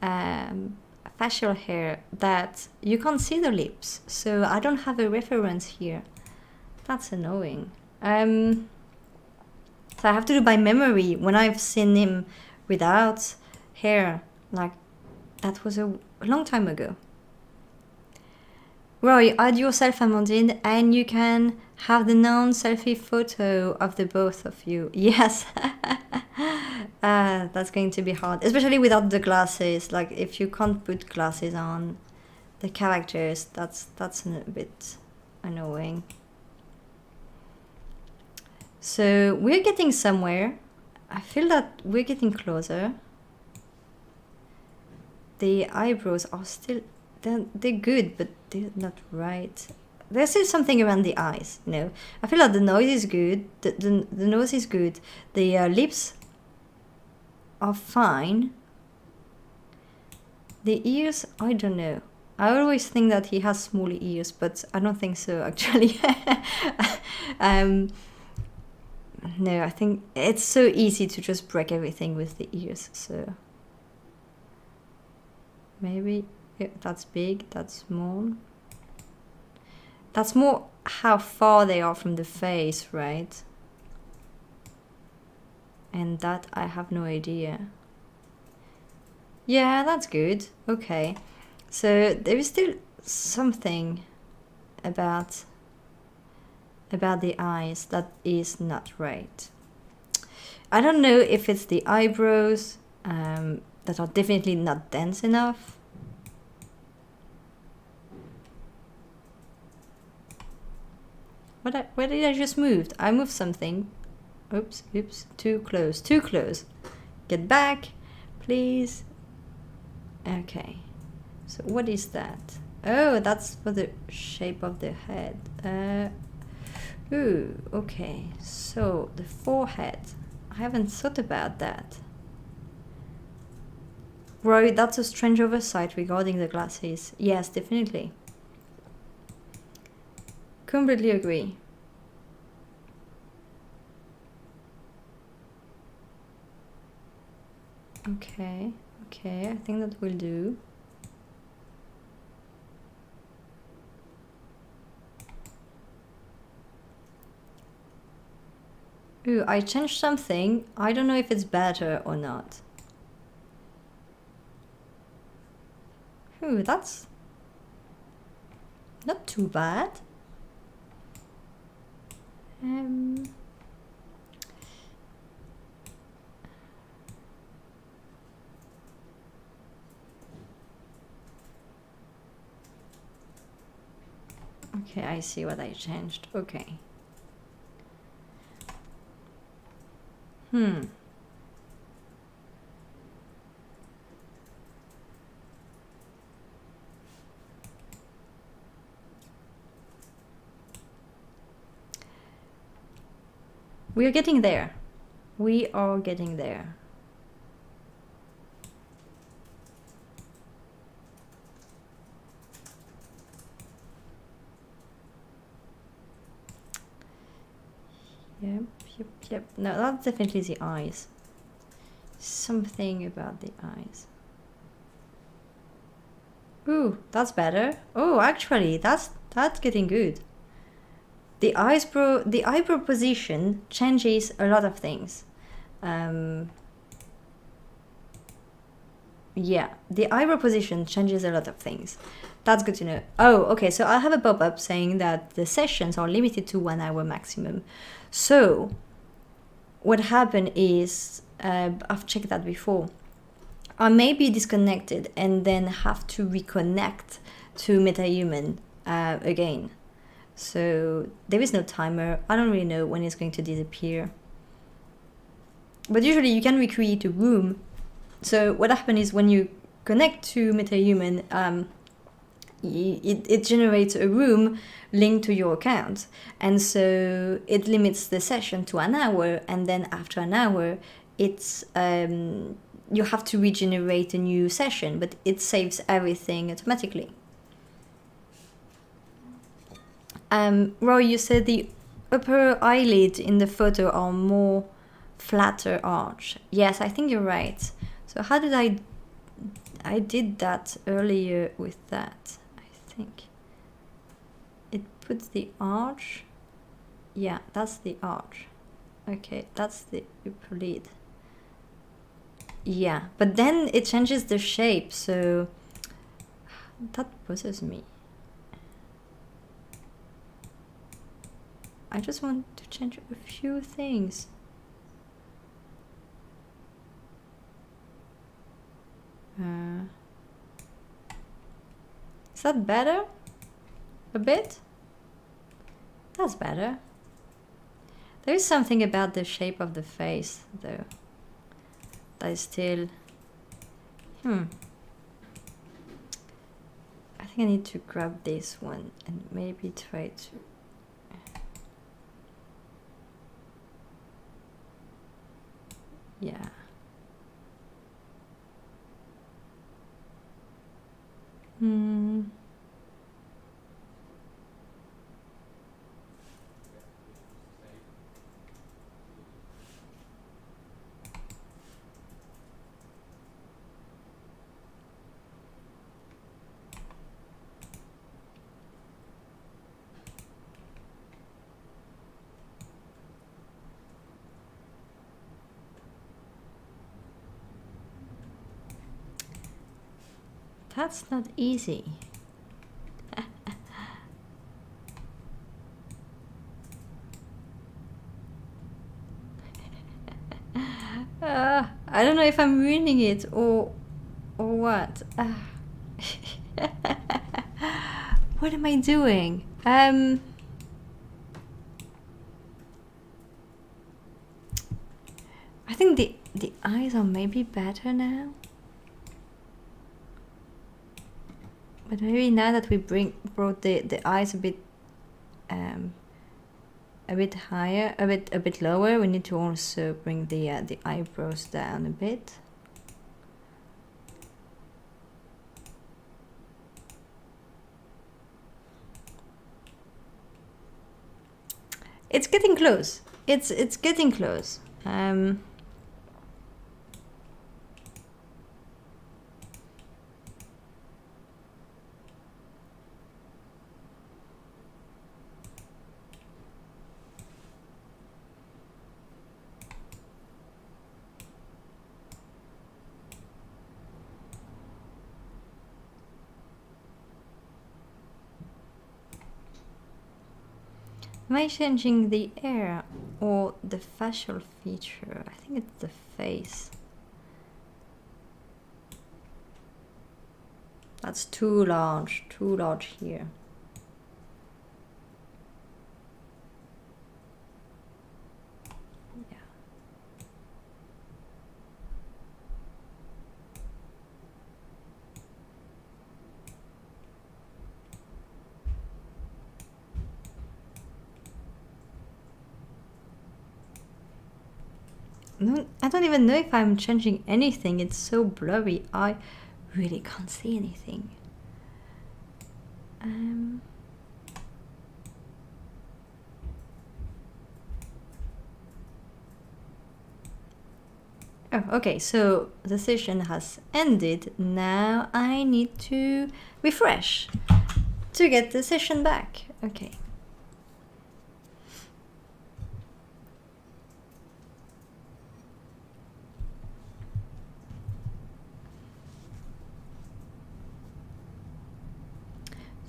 S1: facial hair that you can't see the lips. So I don't have a reference here. That's annoying. So I have to do by memory when I've seen him without hair. Like, that was a long time ago. Roy, add yourself, Amandine, and you can have the non-selfie photo of the both of you. Yes. That's going to be hard, especially without the glasses. Like, if you can't put glasses on the characters, that's a bit annoying. So we're getting somewhere. I feel that we're getting closer. The eyebrows are still, they're good, but they're not right. There's still something around the eyes, you know. I feel like the nose is good. The nose is good. The lips are fine. The ears, I don't know. I always think that he has small ears, but I don't think so, actually. No, I think it's so easy to just break everything with the ears, so maybe that's big, that's small. That's more how far they are from the face, right? And that I have no idea. Yeah, that's good. Okay, so there is still something about the eyes that is not right. I don't know if it's the eyebrows that are definitely not dense enough. Where did I just move? I moved something. Oops, too close. Get back, please. Okay, so what is that? Oh, that's for the shape of the head. Ooh, okay, so the forehead. I haven't thought about that. Right, that's a strange oversight regarding the glasses. Yes, definitely. Completely agree. Okay, okay, I think that will do. Ooh, I changed something. I don't know if it's better or not. Ooh, that's not too bad. Okay, I see what I changed. Okay. We are getting there. We are getting there. Yep, yep, yep. No, that's definitely the eyes. Something about the eyes. Ooh, that's better. Oh, actually, that's getting good. The eyebrow position changes a lot of things. Yeah, the eyebrow position changes a lot of things. That's good to know. Oh, okay, so I have a pop-up saying that the sessions are limited to 1 hour maximum. So what happened is, I've checked that before, I may be disconnected and then have to reconnect to MetaHuman again. So there is no timer. I don't really know when it's going to disappear. But usually you can recreate a room. So what happens is when you connect to MetaHuman, it generates a room linked to your account. And so it limits the session to 1 hour. And then after an hour, it's you have to regenerate a new session, but it saves everything automatically. Roy, you said the upper eyelid in the photo are more flatter arch. Yes, I think you're right. So how did I did that earlier with that, I think. It puts the arch. Yeah, that's the arch. Okay, that's the upper lid. Yeah, but then it changes the shape, so that bothers me. I just want to change a few things. Is that better? A bit? That's better. There is something about the shape of the face, though, that is still... I think I need to grab this one and maybe try to... Yeah. That's not easy. I don't know if I'm ruining it or what. What am I doing? I think the eyes are maybe better now. But maybe now that we brought the eyes a bit higher, a bit lower, we need to also bring the eyebrows down a bit. It's getting close. It's getting close. Am I changing the hair or the facial feature? I think it's the face. That's too large here. Yeah. No, I don't even know if I'm changing anything. It's so blurry. I really can't see anything. Oh, okay, so the session has ended. Now I need to refresh to get the session back. Okay.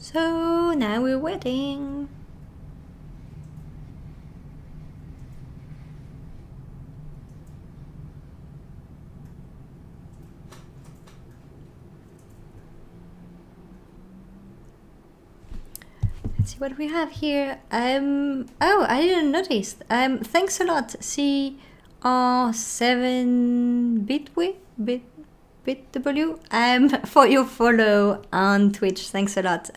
S1: So now we're waiting. Let's see what we have here. Oh, I didn't notice. Thanks a lot, CR7BitW, for your follow on Twitch. Thanks a lot.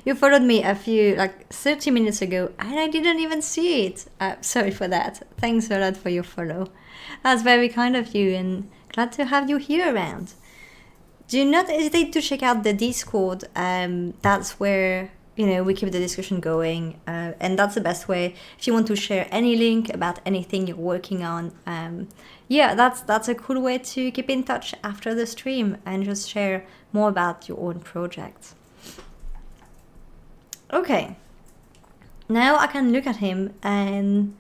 S1: You followed me a few, like 30 minutes ago, and I didn't even see it. Sorry for that. Thanks a lot for your follow. That's very kind of you, and glad to have you here around. Do not hesitate to check out the Discord. That's where we keep the discussion going, and that's the best way if you want to share any link about anything you're working on. Yeah, that's a cool way to keep in touch after the stream and just share more about your own projects. Okay, now I can look at him and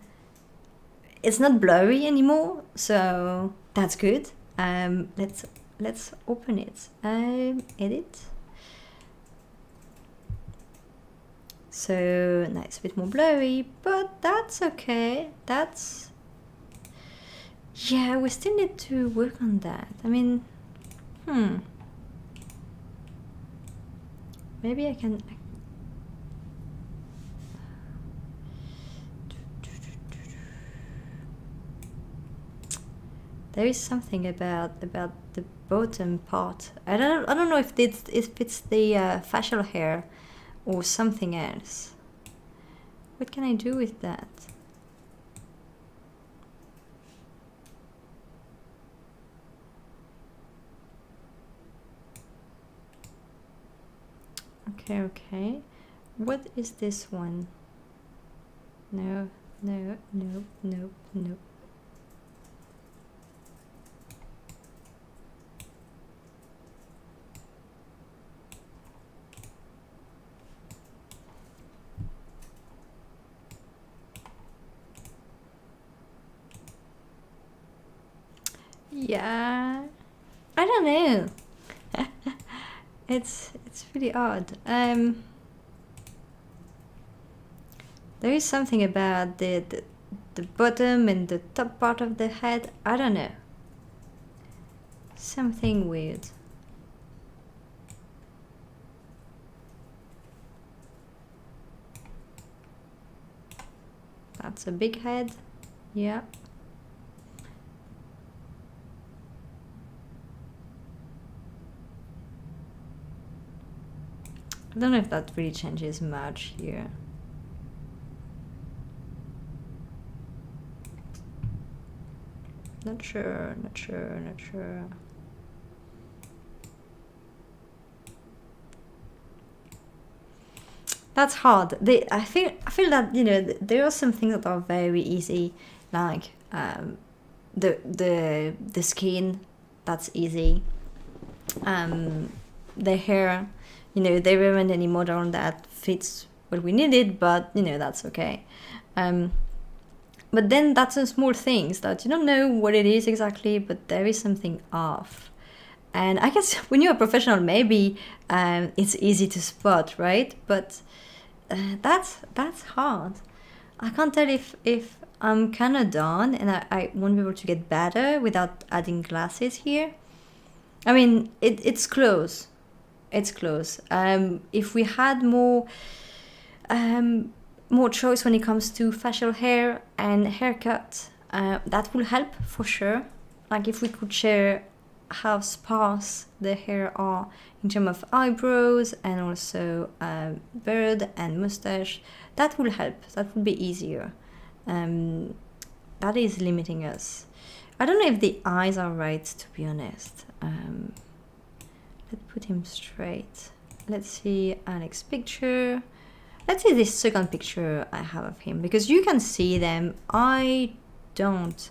S1: it's not blurry anymore, so that's good. Let's open it. Edit. So now it's a bit more blurry, but that's okay. Yeah, we still need to work on that. I mean, maybe I can. There is something about the bottom part. I don't know if it's the facial hair or something else. What can I do with that? Okay. What is this one? No. Yeah, I don't know. It's really odd. There is something about the bottom and the top part of the head. I don't know. Something weird. That's a big head. Yeah. I don't know if that really changes much here. Not sure. That's hard. I feel that there are some things that are very easy, like the skin. That's easy. The hair. There weren't any model that fits what we needed, but that's okay. But then that's some small things that you don't know what it is exactly, but there is something off. And I guess when you're a professional, maybe it's easy to spot, right? But that's hard. I can't tell if I'm kind of done and I won't be able to get better without adding glasses here. I mean, it's close. It's close. If we had more choice when it comes to facial hair and haircut, that will help for sure. Like if we could share how sparse the hair are in terms of eyebrows and also beard and mustache, that will help. That would be easier. That is limiting us. I don't know if the eyes are right, to be honest. Let's put him straight. Let's see our next picture. Let's see this second picture I have of him, because you can see them. I don't.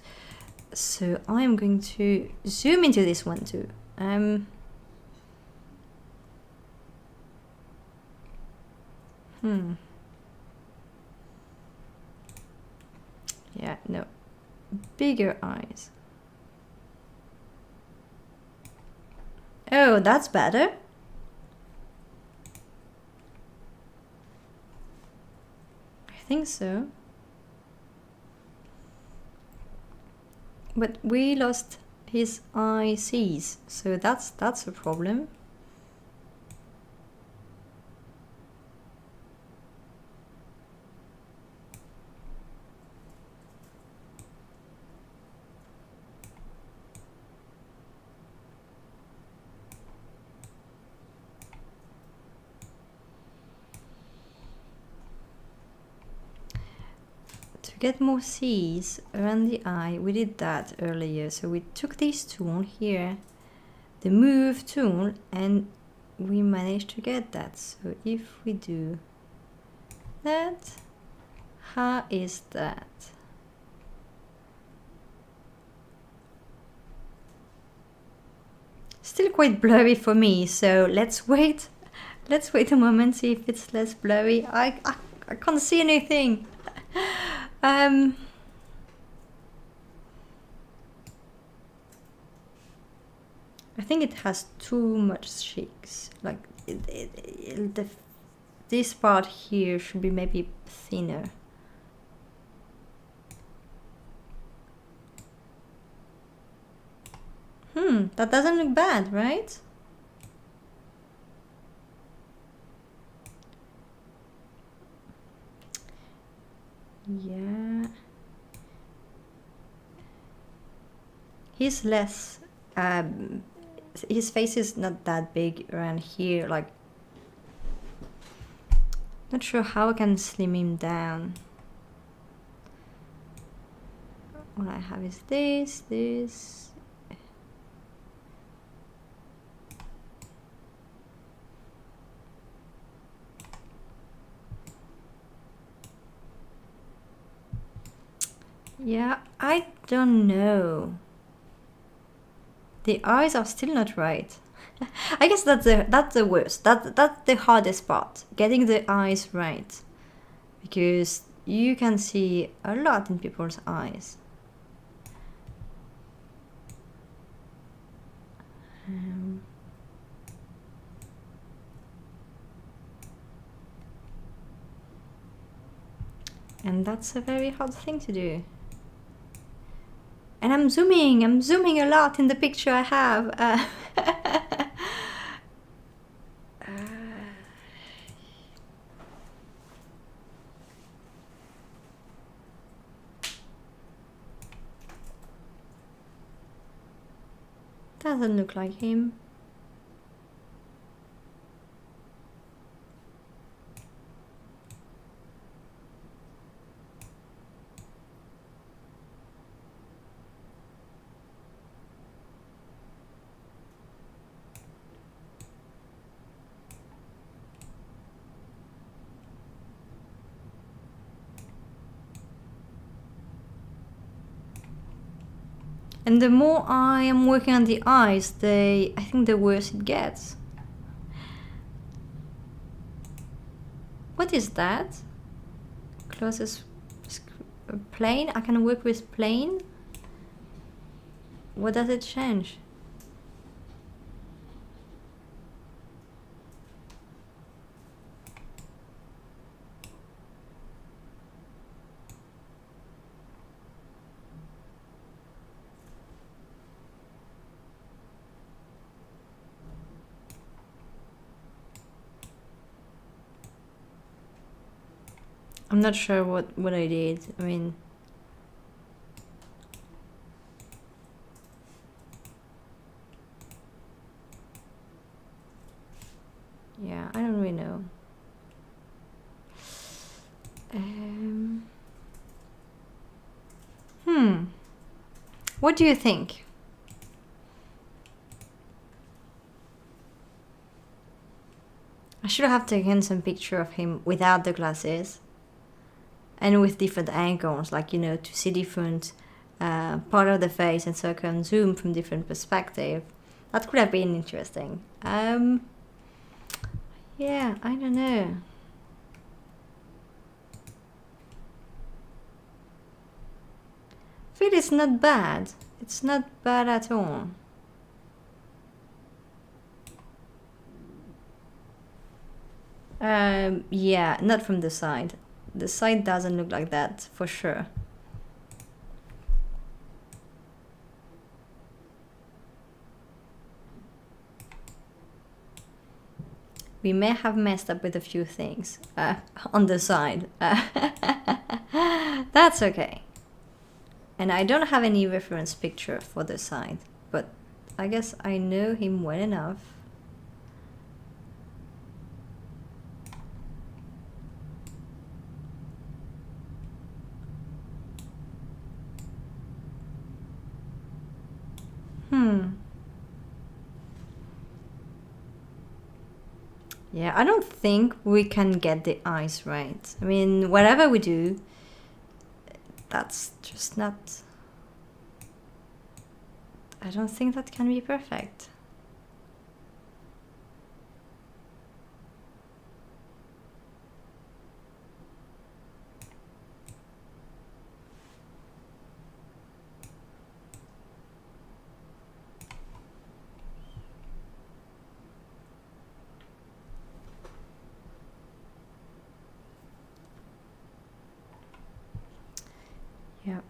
S1: So I'm going to zoom into this one too. Yeah, no. Bigger eyes. Oh, that's better. I think so. But we lost his ICs, so that's a problem. To get more C's around the eye, we did that earlier. So we took this tool here, the move tool, and we managed to get that. So if we do that, how is that? Still quite blurry for me, so let's wait. Let's wait a moment, see if it's less blurry. I can't see anything. I think it has too much cheeks. Like this part here should be maybe thinner. That doesn't look bad, right? Yeah. He's less, his face is not that big around here, like, not sure how I can slim him down. What I have is this. Yeah, I don't know. The eyes are still not right. I guess that's the worst. That's the hardest part, getting the eyes right, because you can see a lot in people's eyes. And that's a very hard thing to do. And I'm zooming a lot in the picture I have. Doesn't look like him. And the more I am working on the eyes, I think the worse it gets. What is that? Closest plane? I can work with plane? What does it change? I'm not sure what I did. I mean, yeah, I don't really know. What do you think? I should have taken some picture of him without the glasses and with different angles, like, you know, to see different part of the face, and so I can zoom from different perspective. That could have been interesting. Yeah, I don't know. I feel it's not bad. It's not bad at all. Yeah, not from the side. The side doesn't look like that, for sure. We may have messed up with a few things on the side. That's okay. And I don't have any reference picture for the side, but I guess I know him well enough. Yeah, I don't think we can get the eyes right. I mean, whatever we do, that's just not... I don't think that can be perfect. Yeah.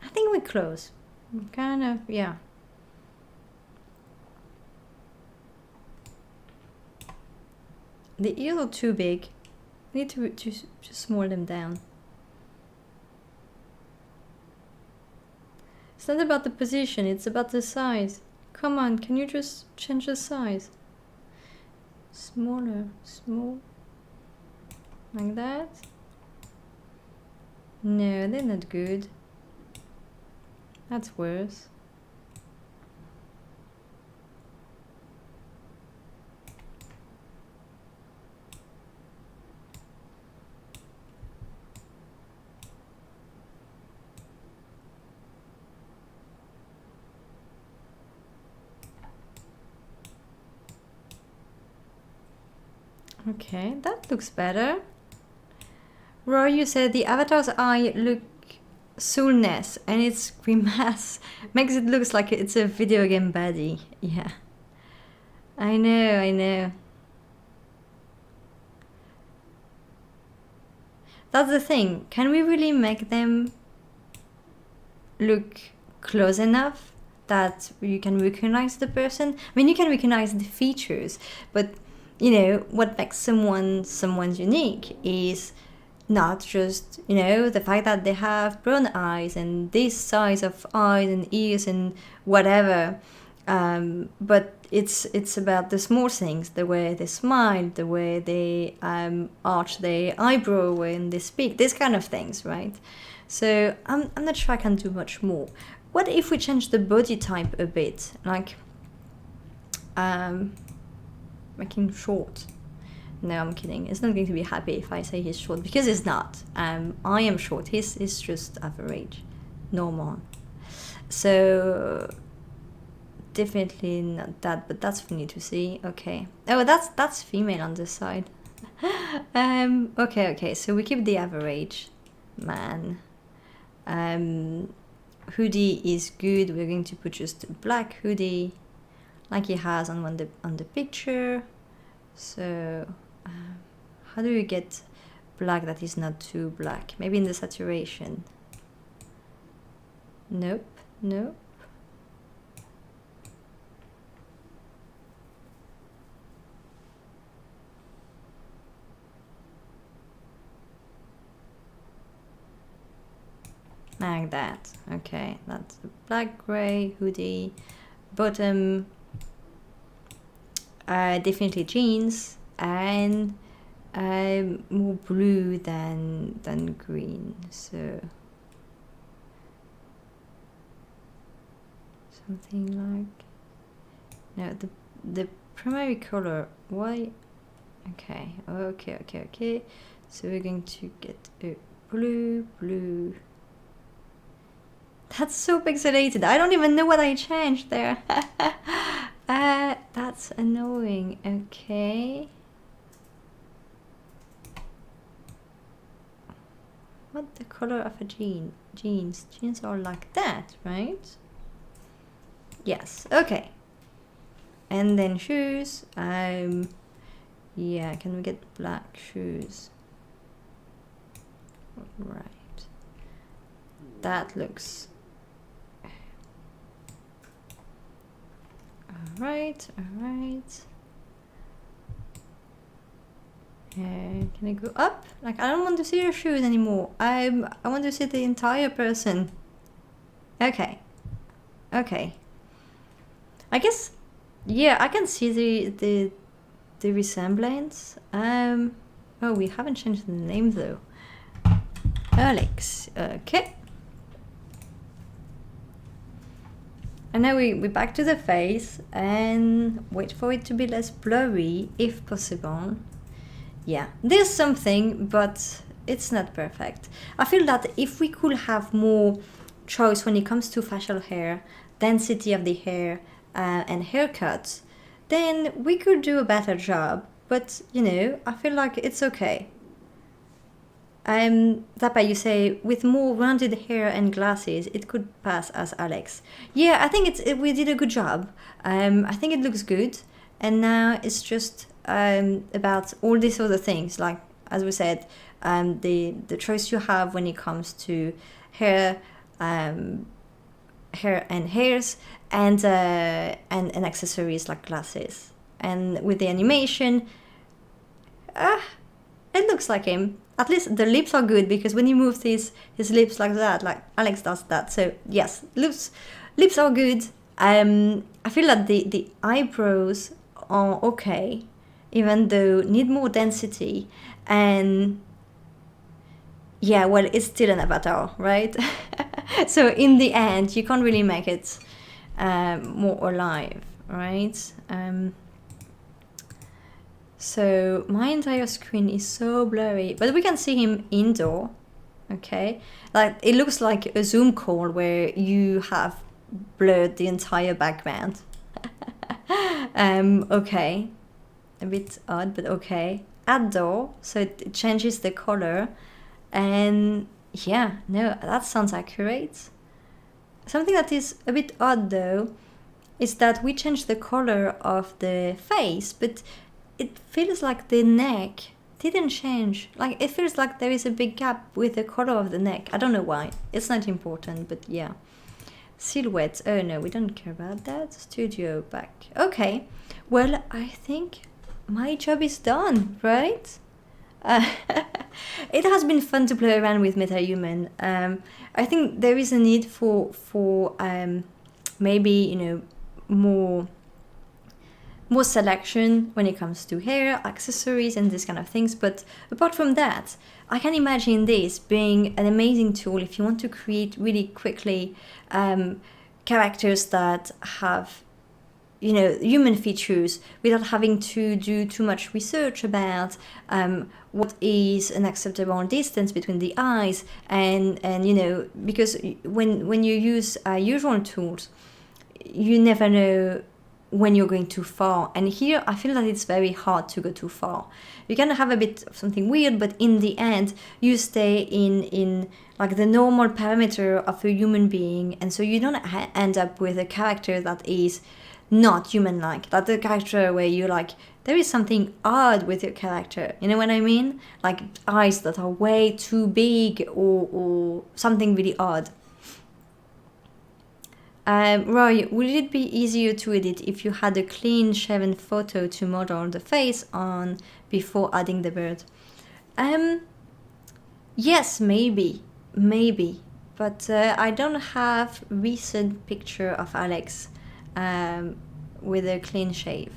S1: I think we're close. Kind of, yeah. The ears are too big. I need to just small them down. It's not about the position, it's about the size. Come on, can you just change the size? Smaller, small. Like that? No, they're not good. That's worse. Okay, that looks better. Roy, you said the avatar's eye look soulless and its grimace makes it look like it's a video game baddie. Yeah. I know, I know. That's the thing. Can we really make them look close enough that you can recognize the person? I mean, you can recognize the features, but you know, what makes someone's unique is not just, you know, the fact that they have brown eyes and this size of eyes and ears and whatever, but it's about the small things, the way they smile, the way they arch their eyebrow when they speak, these kind of things, right? So I'm not sure I can do much more. What if we change the body type a bit, like making short? No, I'm kidding. It's not going to be happy if I say he's short, because he's not. I am short. He's just average, normal. So definitely not that, but that's funny to see. Okay. Oh, that's female on this side. Okay. So we keep the average man. Hoodie is good. We're going to put just a black hoodie, like he has on the picture. So how do you get black that is not too black? Maybe in the saturation. Nope. like that. Okay, that's the black gray hoodie. Bottom, definitely jeans, and more blue than green. So something like, no, the primary color, why? Okay. So we're going to get a blue. That's so pixelated. I don't even know what I changed there. That's annoying. Okay. What the color of a jeans? Jeans are like that, right? Yes. Okay. And then shoes. Yeah. Can we get black shoes? Right. That looks. Alright. Can I go up? Like, I don't want to see your shoes anymore. I want to see the entire person. Okay. I guess, yeah, I can see the resemblance. Oh, we haven't changed the name though. Alex. Okay. And now we're back to the face and wait for it to be less blurry if possible. Yeah, there's something, but it's not perfect. I feel that if we could have more choice when it comes to facial hair, density of the hair, and haircuts, then we could do a better job. But, you know, I feel like it's okay. Zappa, you say, with more rounded hair and glasses, it could pass as Alex. Yeah, I think we did a good job. I think it looks good. And now it's just about all these other things, like, as we said, the choice you have when it comes to hair and hairs, and accessories like glasses. And with the animation, it looks like him. At least the lips are good, because when he moves his lips like that, like Alex does that. So yes, lips are good. I feel that the eyebrows are okay, even though need more density. And yeah, well, it's still an avatar, right? So in the end, you can't really make it more alive, right? So my entire screen is so blurry, but we can see him indoor, okay? Like, it looks like a Zoom call where you have blurred the entire background. Okay, a bit odd, but okay. Outdoor, so it changes the color, and yeah, no, that sounds accurate. Something that is a bit odd though is that we changed the color of the face, but it feels like the neck didn't change. Like, it feels like there is a big gap with the color of the neck. I don't know why. It's not important, but yeah. Silhouette. Oh no, we don't care about that. Studio back. Okay. Well, I think my job is done, right? It has been fun to play around with MetaHuman. I think there is a need for maybe, you know, more selection when it comes to hair, accessories, and these kind of things. But apart from that, I can imagine this being an amazing tool if you want to create really quickly characters that have, you know, human features without having to do too much research about what is an acceptable distance between the eyes, and you know, because when you use usual tools, you never know when you're going too far. And here I feel that it's very hard to go too far. You can have a bit of something weird, but in the end you stay in like the normal parameter of a human being, and so you don't end up with a character that is not human-like. That's the character where you're like, there is something odd with your character. You know what I mean? Like eyes that are way too big, or something really odd. Roy, would it be easier to edit if you had a clean shaven photo to model the face on before adding the bird? Yes, maybe. but I don't have recent picture of Alex with a clean shave.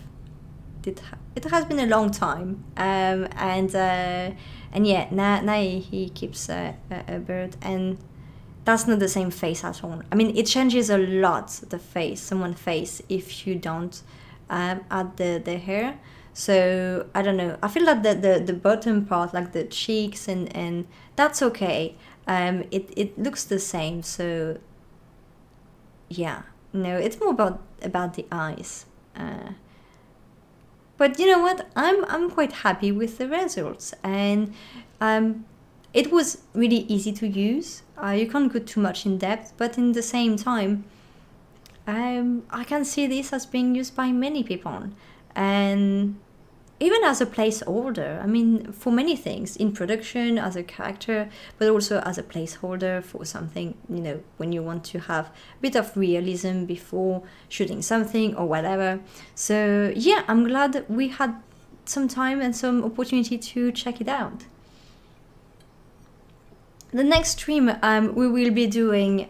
S1: It has been a long time, and yeah, now he keeps a beard, and that's not the same face at all. I mean, it changes a lot the face, someone's face, if you don't add the hair. So I don't know. I feel like the bottom part, like the cheeks and that's okay. It looks the same. So yeah, no, it's more about the eyes. But you know what? I'm quite happy with the results, and it was really easy to use. You can't go too much in depth, but in the same time, I can see this as being used by many people, and even as a placeholder. I mean, for many things, in production, as a character, but also as a placeholder for something, you know, when you want to have a bit of realism before shooting something or whatever. So yeah, I'm glad we had some time and some opportunity to check it out. The next stream, we will be doing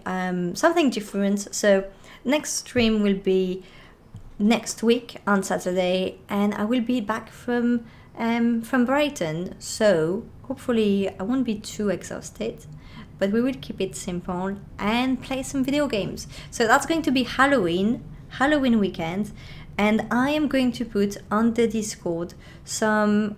S1: something different. So next stream will be next week on Saturday, and I will be back from Brighton. So hopefully I won't be too exhausted, but we will keep it simple and play some video games. So that's going to be Halloween weekend, and I am going to put on the Discord some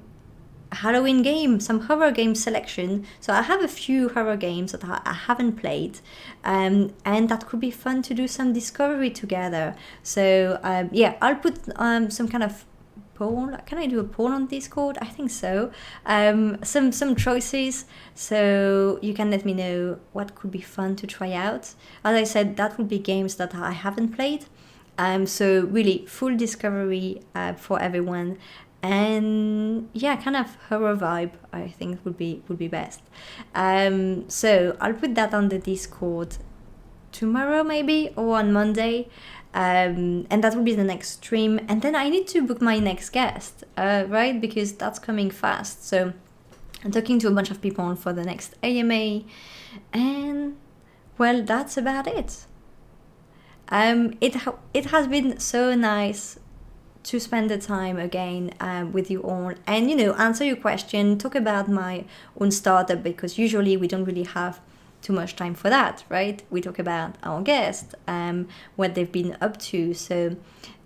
S1: Halloween game, some horror game selection. So I have a few horror games that I haven't played, and that could be fun to do some discovery together. So yeah, I'll put some kind of poll. Can I do a poll on Discord? I think so. Some choices, so you can let me know what could be fun to try out. As I said, that would be games that I haven't played. So really full discovery for everyone. And yeah, kind of horror vibe, I think would be best. So I'll put that on the Discord tomorrow maybe, or on Monday, and that will be the next stream. And then I need to book my next guest, right, because that's coming fast. So I'm talking to a bunch of people for the next AMA, and well, that's about it. It has been so nice to spend the time again with you all, and you know, answer your question, talk about my own startup, because usually we don't really have too much time for that, right? We talk about our guests, what they've been up to. So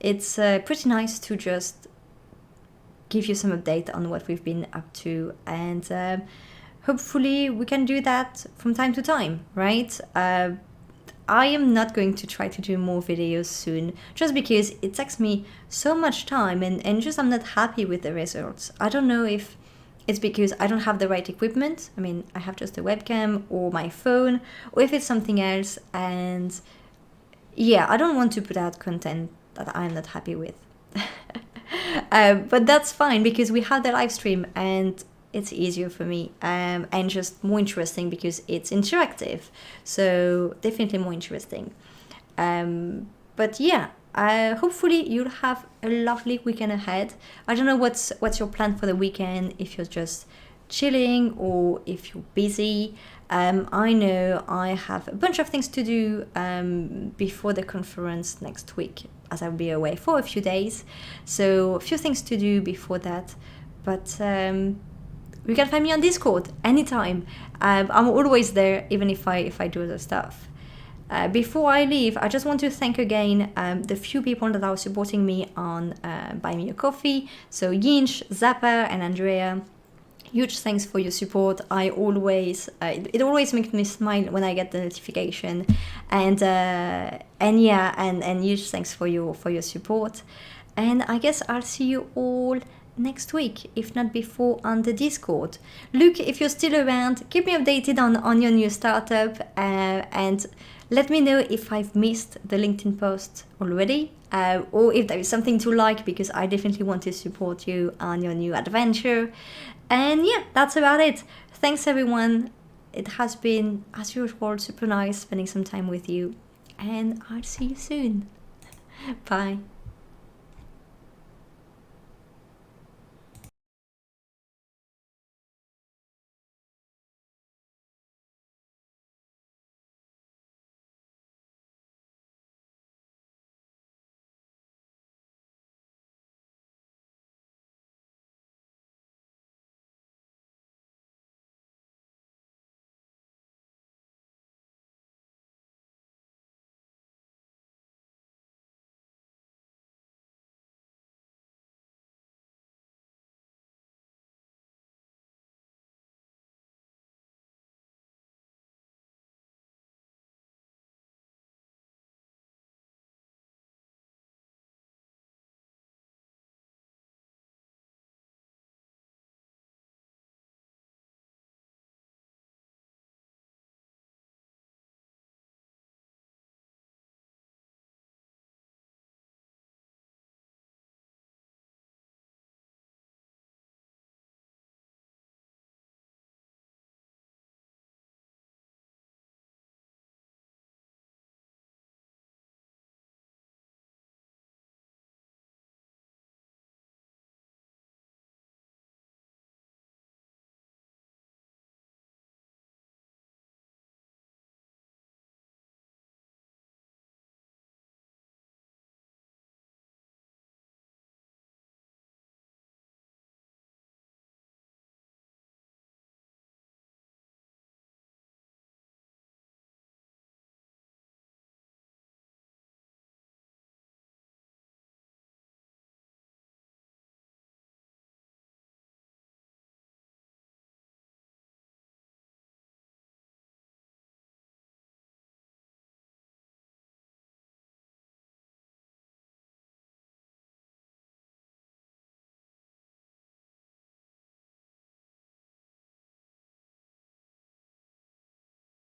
S1: it's pretty nice to just give you some update on what we've been up to, and hopefully we can do that from time to time, right? I am not going to try to do more videos soon, just because it takes me so much time, and just I'm not happy with the results. I don't know if it's because I don't have the right equipment. I mean, I have just a webcam or my phone, or if it's something else. And yeah, I don't want to put out content that I'm not happy with. But that's fine, because we have the live stream, and it's easier for me, and just more interesting because it's interactive. So definitely more interesting. But yeah, hopefully you'll have a lovely weekend ahead. I don't know what's your plan for the weekend, if you're just chilling or if you're busy. I know I have a bunch of things to do before the conference next week, as I'll be away for a few days. So a few things to do before that. But you can find me on Discord anytime. I'm always there, even if I do other stuff. Before I leave, I just want to thank again the few people that are supporting me on Buy Me a Coffee. So Yinch, Zappa, and Andrea. Huge thanks for your support. I always it always makes me smile when I get the notification, and yeah, and huge thanks for your support. And I guess I'll see you all next week, if not before, on the Discord. Look, if you're still around, keep me updated on your new startup, and let me know if I've missed the LinkedIn post already, or if there is something to like, because I definitely want to support you on your new adventure. And yeah, that's about it. Thanks everyone. It has been, as usual, super nice spending some time with you, and I'll see you soon. Bye.